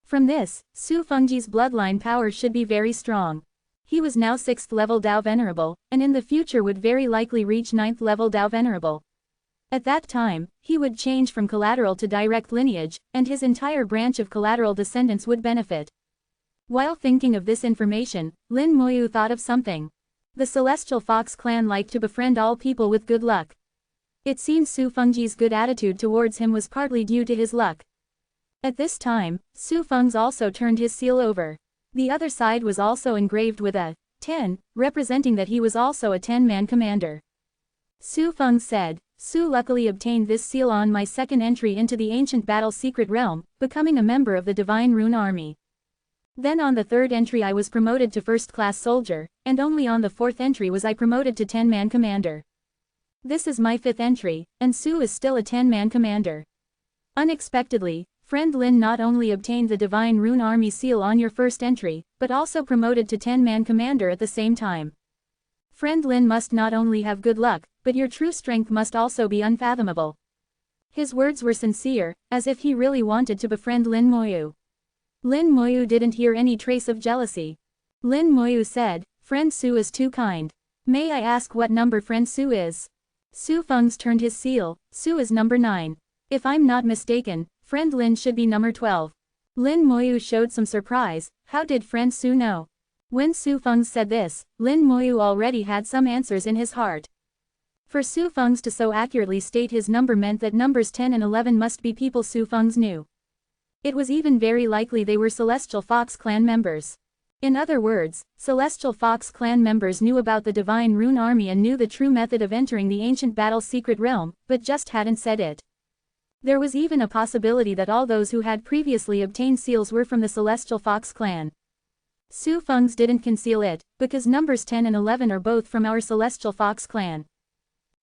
From this, Su Fengji's bloodline power should be very strong. He was now 6th level Dao Venerable, and in the future would very likely reach 9th level Dao Venerable. At that time, he would change from collateral to direct lineage, and his entire branch of collateral descendants would benefit. While thinking of this information, Lin Moyu thought of something. The Celestial Fox clan liked to befriend all people with good luck. It seems Su Fengji's good attitude towards him was partly due to his luck. At this time, Su Feng's also turned his seal over. The other side was also engraved with a 10, representing that he was also a 10-man commander. Su Feng said, "Su luckily obtained this seal on my second entry into the ancient battle secret realm, becoming a member of the Divine Rune Army. Then on the third entry I was promoted to first-class soldier, and only on the fourth entry was I promoted to 10-man commander. This is my 5th entry, and Su is still a 10-man commander." Unexpectedly, friend Lin not only obtained the Divine Rune Army seal on your first entry, but also promoted to 10-man commander at the same time. Friend Lin must not only have good luck, but your true strength must also be unfathomable. His words were sincere, as if he really wanted to befriend Lin Moyu. Lin Moyu didn't hear any trace of jealousy. Lin Moyu said, "Friend Su is too kind. May I ask what number friend Su is?" Su Feng's turned his seal, "Su is number 9. If I'm not mistaken, friend Lin should be number 12. Lin Moyu showed some surprise, "How did friend Su know?" When Su Feng said this, Lin Moyu already had some answers in his heart. For Su Feng's to so accurately state his number meant that numbers 10 and 11 must be people Su Feng's knew. It was even very likely they were Celestial Fox clan members. In other words, Celestial Fox clan members knew about the Divine Rune Army and knew the true method of entering the ancient battle secret realm, but just hadn't said it. There was even a possibility that all those who had previously obtained seals were from the Celestial Fox clan. Su Feng's didn't conceal it, because numbers 10 and 11 are both from our Celestial Fox clan.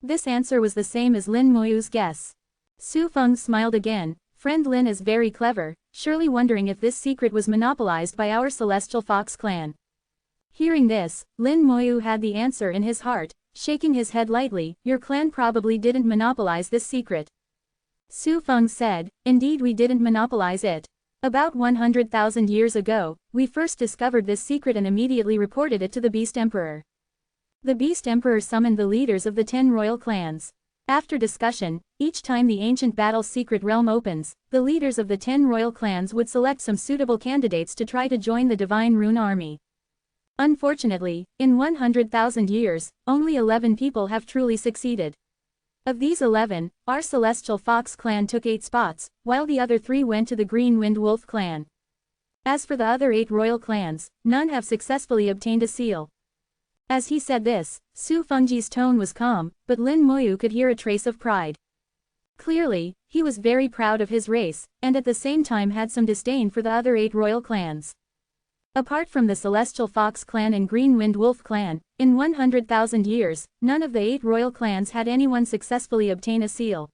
This answer was the same as Lin Moyu's guess. Su Feng smiled again, "Friend Lin is very clever, surely wondering if this secret was monopolized by our Celestial Fox clan." Hearing this, Lin Moyu had the answer in his heart, shaking his head lightly. Your clan probably didn't monopolize this secret. Su Feng said, indeed we didn't monopolize it. About 100,000 years ago, we first discovered this secret and immediately reported it to the Beast Emperor. The Beast Emperor summoned the leaders of the 10 royal clans. After discussion, each time the ancient battle's secret realm opens, the leaders of the 10 royal clans would select some suitable candidates to try to join the Divine Rune Army. Unfortunately, in 100,000 years, only 11 people have truly succeeded. Of these 11, our Celestial Fox clan took 8 spots, while the other 3 went to the Green Wind Wolf clan. As for the other 8 royal clans, none have successfully obtained a seal. As he said this, Su Fengji's tone was calm, but Lin Moyu could hear a trace of pride. Clearly, he was very proud of his race, and at the same time had some disdain for the other 8 royal clans. Apart from the Celestial Fox clan and Green Wind Wolf clan, in 100,000 years, none of the 8 royal clans had anyone successfully obtain a seal.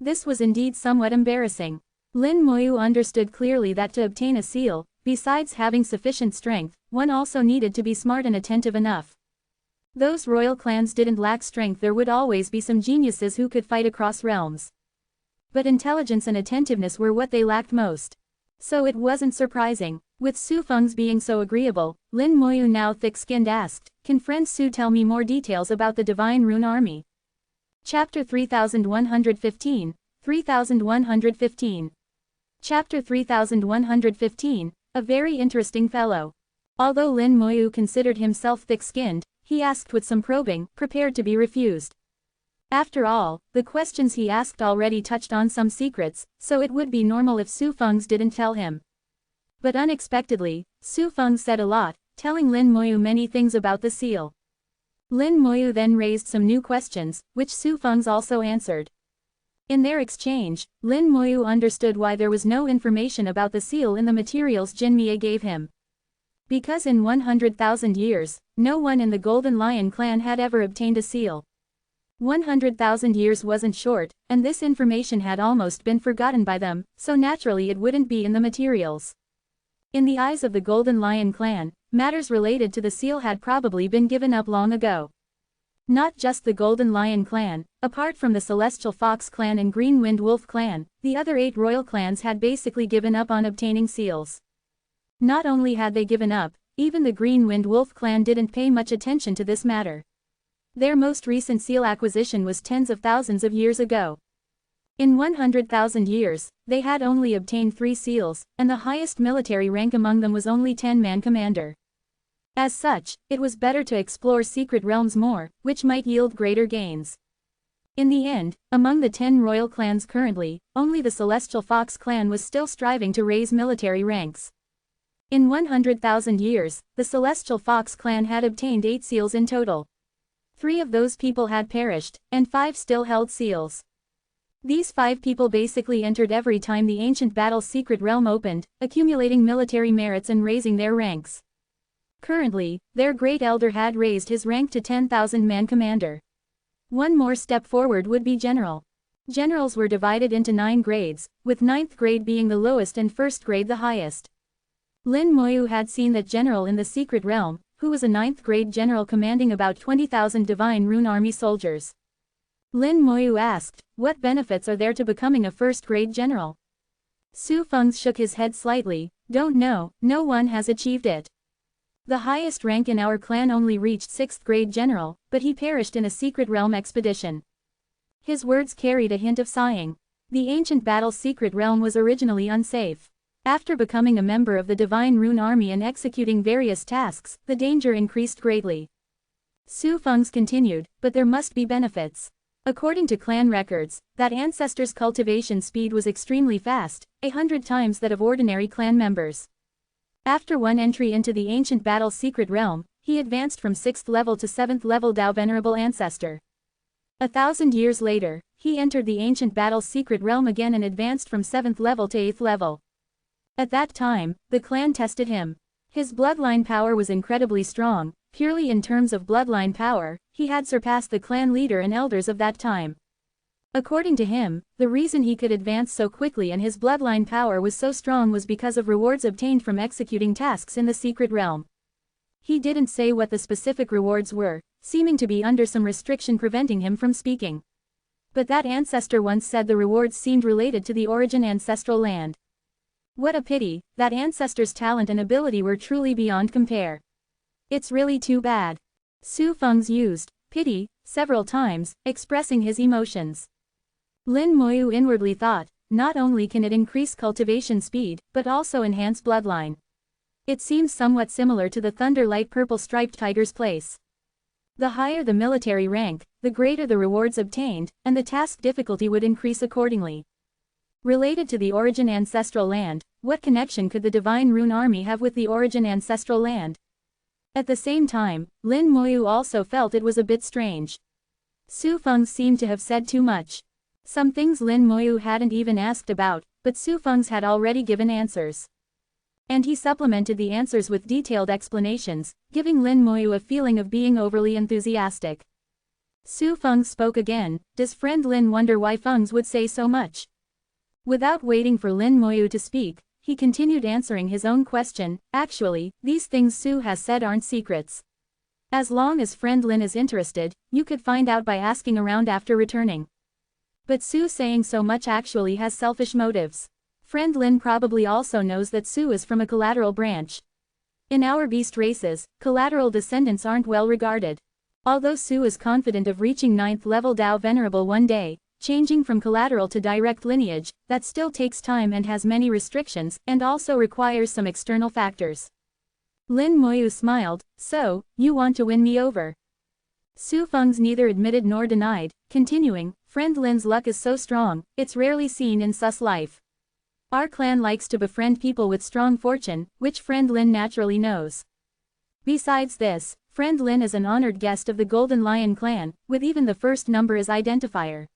This was indeed somewhat embarrassing. Lin Moyu understood clearly that to obtain a seal, besides having sufficient strength, one also needed to be smart and attentive enough. Those royal clans didn't lack strength, there would always be some geniuses who could fight across realms. But intelligence and attentiveness were what they lacked most. So it wasn't surprising. With Su Feng's being so agreeable, Lin Moyu, now thick-skinned, asked, can friend Su tell me more details about the Divine Rune Army? Chapter 3115, 3115. Chapter 3115, a very interesting fellow. Although Lin Moyu considered himself thick-skinned, he asked with some probing, prepared to be refused. After all, the questions he asked already touched on some secrets, so it would be normal if Su Feng's didn't tell him. But unexpectedly, Su Feng said a lot, telling Lin Moyu many things about the seal. Lin Moyu then raised some new questions, which Su Feng's also answered. In their exchange, Lin Moyu understood why there was no information about the seal in the materials Jin Mie gave him. Because in 100,000 years, no one in the Golden Lion clan had ever obtained a seal. 100,000 years wasn't short, and this information had almost been forgotten by them, so naturally it wouldn't be in the materials. In the eyes of the Golden Lion clan, matters related to the seal had probably been given up long ago. Not just the Golden Lion clan, apart from the Celestial Fox clan and Green Wind Wolf clan, the other 8 royal clans had basically given up on obtaining seals. Not only had they given up, even the Green Wind Wolf clan didn't pay much attention to this matter. Their most recent seal acquisition was tens of thousands of years ago. In 100,000 years, they had only obtained 3 seals, and the highest military rank among them was only 10-man commander. As such, it was better to explore secret realms more, which might yield greater gains. In the end, among the 10 royal clans currently, only the Celestial Fox clan was still striving to raise military ranks. In 100,000 years, the Celestial Fox clan had obtained 8 seals in total. 3 of those people had perished, and 5 still held seals. These 5 people basically entered every time the ancient battle's secret realm opened, accumulating military merits and raising their ranks. Currently, their great elder had raised his rank to 10,000-man commander. One more step forward would be general. Generals were divided into 9 grades, with 9th grade being the lowest and 1st grade the highest. Lin Moyu had seen that general in the secret realm, who was a 9th grade general commanding about 20,000 Divine Rune Army soldiers. Lin Moyu asked, what benefits are there to becoming a 1st grade general? Su Feng shook his head slightly, don't know, no one has achieved it. The highest rank in our clan only reached 6th grade general, but he perished in a secret realm expedition. His words carried a hint of sighing. The ancient battle's secret realm was originally unsafe. After becoming a member of the Divine Rune Army and executing various tasks, the danger increased greatly. Su Feng's continued, but there must be benefits. According to clan records, that ancestor's cultivation speed was extremely fast, 100 times that of ordinary clan members. After one entry into the ancient battle's secret realm, he advanced from 6th level to 7th level Dao Venerable Ancestor. 1,000 years later, he entered the ancient battle's secret realm again and advanced from 7th level to 8th level. At that time, the clan tested him. His bloodline power was incredibly strong. Purely in terms of bloodline power, he had surpassed the clan leader and elders of that time. According to him, the reason he could advance so quickly and his bloodline power was so strong was because of rewards obtained from executing tasks in the secret realm. He didn't say what the specific rewards were, seeming to be under some restriction preventing him from speaking. But that ancestor once said the rewards seemed related to the origin ancestral land. What a pity, that ancestor's talent and ability were truly beyond compare. It's really too bad. Su Feng's used pity several times, expressing his emotions. Lin Moyu inwardly thought, not only can it increase cultivation speed, but also enhance bloodline. It seems somewhat similar to the Thunder Light Purple Striped Tiger's place. The higher the military rank, the greater the rewards obtained, and the task difficulty would increase accordingly. Related to the origin ancestral land, what connection could the Divine Rune Army have with the origin ancestral land? At the same time, Lin Moyu also felt it was a bit strange. Su Feng seemed to have said too much. Some things Lin Moyu hadn't even asked about, but Su Feng's had already given answers. And he supplemented the answers with detailed explanations, giving Lin Moyu a feeling of being overly enthusiastic. Su Feng spoke again. Does friend Lin wonder why Feng's would say so much? Without waiting for Lin Moyu to speak, he continued answering his own question. Actually, these things Su has said aren't secrets. As long as friend Lin is interested, you could find out by asking around after returning. But Su saying so much actually has selfish motives. Friend Lin probably also knows that Su is from a collateral branch. In our beast races, collateral descendants aren't well regarded. Although Su is confident of reaching 9th level Dao Venerable one day, changing from collateral to direct lineage, that still takes time and has many restrictions, and also requires some external factors. Lin Moyu smiled. So, you want to win me over? Su Feng's neither admitted nor denied, continuing, friend Lin's luck is so strong, it's rarely seen in sus life. Our clan likes to befriend people with strong fortune, which friend Lin naturally knows. Besides this, friend Lin is an honored guest of the Golden Lion clan, with even the first number as identifier.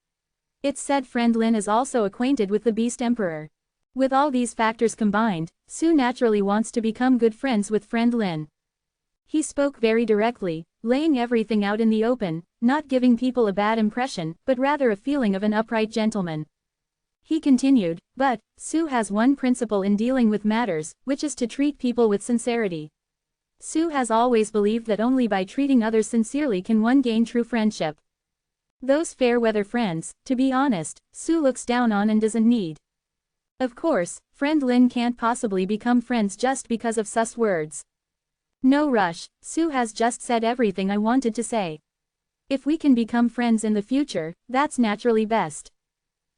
It's said friend Lin is also acquainted with the Beast Emperor. With all these factors combined, Su naturally wants to become good friends with friend Lin. He spoke very directly, laying everything out in the open, not giving people a bad impression, but rather a feeling of an upright gentleman. He continued, but, Su has one principle in dealing with matters, which is to treat people with sincerity. Su has always believed that only by treating others sincerely can one gain true friendship. Those fair-weather friends, to be honest, Su looks down on and doesn't need. Of course, friend Lin can't possibly become friends just because of sus words. No rush, Su has just said everything I wanted to say. If we can become friends in the future, that's naturally best.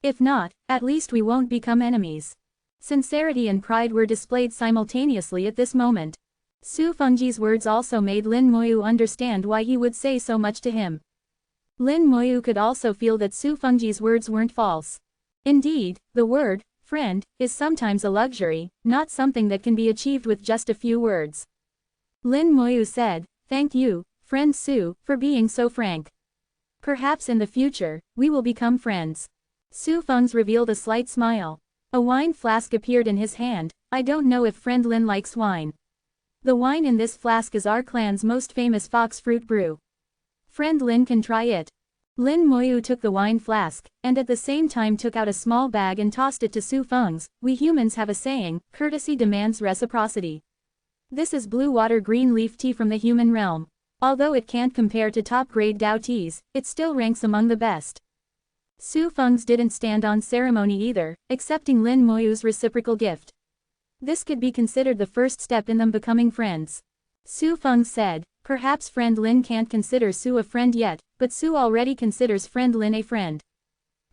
If not, at least we won't become enemies. Sincerity and pride were displayed simultaneously at this moment. Su Fengji's words also made Lin Moyu understand why he would say so much to him. Lin Moyu could also feel that Su Fengji's words weren't false. Indeed, the word, friend, is sometimes a luxury, not something that can be achieved with just a few words. Lin Moyu said, thank you, friend Su, for being so frank. Perhaps in the future, we will become friends. Su Feng's revealed a slight smile. A wine flask appeared in his hand. I don't know if friend Lin likes wine. The wine in this flask is our clan's most famous fox fruit brew. Friend Lin can try it. Lin Moyu took the wine flask, and at the same time took out a small bag and tossed it to Su Feng's. We humans have a saying, courtesy demands reciprocity. This is blue water green leaf tea from the human realm. Although it can't compare to top-grade Dao teas, it still ranks among the best. Su Feng's didn't stand on ceremony either, accepting Lin Moyu's reciprocal gift. This could be considered the first step in them becoming friends. Su Feng said, perhaps friend Lin can't consider Su a friend yet, but Su already considers friend Lin a friend.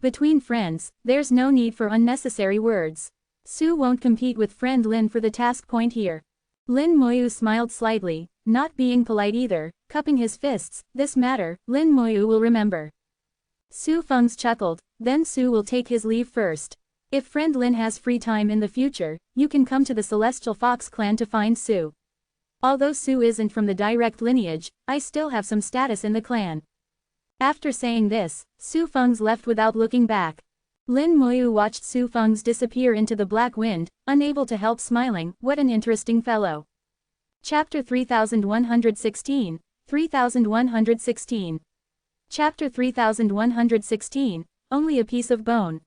Between friends, there's no need for unnecessary words. Su won't compete with friend Lin for the task point here. Lin Moyu smiled slightly, not being polite either, cupping his fists. This matter, Lin Moyu will remember. Su Feng's chuckled, then Su will take his leave first. If friend Lin has free time in the future, you can come to the Celestial Fox clan to find Su. Although Su isn't from the direct lineage, I still have some status in the clan. After saying this, Su Feng's left without looking back. Lin Moyu watched Su Feng's disappear into the black wind, unable to help smiling. What an interesting fellow. Chapter 3116, 3116. Chapter 3116, Only a Piece of Bone.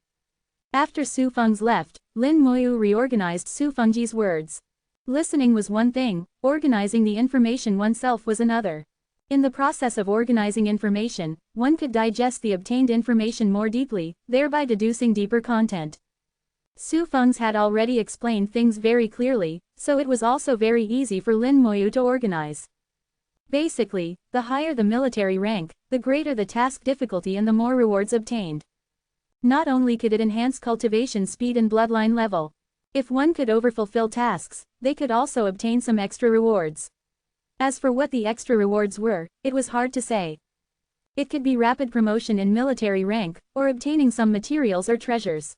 After Su Feng's left, Lin Moyu reorganized Su Fengji's words. Listening was one thing, organizing the information oneself was another. In the process of organizing information, one could digest the obtained information more deeply, thereby deducing deeper content. Su Feng's had already explained things very clearly, so it was also very easy for Lin Moyu to organize. Basically, the higher the military rank, the greater the task difficulty and the more rewards obtained. Not only could it enhance cultivation speed and bloodline level. If one could overfulfill tasks, they could also obtain some extra rewards. As for what the extra rewards were, it was hard to say. It could be rapid promotion in military rank, or obtaining some materials or treasures.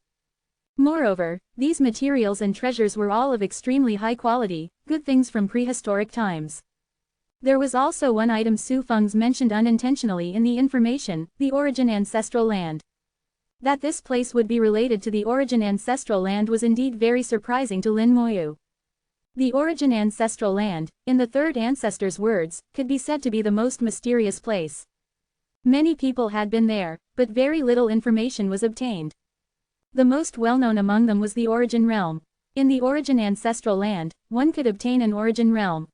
Moreover, these materials and treasures were all of extremely high quality, good things from prehistoric times. There was also one item Su Feng's mentioned unintentionally in the information, the origin ancestral land. That this place would be related to the origin ancestral land was indeed very surprising to Lin Moyu. The origin ancestral land, in the third ancestor's words, could be said to be the most mysterious place. Many people had been there, but very little information was obtained. The most well-known among them was the origin realm. In the origin ancestral land, one could obtain an origin realm.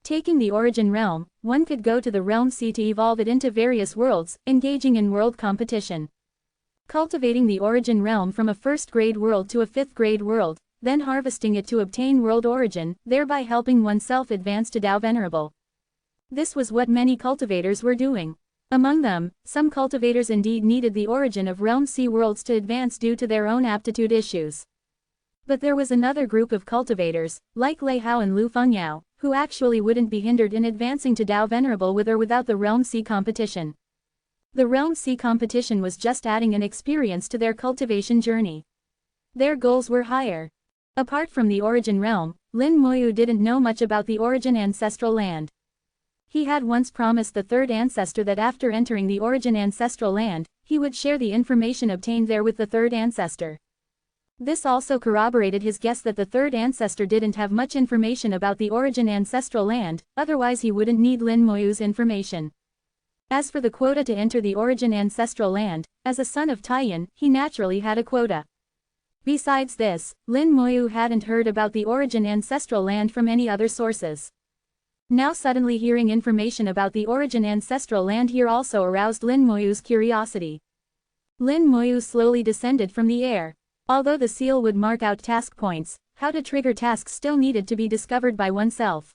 Taking the origin realm, one could go to the realm sea to evolve it into various worlds, engaging in world competition. Cultivating the origin realm from a first-grade world to a fifth-grade world, then harvesting it to obtain world origin, thereby helping oneself advance to Tao Venerable. This was what many cultivators were doing. Among them, some cultivators indeed needed the origin of realm sea worlds to advance due to their own aptitude issues. But there was another group of cultivators, like Lei Hao and Lu Fengyao, who actually wouldn't be hindered in advancing to Tao Venerable with or without the realm sea competition. The realm sea competition was just adding an experience to their cultivation journey. Their goals were higher. Apart from the origin realm, Lin Moyu didn't know much about the origin ancestral land. He had once promised the third ancestor that after entering the origin ancestral land, he would share the information obtained there with the third ancestor. This also corroborated his guess that the third ancestor didn't have much information about the origin ancestral land, otherwise he wouldn't need Lin Moyu's information. As for the quota to enter the origin ancestral land, as a son of Taiyan, he naturally had a quota. Besides this, Lin Moyu hadn't heard about the origin ancestral land from any other sources. Now suddenly hearing information about the origin ancestral land here also aroused Lin Moyu's curiosity. Lin Moyu slowly descended from the air. Although the seal would mark out task points, how to trigger tasks still needed to be discovered by oneself.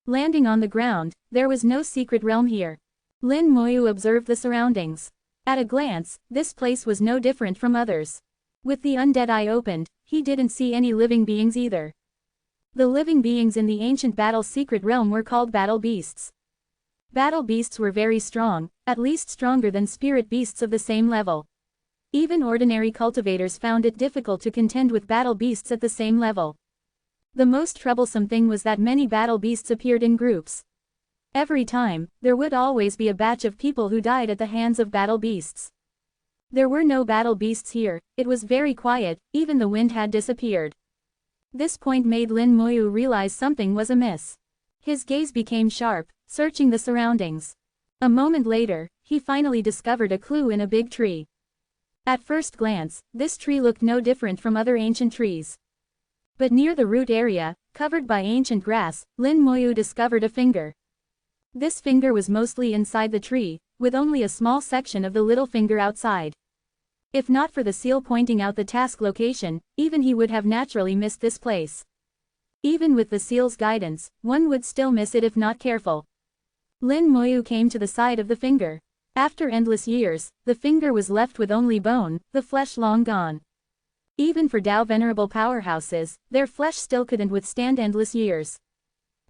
Landing on the ground, there was no secret realm here. Lin Moyu observed the surroundings. At a glance, this place was no different from others. With the undead eye opened, he didn't see any living beings either. The living beings in the ancient battle's secret realm were called battle beasts. Battle beasts were very strong, at least stronger than spirit beasts of the same level. Even ordinary cultivators found it difficult to contend with battle beasts at the same level. The most troublesome thing was that many battle beasts appeared in groups. Every time, there would always be a batch of people who died at the hands of battle beasts. There were no battle beasts here, it was very quiet, even the wind had disappeared. This point made Lin Moyu realize something was amiss. His gaze became sharp, searching the surroundings. A moment later, he finally discovered a clue in a big tree. At first glance, this tree looked no different from other ancient trees. But near the root area, covered by ancient grass, Lin Moyu discovered a finger. This finger was mostly inside the tree, with only a small section of the little finger outside. If not for the seal pointing out the task location, even he would have naturally missed this place. Even with the seal's guidance, one would still miss it if not careful. Lin Moyu came to the side of the finger. After endless years, the finger was left with only bone, the flesh long gone. Even for Tao Venerable powerhouses, their flesh still couldn't withstand endless years.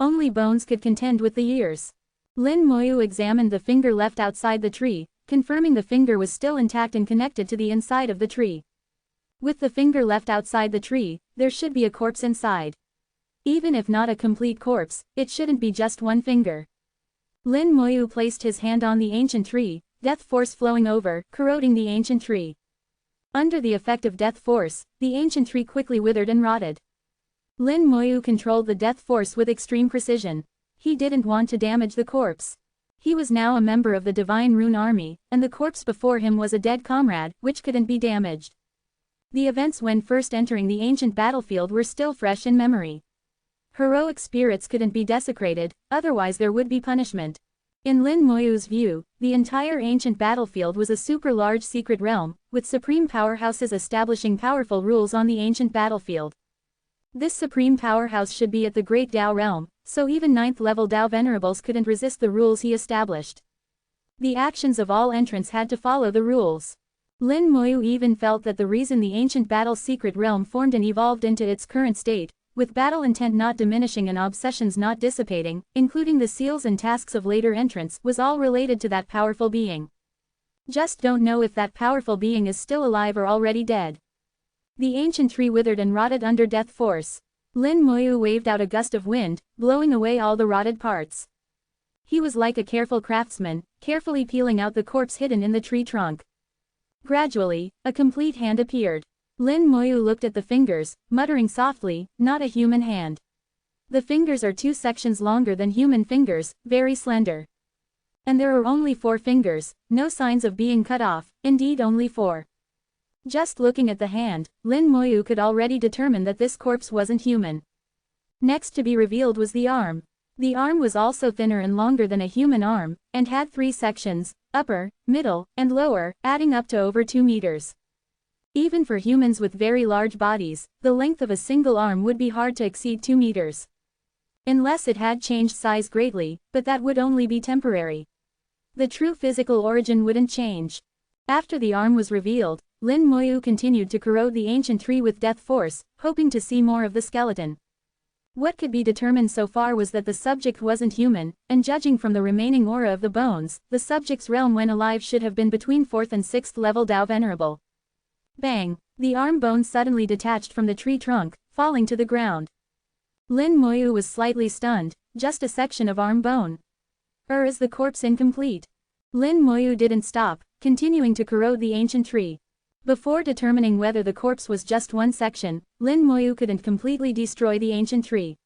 Only bones could contend with the years. Lin Moyu examined the finger left outside the tree, confirming the finger was still intact and connected to the inside of the tree. With the finger left outside the tree, there should be a corpse inside. Even if not a complete corpse, it shouldn't be just one finger. Lin Moyu placed his hand on the ancient tree, death force flowing over, corroding the ancient tree. Under the effect of death force, the ancient tree quickly withered and rotted. Lin Moyu controlled the death force with extreme precision. He didn't want to damage the corpse. He was now a member of the Divine Rune Army, and the corpse before him was a dead comrade, which couldn't be damaged. The events when first entering the ancient battlefield were still fresh in memory. Heroic spirits couldn't be desecrated, otherwise there would be punishment. In Lin Moyu's view, the entire ancient battlefield was a super-large secret realm, with supreme powerhouses establishing powerful rules on the ancient battlefield. This supreme powerhouse should be at the Great Dao realm, so even 9th-level Dao Venerables couldn't resist the rules he established. The actions of all entrants had to follow the rules. Lin Moyu even felt that the reason the ancient battle's secret realm formed and evolved into its current state, with battle intent not diminishing and obsessions not dissipating, including the seals and tasks of later entrants, was all related to that powerful being. Just don't know if that powerful being is still alive or already dead. The ancient tree withered and rotted under death force. Lin Moyu waved out a gust of wind, blowing away all the rotted parts. He was like a careful craftsman, carefully peeling out the corpse hidden in the tree trunk. Gradually, a complete hand appeared. Lin Moyu looked at the fingers, muttering softly, "Not a human hand." The fingers are 2 sections longer than human fingers, very slender. And there are only 4 fingers, no signs of being cut off, indeed only 4. Just looking at the hand, Lin Moyu could already determine that this corpse wasn't human. Next to be revealed was the arm. The arm was also thinner and longer than a human arm, and had 3 sections, upper, middle, and lower, adding up to over 2 meters. Even for humans with very large bodies, the length of a single arm would be hard to exceed 2 meters. Unless it had changed size greatly, but that would only be temporary. The true physical origin wouldn't change. After the arm was revealed, Lin Moyu continued to corrode the ancient tree with death force, hoping to see more of the skeleton. What could be determined so far was that the subject wasn't human, and judging from the remaining aura of the bones, the subject's realm when alive should have been between 4th and 6th level Dao Venerable. Bang! The arm bone suddenly detached from the tree trunk, falling to the ground. Lin Moyu was slightly stunned, just a section of arm bone. Is the corpse incomplete? Lin Moyu didn't stop, continuing to corrode the ancient tree. Before determining whether the corpse was just one section, Lin Moyu couldn't completely destroy the ancient tree.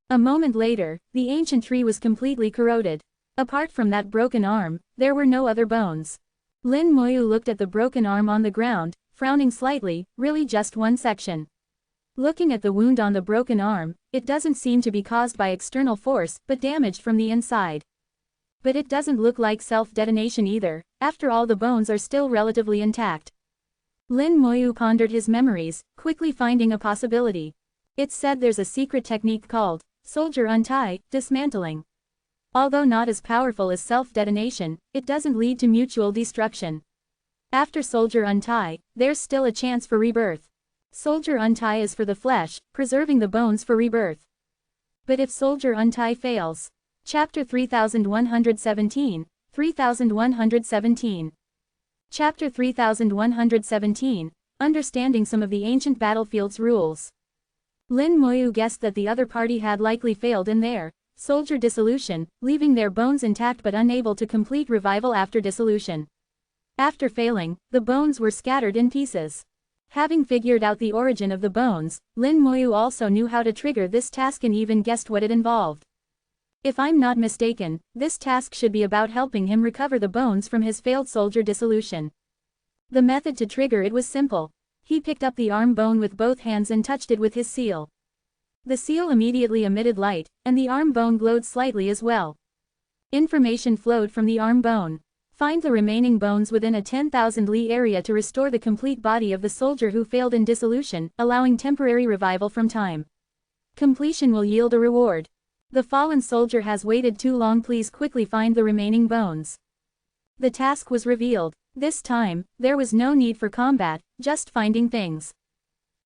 A moment later, the ancient tree was completely corroded. Apart from that broken arm, there were no other bones. Lin Moyu looked at the broken arm on the ground, frowning slightly, really just one section. Looking at the wound on the broken arm, it doesn't seem to be caused by external force, but damaged from the inside. But it doesn't look like self-detonation either, after all the bones are still relatively intact. Lin Moyu pondered his memories, quickly finding a possibility. It's said there's a secret technique called soldier untie, dismantling. Although not as powerful as self-detonation, it doesn't lead to mutual destruction. After soldier untie, there's still a chance for rebirth. Soldier untie is for the flesh, preserving the bones for rebirth. But if soldier untie fails. Chapter 3117, 3117. Chapter 3117, Understanding some of the ancient battlefield's rules. Lin Moyu guessed that the other party had likely failed in their soldier dissolution, leaving their bones intact but unable to complete revival after dissolution. After failing, the bones were scattered in pieces. Having figured out the origin of the bones, Lin Moyu also knew how to trigger this task and even guessed what it involved. If I'm not mistaken, this task should be about helping him recover the bones from his failed soldier dissolution. The method to trigger it was simple. He picked up the arm bone with both hands and touched it with his seal. The seal immediately emitted light, and the arm bone glowed slightly as well. Information flowed from the arm bone. Find the remaining bones within a 10,000 li area to restore the complete body of the soldier who failed in dissolution, allowing temporary revival from time. Completion will yield a reward. The fallen soldier has waited too long, please quickly find the remaining bones. The task was revealed. This time, there was no need for combat, just finding things.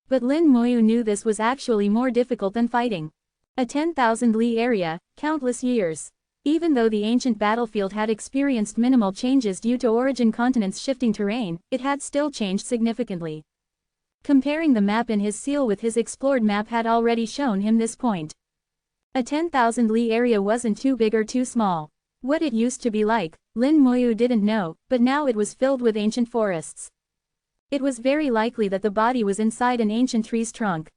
But Lin Moyu knew this was actually more difficult than fighting. A 10,000 li area, countless years. Even though the ancient battlefield had experienced minimal changes due to origin continent's shifting terrain, it had still changed significantly. Comparing the map in his seal with his explored map had already shown him this point. A 10,000 li area wasn't too big or too small. What it used to be like, Lin Moyu didn't know, but now it was filled with ancient forests. It was very likely that the body was inside an ancient tree's trunk.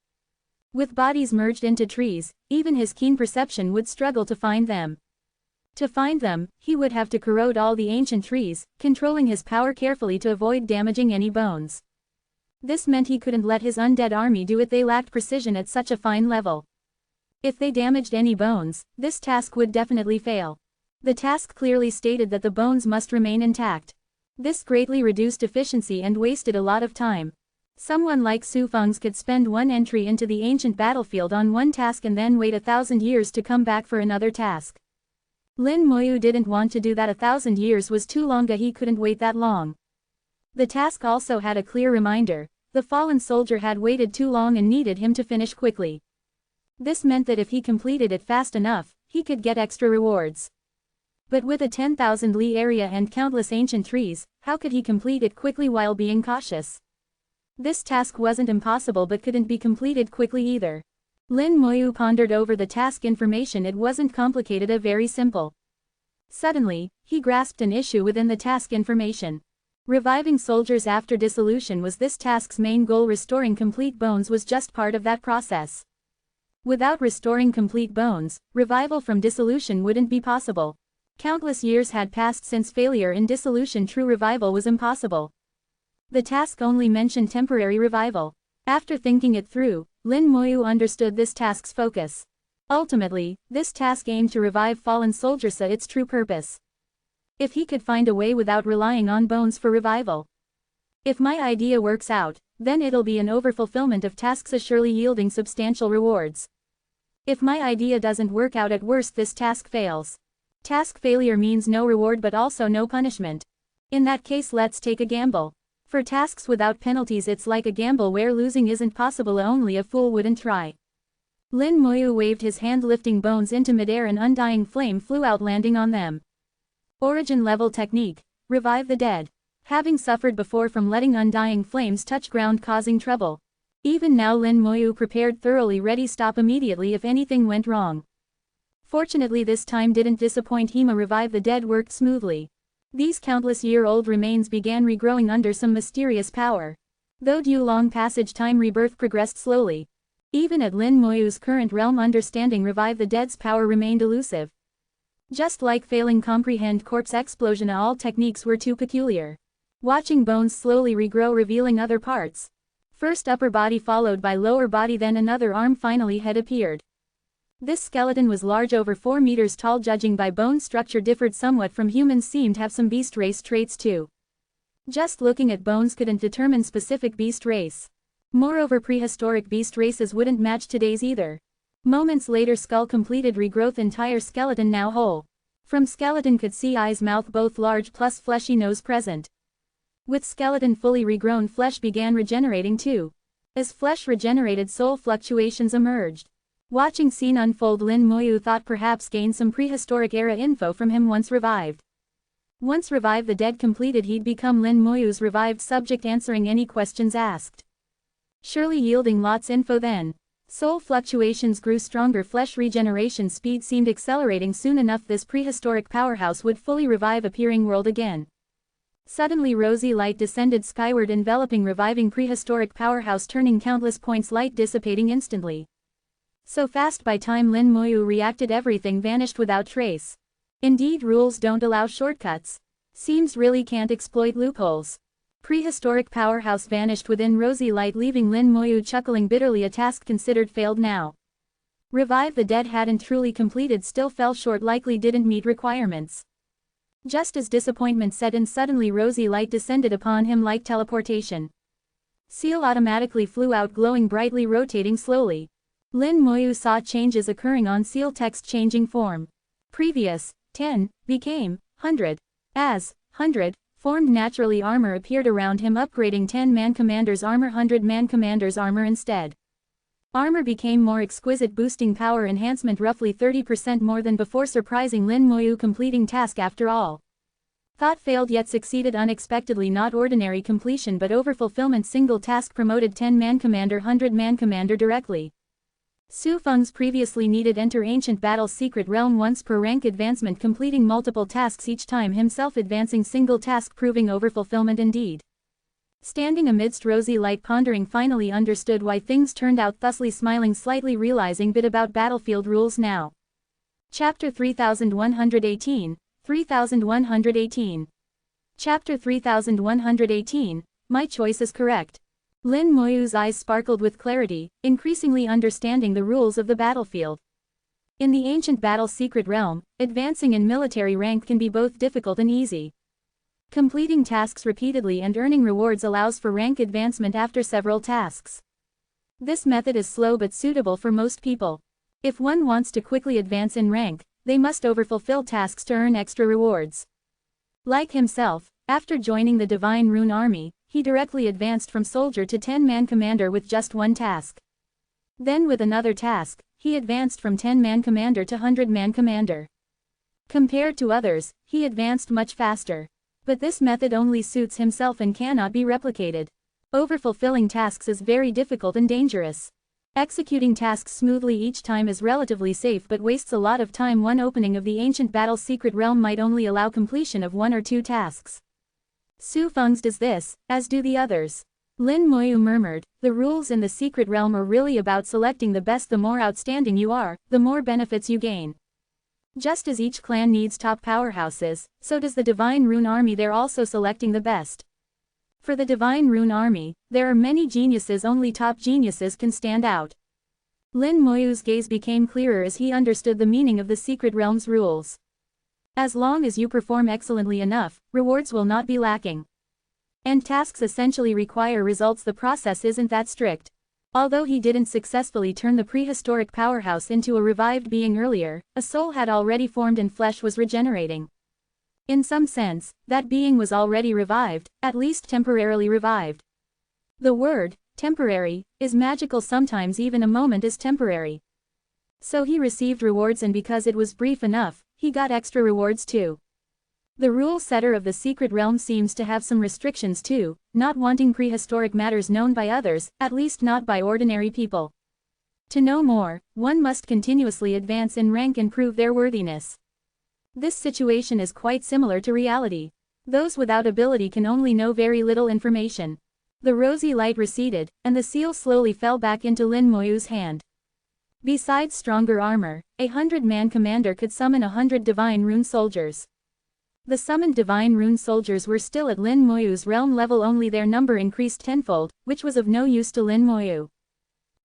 With bodies merged into trees, even his keen perception would struggle to find them. To find them, he would have to corrode all the ancient trees, controlling his power carefully to avoid damaging any bones. This meant he couldn't let his undead army do it, they lacked precision at such a fine level. If they damaged any bones, this task would definitely fail. The task clearly stated that the bones must remain intact. This greatly reduced efficiency and wasted a lot of time. Someone like Su Feng's could spend one entry into the ancient battlefield on one task and then wait 1,000 years to come back for another task. Lin Moyu didn't want to do that. 1,000 years was too long. He couldn't wait that long. The task also had a clear reminder: the fallen soldier had waited too long and needed him to finish quickly. This meant that if he completed it fast enough, he could get extra rewards. But with a 10,000 li area and countless ancient trees, how could he complete it quickly while being cautious? This task wasn't impossible but couldn't be completed quickly either. Lin Moyu pondered over the task information. It wasn't complicated, very simple. Suddenly, he grasped an issue within the task information. Reviving soldiers after dissolution was this task's main goal. Restoring complete bones was just part of that process. Without restoring complete bones, revival from dissolution wouldn't be possible. Countless years had passed since failure in dissolution. True revival was impossible. The task only mentioned temporary revival. After thinking it through, Lin Moyu understood this task's focus. Ultimately, this task aimed to revive fallen soldiers. Its true purpose. If he could find a way without relying on bones for revival. If my idea works out, then it'll be an overfulfillment of tasks, surely yielding substantial rewards. If my idea doesn't work out, at worst this task fails. Task failure means no reward but also no punishment. In that case, let's take a gamble. For tasks without penalties, it's like a gamble where losing isn't possible. Only a fool wouldn't try. Lin Moyu waved his hand, lifting bones into midair. An undying flame flew out, landing on them. Origin level technique: revive the dead. Having suffered before from letting undying flames touch ground causing trouble. Even now Lin Moyu prepared thoroughly, ready stop immediately if anything went wrong. Fortunately this time didn't disappoint. Hema revive the dead worked smoothly. These countless-year-old remains began regrowing under some mysterious power. Though due long passage time, rebirth progressed slowly. Even at Lin Moyu's current realm, understanding revive the dead's power remained elusive. Just like failing comprehend corpse explosion, all techniques were too peculiar. Watching bones slowly regrow, revealing other parts. First upper body followed by lower body, then another arm, finally head appeared. This skeleton was large, over 4 meters tall. Judging by bone structure, differed somewhat from humans, seemed to have some beast race traits too. Just looking at bones couldn't determine specific beast race. Moreover, prehistoric beast races wouldn't match today's either. Moments later, skull completed regrowth, entire skeleton now whole. From skeleton could see eyes, mouth both large plus fleshy nose present. With skeleton fully regrown, flesh began regenerating too. As flesh regenerated, soul fluctuations emerged. Watching scene unfold, Lin Moyu thought perhaps gain some prehistoric era info from him once revived. Once revive the dead completed, he'd become Lin Moyu's revived subject, answering any questions asked. Surely yielding lots info then. Soul fluctuations grew stronger, flesh regeneration speed seemed accelerating. Soon enough this prehistoric powerhouse would fully revive appearing world again. Suddenly rosy light descended skyward, enveloping reviving prehistoric powerhouse, turning countless points, light dissipating instantly. So fast by time Lin Moyu reacted, everything vanished without trace. Indeed, rules don't allow shortcuts. Seems really can't exploit loopholes. Prehistoric powerhouse vanished within rosy light, leaving Lin Moyu chuckling bitterly. A task considered failed now. Revive the dead hadn't truly completed, still fell short, likely didn't meet requirements. Just as disappointment set in, suddenly rosy light descended upon him like teleportation. Seal automatically flew out, glowing brightly, rotating slowly. Lin Moyu saw changes occurring on seal, text changing form. Previous 10 became 100. As 100 formed naturally, armor appeared around him, upgrading 10-man commander's armor, 100-man commander's armor instead. Armor became more exquisite, boosting power enhancement roughly 30% more than before, surprising Lin Moyu, completing task after all. Thought failed yet succeeded unexpectedly, not ordinary completion but overfulfillment. Single task promoted 10-man commander, 100-man commander directly. Su Feng's previously needed enter ancient battle secret realm once per rank advancement, completing multiple tasks each time, himself advancing single task, proving overfulfillment indeed. Standing amidst rosy light, pondering, finally understood why things turned out thusly, smiling slightly, realizing bit about battlefield rules now. Chapter 3118, 3118. Chapter 3118, My choice is correct. Lin Moyu's eyes sparkled with clarity, increasingly understanding the rules of the battlefield. In the ancient battle secret realm, advancing in military rank can be both difficult and easy. Completing tasks repeatedly and earning rewards allows for rank advancement after several tasks. This method is slow but suitable for most people. If one wants to quickly advance in rank, they must overfulfill tasks to earn extra rewards. Like himself, after joining the Divine Rune Army, he directly advanced from soldier to 10-man commander with just one task. Then with another task, he advanced from 10-man commander to 100-man commander. Compared to others, he advanced much faster. But this method only suits himself and cannot be replicated. Overfulfilling tasks is very difficult and dangerous. Executing tasks smoothly each time is relatively safe but wastes a lot of time. One opening of the ancient battle secret realm might only allow completion of 1 or 2 tasks. Su Feng's does this, as do the others. Lin Moyu murmured, the rules in the secret realm are really about selecting the best. The more outstanding you are, the more benefits you gain. Just as each clan needs top powerhouses, so does the Divine Rune Army. They're also selecting the best. For the Divine Rune Army, there are many geniuses. Only top geniuses can stand out. Lin Moyu's gaze became clearer as he understood the meaning of the secret realm's rules. As long as you perform excellently enough, rewards will not be lacking. And tasks essentially require results. The process isn't that strict. Although he didn't successfully turn the prehistoric powerhouse into a revived being earlier, a soul had already formed and flesh was regenerating. In some sense, that being was already revived, at least temporarily revived. The word, temporary, is magical. Sometimes even a moment is temporary. So he received rewards, and because it was brief enough, he got extra rewards too. The rule setter of the secret realm seems to have some restrictions too, not wanting prehistoric matters known by others, at least not by ordinary people. To know more, one must continuously advance in rank and prove their worthiness. This situation is quite similar to reality. Those without ability can only know very little information. The rosy light receded, and the seal slowly fell back into Lin Moyu's hand. Besides stronger armor, a 100-man commander could summon 100 divine rune soldiers. The summoned divine rune soldiers were still at Lin Moyu's realm level, only their number increased tenfold, which was of no use to Lin Moyu.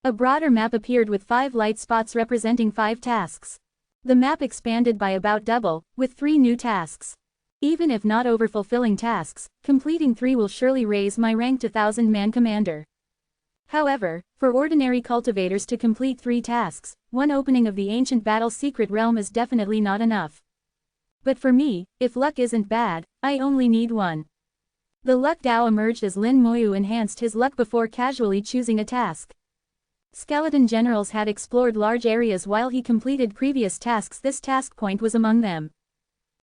A broader map appeared with 5 light spots representing 5 tasks. The map expanded by about double, with 3 new tasks. Even if not overfulfilling tasks, completing 3 will surely raise my rank to 1000-man commander. However, for ordinary cultivators to complete 3 tasks, 1 opening of the ancient battle secret realm is definitely not enough. But for me, if luck isn't bad, I only need 1. The luck Dao emerged as Lin Moyu enhanced his luck before casually choosing a task. Skeleton generals had explored large areas while he completed previous tasks. This task point was among them.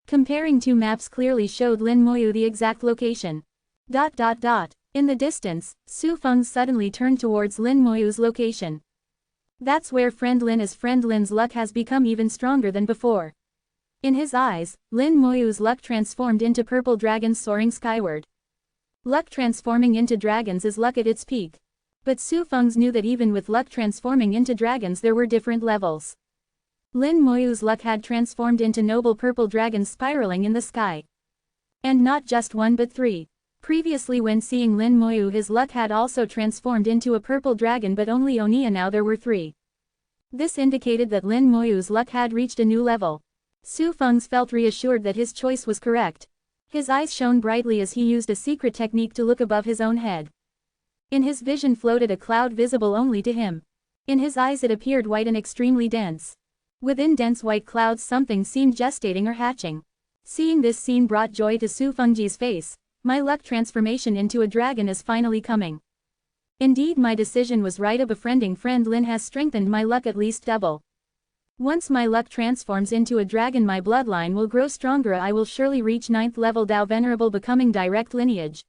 Comparing 2 maps clearly showed Lin Moyu the exact location. In the distance, Su Feng suddenly turned towards Lin Moyu's location. That's where friend Lin is. Friend Lin's luck has become even stronger than before. In his eyes, Lin Moyu's luck transformed into purple dragons soaring skyward. Luck transforming into dragons is luck at its peak. But Su Feng's knew that even with luck transforming into dragons there were different levels. Lin Moyu's luck had transformed into noble purple dragons spiraling in the sky. And not just 1 but 3. Previously when seeing Lin Moyu, his luck had also transformed into a purple dragon, but only Onia. Now there were 3. This indicated that Lin Moyu's luck had reached a new level. Su Feng's felt reassured that his choice was correct. His eyes shone brightly as he used a secret technique to look above his own head. In his vision floated a cloud visible only to him. In his eyes it appeared white and extremely dense. Within dense white clouds something seemed gestating or hatching. Seeing this scene brought joy to Su Fengji's face. My luck transformation into a dragon is finally coming. Indeed, my decision was right. A befriending friend Lin has strengthened my luck at least double. Once my luck transforms into a dragon, my bloodline will grow stronger. I will surely reach 9th level Dao Venerable, becoming direct lineage.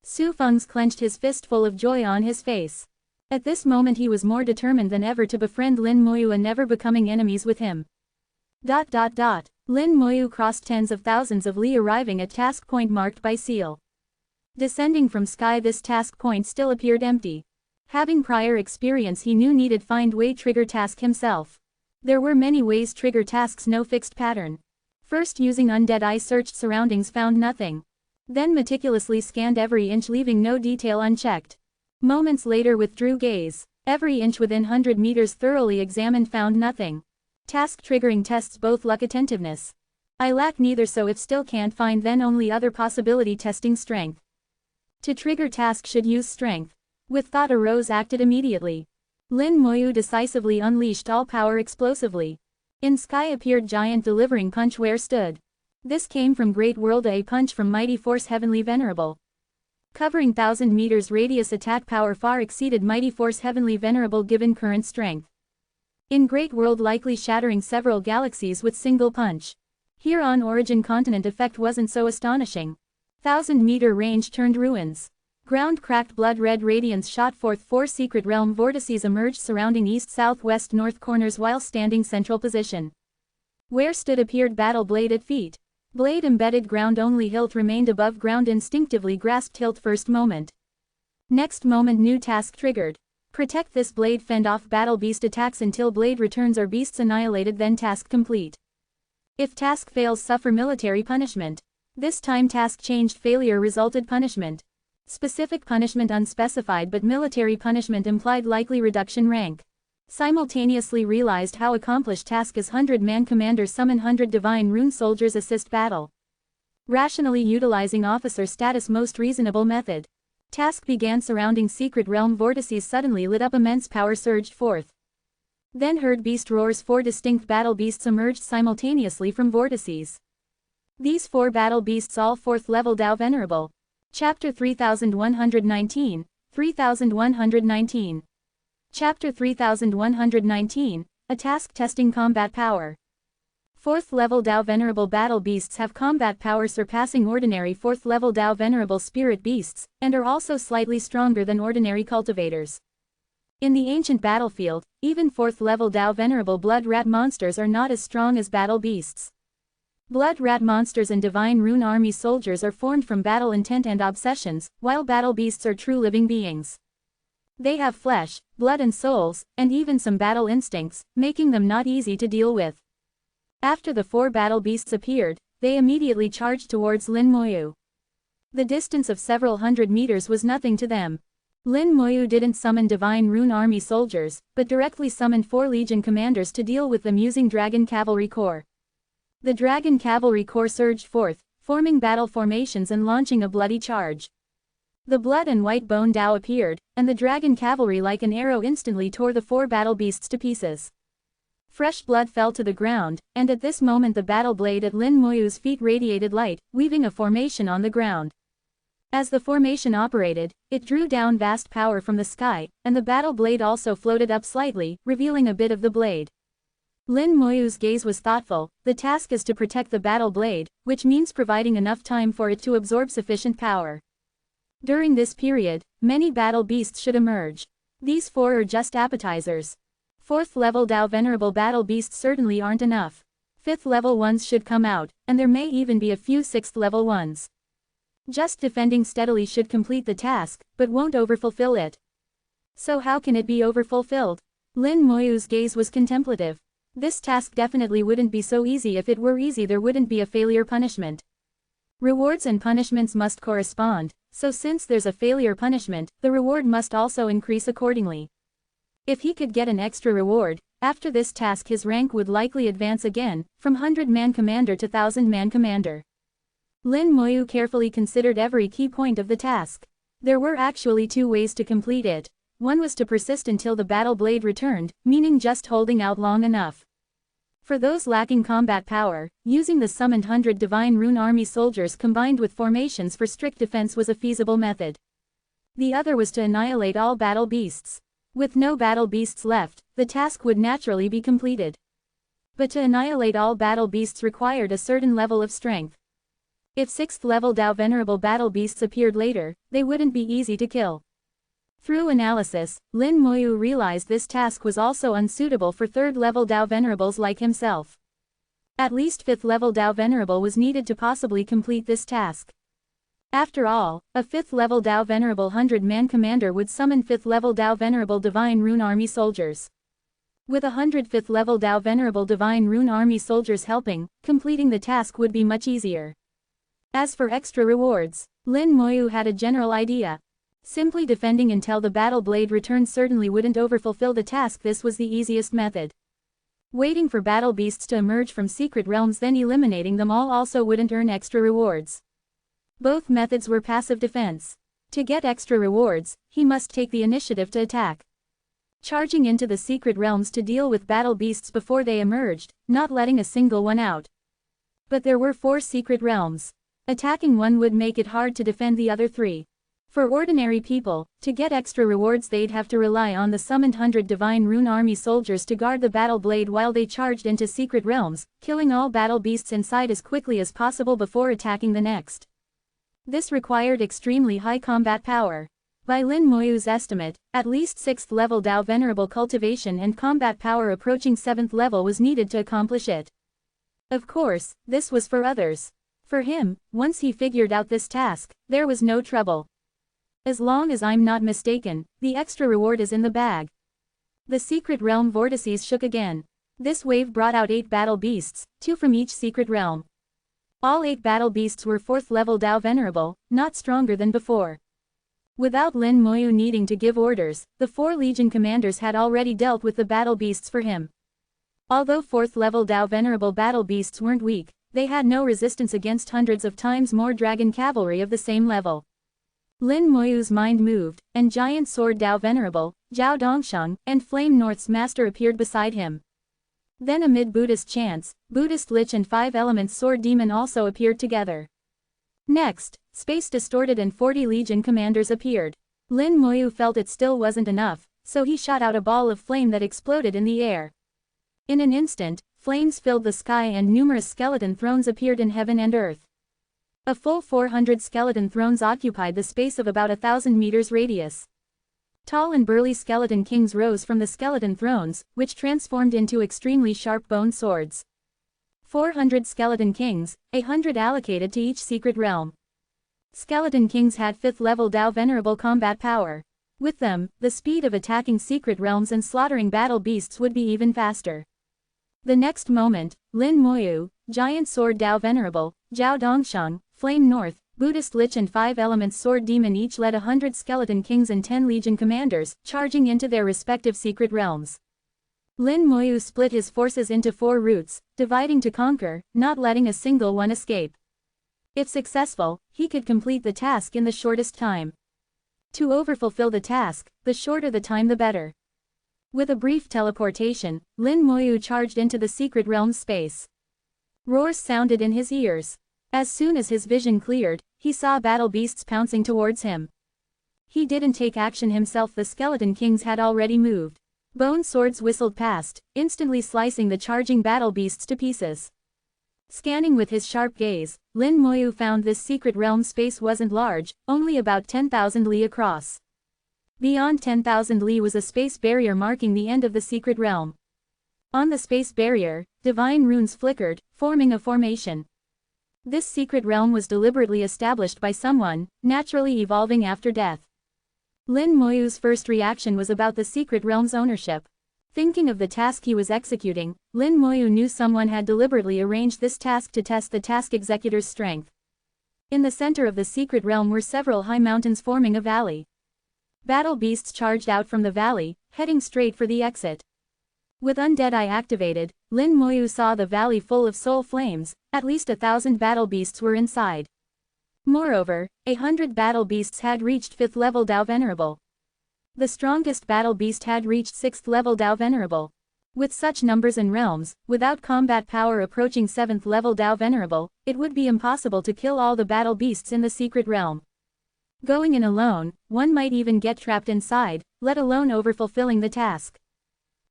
Su Feng's clenched his fist full of joy on his face. At this moment he was more determined than ever to befriend Lin Moyu and never becoming enemies with him. Lin Moyu crossed tens of thousands of li, arriving at task point marked by seal. Descending from sky, this task point still appeared empty. Having prior experience, he knew needed find way trigger task himself. There were many ways trigger tasks, no fixed pattern. First, using undead eye, searched surroundings, found nothing. Then meticulously scanned every inch, leaving no detail unchecked. Moments later withdrew gaze. Every inch within 100 meters thoroughly examined, found nothing. Task triggering tests both luck attentiveness. I lack neither, so if still can't find, then only other possibility testing strength. To trigger task should use strength. With thought arose, acted immediately. Lin Moyu decisively unleashed all power explosively. In sky appeared giant delivering punch where stood. This came from great world, a punch from mighty force heavenly venerable. Covering 1000 meters radius, attack power far exceeded mighty force heavenly venerable given current strength. In great world likely shattering several galaxies with single punch. Here on origin continent effect wasn't so astonishing. 1000-meter range turned ruins. Ground cracked, blood red radiance shot forth, 4 secret realm vortices emerged surrounding east, south, west, north corners while standing central position. Where stood appeared battle blade at feet. Blade embedded ground, only hilt remained above ground, instinctively grasped hilt first moment. Next moment new task triggered. Protect this blade, fend off battle beast attacks until blade returns or beasts annihilated, then task complete. If task fails, suffer military punishment. This time task changed, failure resulted punishment. Specific punishment unspecified, but military punishment implied likely reduction rank. Simultaneously realized how accomplished task is. 100-man commander summon 100 divine rune soldiers assist battle. Rationally utilizing officer status, most reasonable method. Task began surrounding secret realm vortices suddenly lit up, immense power surged forth. Then heard beast roars, 4 distinct battle beasts emerged simultaneously from vortices. These 4 battle beasts all 4th level Tao Venerable. Chapter 3119, 3119. Chapter 3119, a task testing combat power. 4th level Tao Venerable battle beasts have combat power surpassing ordinary 4th level Tao Venerable spirit beasts, and are also slightly stronger than ordinary cultivators. In the ancient battlefield, even 4th level Tao Venerable blood rat monsters are not as strong as battle beasts. Blood rat monsters and divine rune army soldiers are formed from battle intent and obsessions, while battle beasts are true living beings. They have flesh, blood and souls, and even some battle instincts, making them not easy to deal with. After the 4 battle beasts appeared, they immediately charged towards Lin Moyu. The distance of several hundred meters was nothing to them. Lin Moyu didn't summon divine rune army soldiers, but directly summoned 4 legion commanders to deal with them using Dragon Cavalry Corps. The Dragon Cavalry Corps surged forth, forming battle formations and launching a bloody charge. The blood and white bone Tao appeared, and the Dragon Cavalry like an arrow instantly tore the 4 battle beasts to pieces. Fresh blood fell to the ground, and at this moment the battle blade at Lin Moyu's feet radiated light, weaving a formation on the ground. As the formation operated, it drew down vast power from the sky, and the battle blade also floated up slightly, revealing a bit of the blade. Lin Moyu's gaze was thoughtful. The task is to protect the battle blade, which means providing enough time for it to absorb sufficient power. During this period, many battle beasts should emerge. These 4 are just appetizers. 4th level Tao Venerable battle beasts certainly aren't enough. 5th level ones should come out, and there may even be a few 6th level ones. Just defending steadily should complete the task, but won't overfulfill it. So how can it be overfulfilled? Lin Moyu's gaze was contemplative. This task definitely wouldn't be so easy. If it were easy, there wouldn't be a failure punishment. Rewards and punishments must correspond, so since there's a failure punishment, the reward must also increase accordingly. If he could get an extra reward, after this task his rank would likely advance again, from 100-man commander to 1000-man commander. Lin Moyu carefully considered every key point of the task. There were actually 2 ways to complete it. One was to persist until the battle blade returned, meaning just holding out long enough. For those lacking combat power, using the summoned 100 divine rune army soldiers combined with formations for strict defense was a feasible method. The other was to annihilate all battle beasts. With no battle beasts left, the task would naturally be completed. But to annihilate all battle beasts required a certain level of strength. If 6th level Tao Venerable battle beasts appeared later, they wouldn't be easy to kill. Through analysis, Lin Moyu realized this task was also unsuitable for 3rd level Tao Venerables like himself. At least 5th level Tao Venerable was needed to possibly complete this task. After all, a 5th level Tao Venerable 100-man commander would summon 5th level Tao Venerable divine rune army soldiers. With 100 5th level Tao Venerable divine rune army soldiers helping, completing the task would be much easier. As for extra rewards, Lin Moyu had a general idea. Simply defending until the battle blade returned certainly wouldn't overfulfill the task. This was the easiest method. Waiting for battle beasts to emerge from secret realms then eliminating them all also wouldn't earn extra rewards. Both methods were passive defense. To get extra rewards, he must take the initiative to attack. Charging into the secret realms to deal with battle beasts before they emerged, not letting a single one out. But there were 4 secret realms. Attacking one would make it hard to defend the other 3. For ordinary people, to get extra rewards they'd have to rely on the summoned 100 divine rune army soldiers to guard the battle blade while they charged into secret realms, killing all battle beasts inside as quickly as possible before attacking the next. This required extremely high combat power. By Lin Moyu's estimate, at least 6th level Dao Venerable cultivation and combat power approaching 7th level was needed to accomplish it. Of course, this was for others. For him, once he figured out this task, there was no trouble. As long as I'm not mistaken, the extra reward is in the bag. The secret realm vortices shook again. This wave brought out 8 battle beasts, 2 from each secret realm. All 8 battle beasts were 4th level Dao Venerable, not stronger than before. Without Lin Moyu needing to give orders, the 4 legion commanders had already dealt with the battle beasts for him. Although 4th level Dao Venerable battle beasts weren't weak, they had no resistance against hundreds of times more dragon cavalry of the same level. Lin Moyu's mind moved, and giant sword Dao Venerable, Zhao Dongsheng, and Flame North's master appeared beside him. Then amid Buddhist chants, Buddhist Lich and 5 elements sword demon also appeared together. Next, space distorted and 40 legion commanders appeared. Lin Moyu felt it still wasn't enough, so he shot out a ball of flame that exploded in the air. In an instant, flames filled the sky and numerous skeleton thrones appeared in heaven and earth. A full 400 skeleton thrones occupied the space of about 1,000 meters radius. Tall and burly skeleton kings rose from the skeleton thrones, which transformed into extremely sharp bone swords. 400 skeleton kings, 100 allocated to each secret realm. Skeleton kings had 5th level Dao Venerable combat power. With them, the speed of attacking secret realms and slaughtering battle beasts would be even faster. The next moment, Lin Moyu, giant sword Dao Venerable, Zhao Dongsheng, Flame North, Buddhist Lich and 5 elements sword demon each led 100 skeleton kings and 10 legion commanders, charging into their respective secret realms. Lin Moyu split his forces into 4 routes, dividing to conquer, not letting a single one escape. If successful, he could complete the task in the shortest time. To overfulfill the task, the shorter the time the better. With a brief teleportation, Lin Moyu charged into the secret realm's space. Roars sounded in his ears. As soon as his vision cleared, he saw battle beasts pouncing towards him. He didn't take action himself, the skeleton kings had already moved. Bone swords whistled past, instantly slicing the charging battle beasts to pieces. Scanning with his sharp gaze, Lin Moyu found this secret realm space wasn't large, only about 10,000 li across. Beyond 10,000 li was a space barrier marking the end of the secret realm. On the space barrier, divine runes flickered, forming a formation. This secret realm was deliberately established by someone, naturally evolving after death. Lin Moyu's first reaction was about the secret realm's ownership. Thinking of the task he was executing, Lin Moyu knew someone had deliberately arranged this task to test the task executor's strength. In the center of the secret realm were several high mountains forming a valley. Battle beasts charged out from the valley, heading straight for the exit. With Undead Eye activated, Lin Moyu saw the valley full of soul flames, at least 1,000 battle beasts were inside. Moreover, 100 battle beasts had reached 5th level Dao Venerable. The strongest battle beast had reached 6th level Dao Venerable. With such numbers and realms, without combat power approaching 7th level Dao Venerable, it would be impossible to kill all the battle beasts in the secret realm. Going in alone, one might even get trapped inside, let alone overfulfilling the task.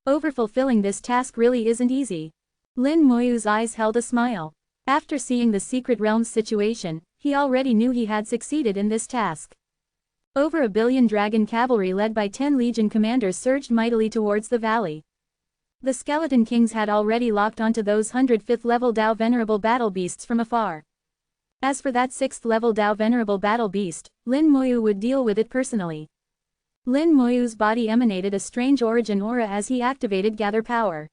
Overfulfilling this task really isn't easy. Lin Moyu's eyes held a smile. After seeing the secret realm's situation, he already knew he had succeeded in this task. Over 1 billion dragon cavalry led by 10 legion commanders surged mightily towards the valley. The skeleton kings had already locked onto those 105th level Dao Venerable battle beasts from afar. As for that 6th level Dao Venerable battle beast, Lin Moyu would deal with it personally. Lin Moyu's body emanated a strange origin aura as he activated Gather Power.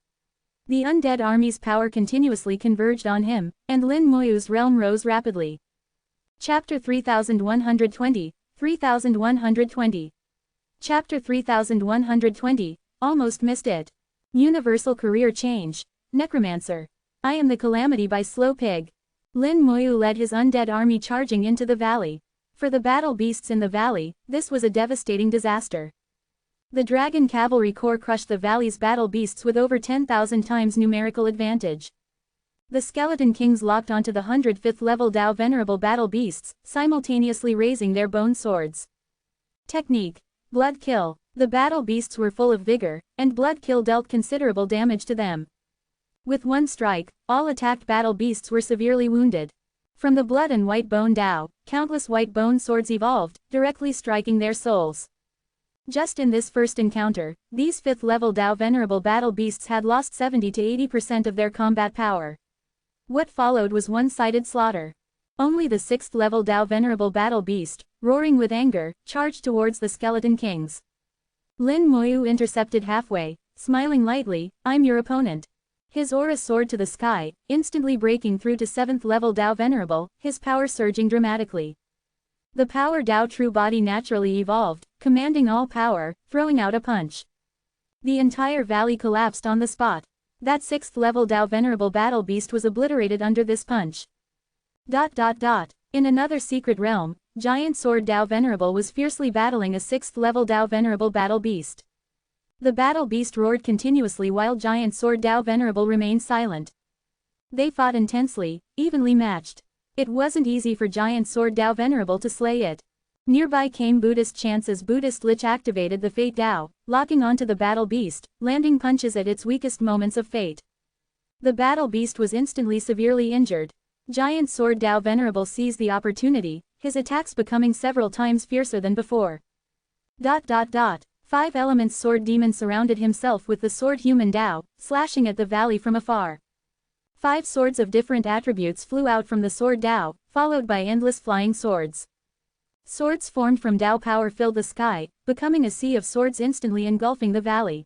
The undead army's power continuously converged on him, and Lin Moyu's realm rose rapidly. Chapter 3120, 3120. Chapter 3120, almost missed it. Universal career change. Necromancer. I am the calamity by Slow Pig. Lin Moyu led his undead army charging into the valley. For the battle beasts in the valley, this was a devastating disaster. The dragon cavalry corps crushed the valley's battle beasts with over 10,000 times numerical advantage. The skeleton kings locked onto the 105th level Dao Venerable battle beasts, simultaneously raising their bone swords. Technique. Blood kill. The battle beasts were full of vigor, and blood kill dealt considerable damage to them. With one strike, all attacked battle beasts were severely wounded. From the blood and white bone Dao, countless white bone swords evolved, directly striking their souls. Just in this first encounter, these 5th level Dao Venerable battle beasts had lost 70 to 80% of their combat power. What followed was one-sided slaughter. Only the 6th level Dao Venerable battle beast, roaring with anger, charged towards the skeleton kings. Lin Moyu intercepted halfway, smiling lightly, "I'm your opponent." His aura soared to the sky, instantly breaking through to 7th level Dao Venerable, his power surging dramatically. The power Dao true body naturally evolved, commanding all power, throwing out a punch. The entire valley collapsed on the spot. That 6th level Dao Venerable battle beast was obliterated under this punch. In another secret realm, Giant Sword Dao Venerable was fiercely battling a 6th level Dao Venerable battle beast. The battle beast roared continuously while Giant Sword Dao Venerable remained silent. They fought intensely, evenly matched. It wasn't easy for Giant Sword Dao Venerable to slay it. Nearby came Buddhist chants as Buddhist Lich activated the Fate Dao, locking onto the battle beast, landing punches at its weakest moments of fate. The battle beast was instantly severely injured. Giant Sword Dao Venerable seized the opportunity, his attacks becoming several times fiercer than before. 5 Elements Sword Demon surrounded himself with the Sword Human Dao, slashing at the valley from afar. 5 swords of different attributes flew out from the Sword Dao, followed by endless flying swords. Swords formed from Dao power filled the sky, becoming a sea of swords instantly engulfing the valley.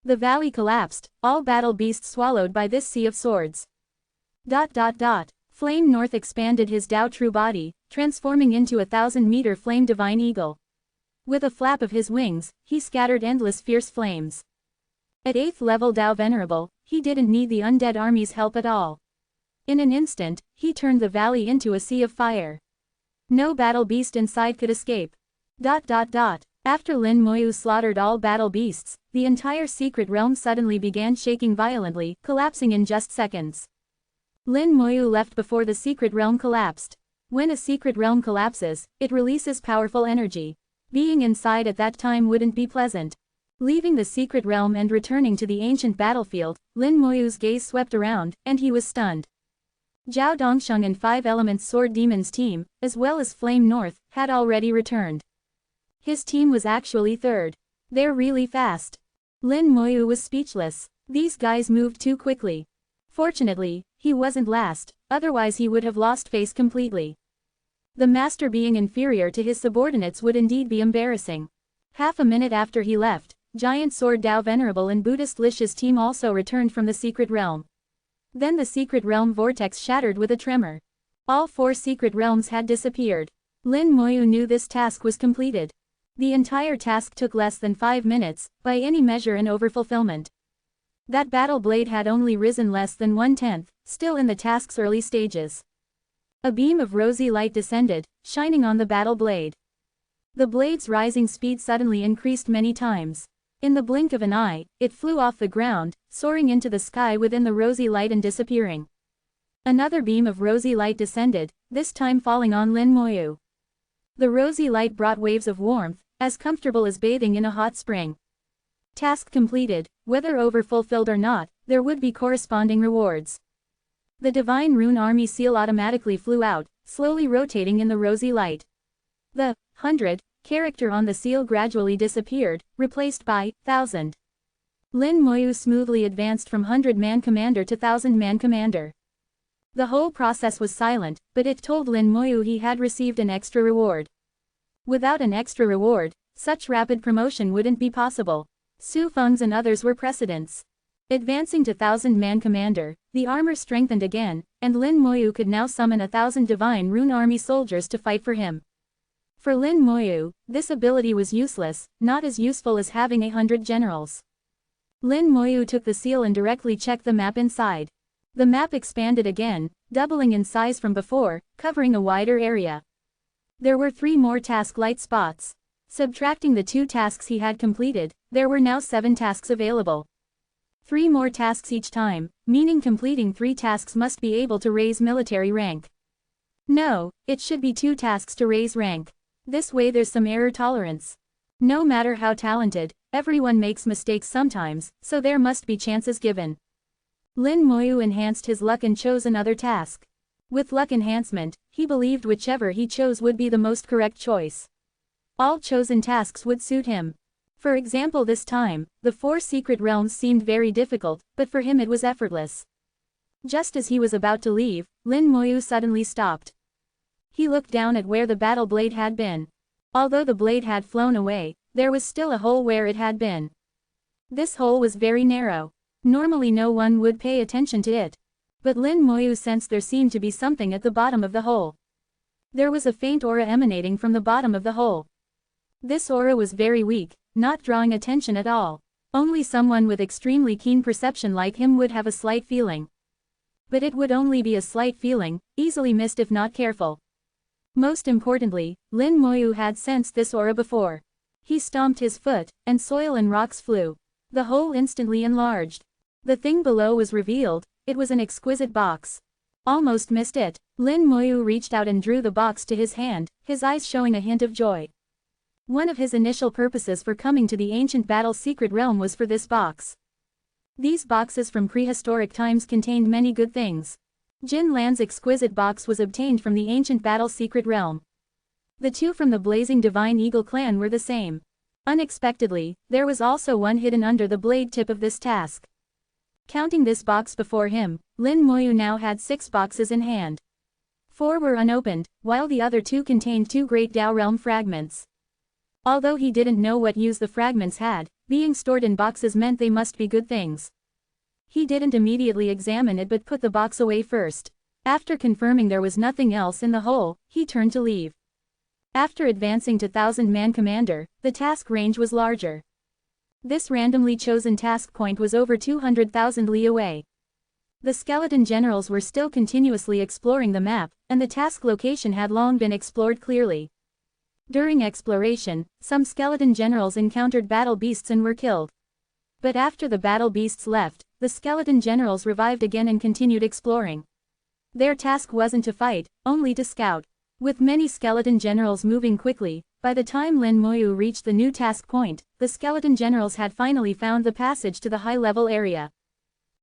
The valley collapsed, all battle beasts swallowed by this sea of swords. Flame North expanded his Dao true body, transforming into a 1,000-meter flame divine eagle. With a flap of his wings, he scattered endless fierce flames. At 8th level Dao Venerable, he didn't need the undead army's help at all. In an instant, he turned the valley into a sea of fire. No battle beast inside could escape. After Lin Moyu slaughtered all battle beasts, the entire secret realm suddenly began shaking violently, collapsing in just seconds. Lin Moyu left before the secret realm collapsed. When a secret realm collapses, it releases powerful energy. Being inside at that time wouldn't be pleasant. Leaving the secret realm and returning to the ancient battlefield, Lin Moyu's gaze swept around, and he was stunned. Zhao Dongsheng and 5 Elements Sword Demon's team, as well as Flame North, had already returned. His team was actually third. They're really fast. Lin Moyu was speechless. These guys moved too quickly. Fortunately, he wasn't last, otherwise he would have lost face completely. The master being inferior to his subordinates would indeed be embarrassing. Half a minute after he left, Giant Sword Dao Venerable and Buddhist Lich's team also returned from the secret realm. Then the secret realm vortex shattered with a tremor. All 4 secret realms had disappeared. Lin Moyu knew this task was completed. The entire task took less than 5 minutes, by any measure an overfulfillment. That battle blade had only risen less than 1/10, still in the task's early stages. A beam of rosy light descended, shining on the battle blade. The blade's rising speed suddenly increased many times. In the blink of an eye, it flew off the ground, soaring into the sky within the rosy light and disappearing. Another beam of rosy light descended, this time falling on Lin Moyu. The rosy light brought waves of warmth, as comfortable as bathing in a hot spring. Task completed, whether overfulfilled or not, there would be corresponding rewards. The Divine Rune Army seal automatically flew out, slowly rotating in the rosy light. The 100 character on the seal gradually disappeared, replaced by 1,000. Lin Moyu smoothly advanced from 100-man commander to 1,000-man commander. The whole process was silent, but it told Lin Moyu he had received an extra reward. Without an extra reward, such rapid promotion wouldn't be possible. Su Feng's and others were precedents. Advancing to 1,000-man commander, the armor strengthened again, and Lin Moyu could now summon 1,000 Divine Rune Army soldiers to fight for him. For Lin Moyu, this ability was useless, not as useful as having 100 generals. Lin Moyu took the seal and directly checked the map inside. The map expanded again, doubling in size from before, covering a wider area. There were 3 more task light spots. Subtracting the 2 tasks he had completed, there were now 7 tasks available. 3 more tasks each time, meaning completing 3 tasks must be able to raise military rank. No, it should be 2 tasks to raise rank. This way there's some error tolerance. No matter how talented, everyone makes mistakes sometimes, so there must be chances given. Lin Moyu enhanced his luck and chose another task. With luck enhancement, he believed whichever he chose would be the most correct choice. All chosen tasks would suit him. For example, this time, the 4 secret realms seemed very difficult, but for him it was effortless. Just as he was about to leave, Lin Moyu suddenly stopped. He looked down at where the battle blade had been. Although the blade had flown away, there was still a hole where it had been. This hole was very narrow. Normally no one would pay attention to it. But Lin Moyu sensed there seemed to be something at the bottom of the hole. There was a faint aura emanating from the bottom of the hole. This aura was very weak, not drawing attention at all. Only someone with extremely keen perception like him would have a slight feeling. But it would only be a slight feeling, easily missed if not careful. Most importantly, Lin Moyu had sensed this aura before. He stomped his foot, and soil and rocks flew. The hole instantly enlarged. The thing below was revealed. It was an exquisite box. Almost missed it. Lin Moyu reached out and drew the box to his hand, his eyes showing a hint of joy. One of his initial purposes for coming to the ancient battle secret realm was for this box. These boxes from prehistoric times contained many good things. Jin Lan's exquisite box was obtained from the ancient battle secret realm. The 2 from the blazing divine eagle clan were the same. Unexpectedly, there was also one hidden under the blade tip of this task. Counting this box before him, Lin Moyu now had 6 boxes in hand. 4 were unopened, while the other 2 contained 2 great Dao realm fragments. Although he didn't know what use the fragments had, being stored in boxes meant they must be good things. He didn't immediately examine it but put the box away first. After confirming there was nothing else in the hole, he turned to leave. After advancing to 1000-man commander, the task range was larger. This randomly chosen task point was over 200,000 li away. The skeleton generals were still continuously exploring the map, and the task location had long been explored clearly. During exploration, some skeleton generals encountered battle beasts and were killed. But after the battle beasts left, the skeleton generals revived again and continued exploring. Their task wasn't to fight, only to scout. With many skeleton generals moving quickly, by the time Lin Moyu reached the new task point, the skeleton generals had finally found the passage to the high-level area.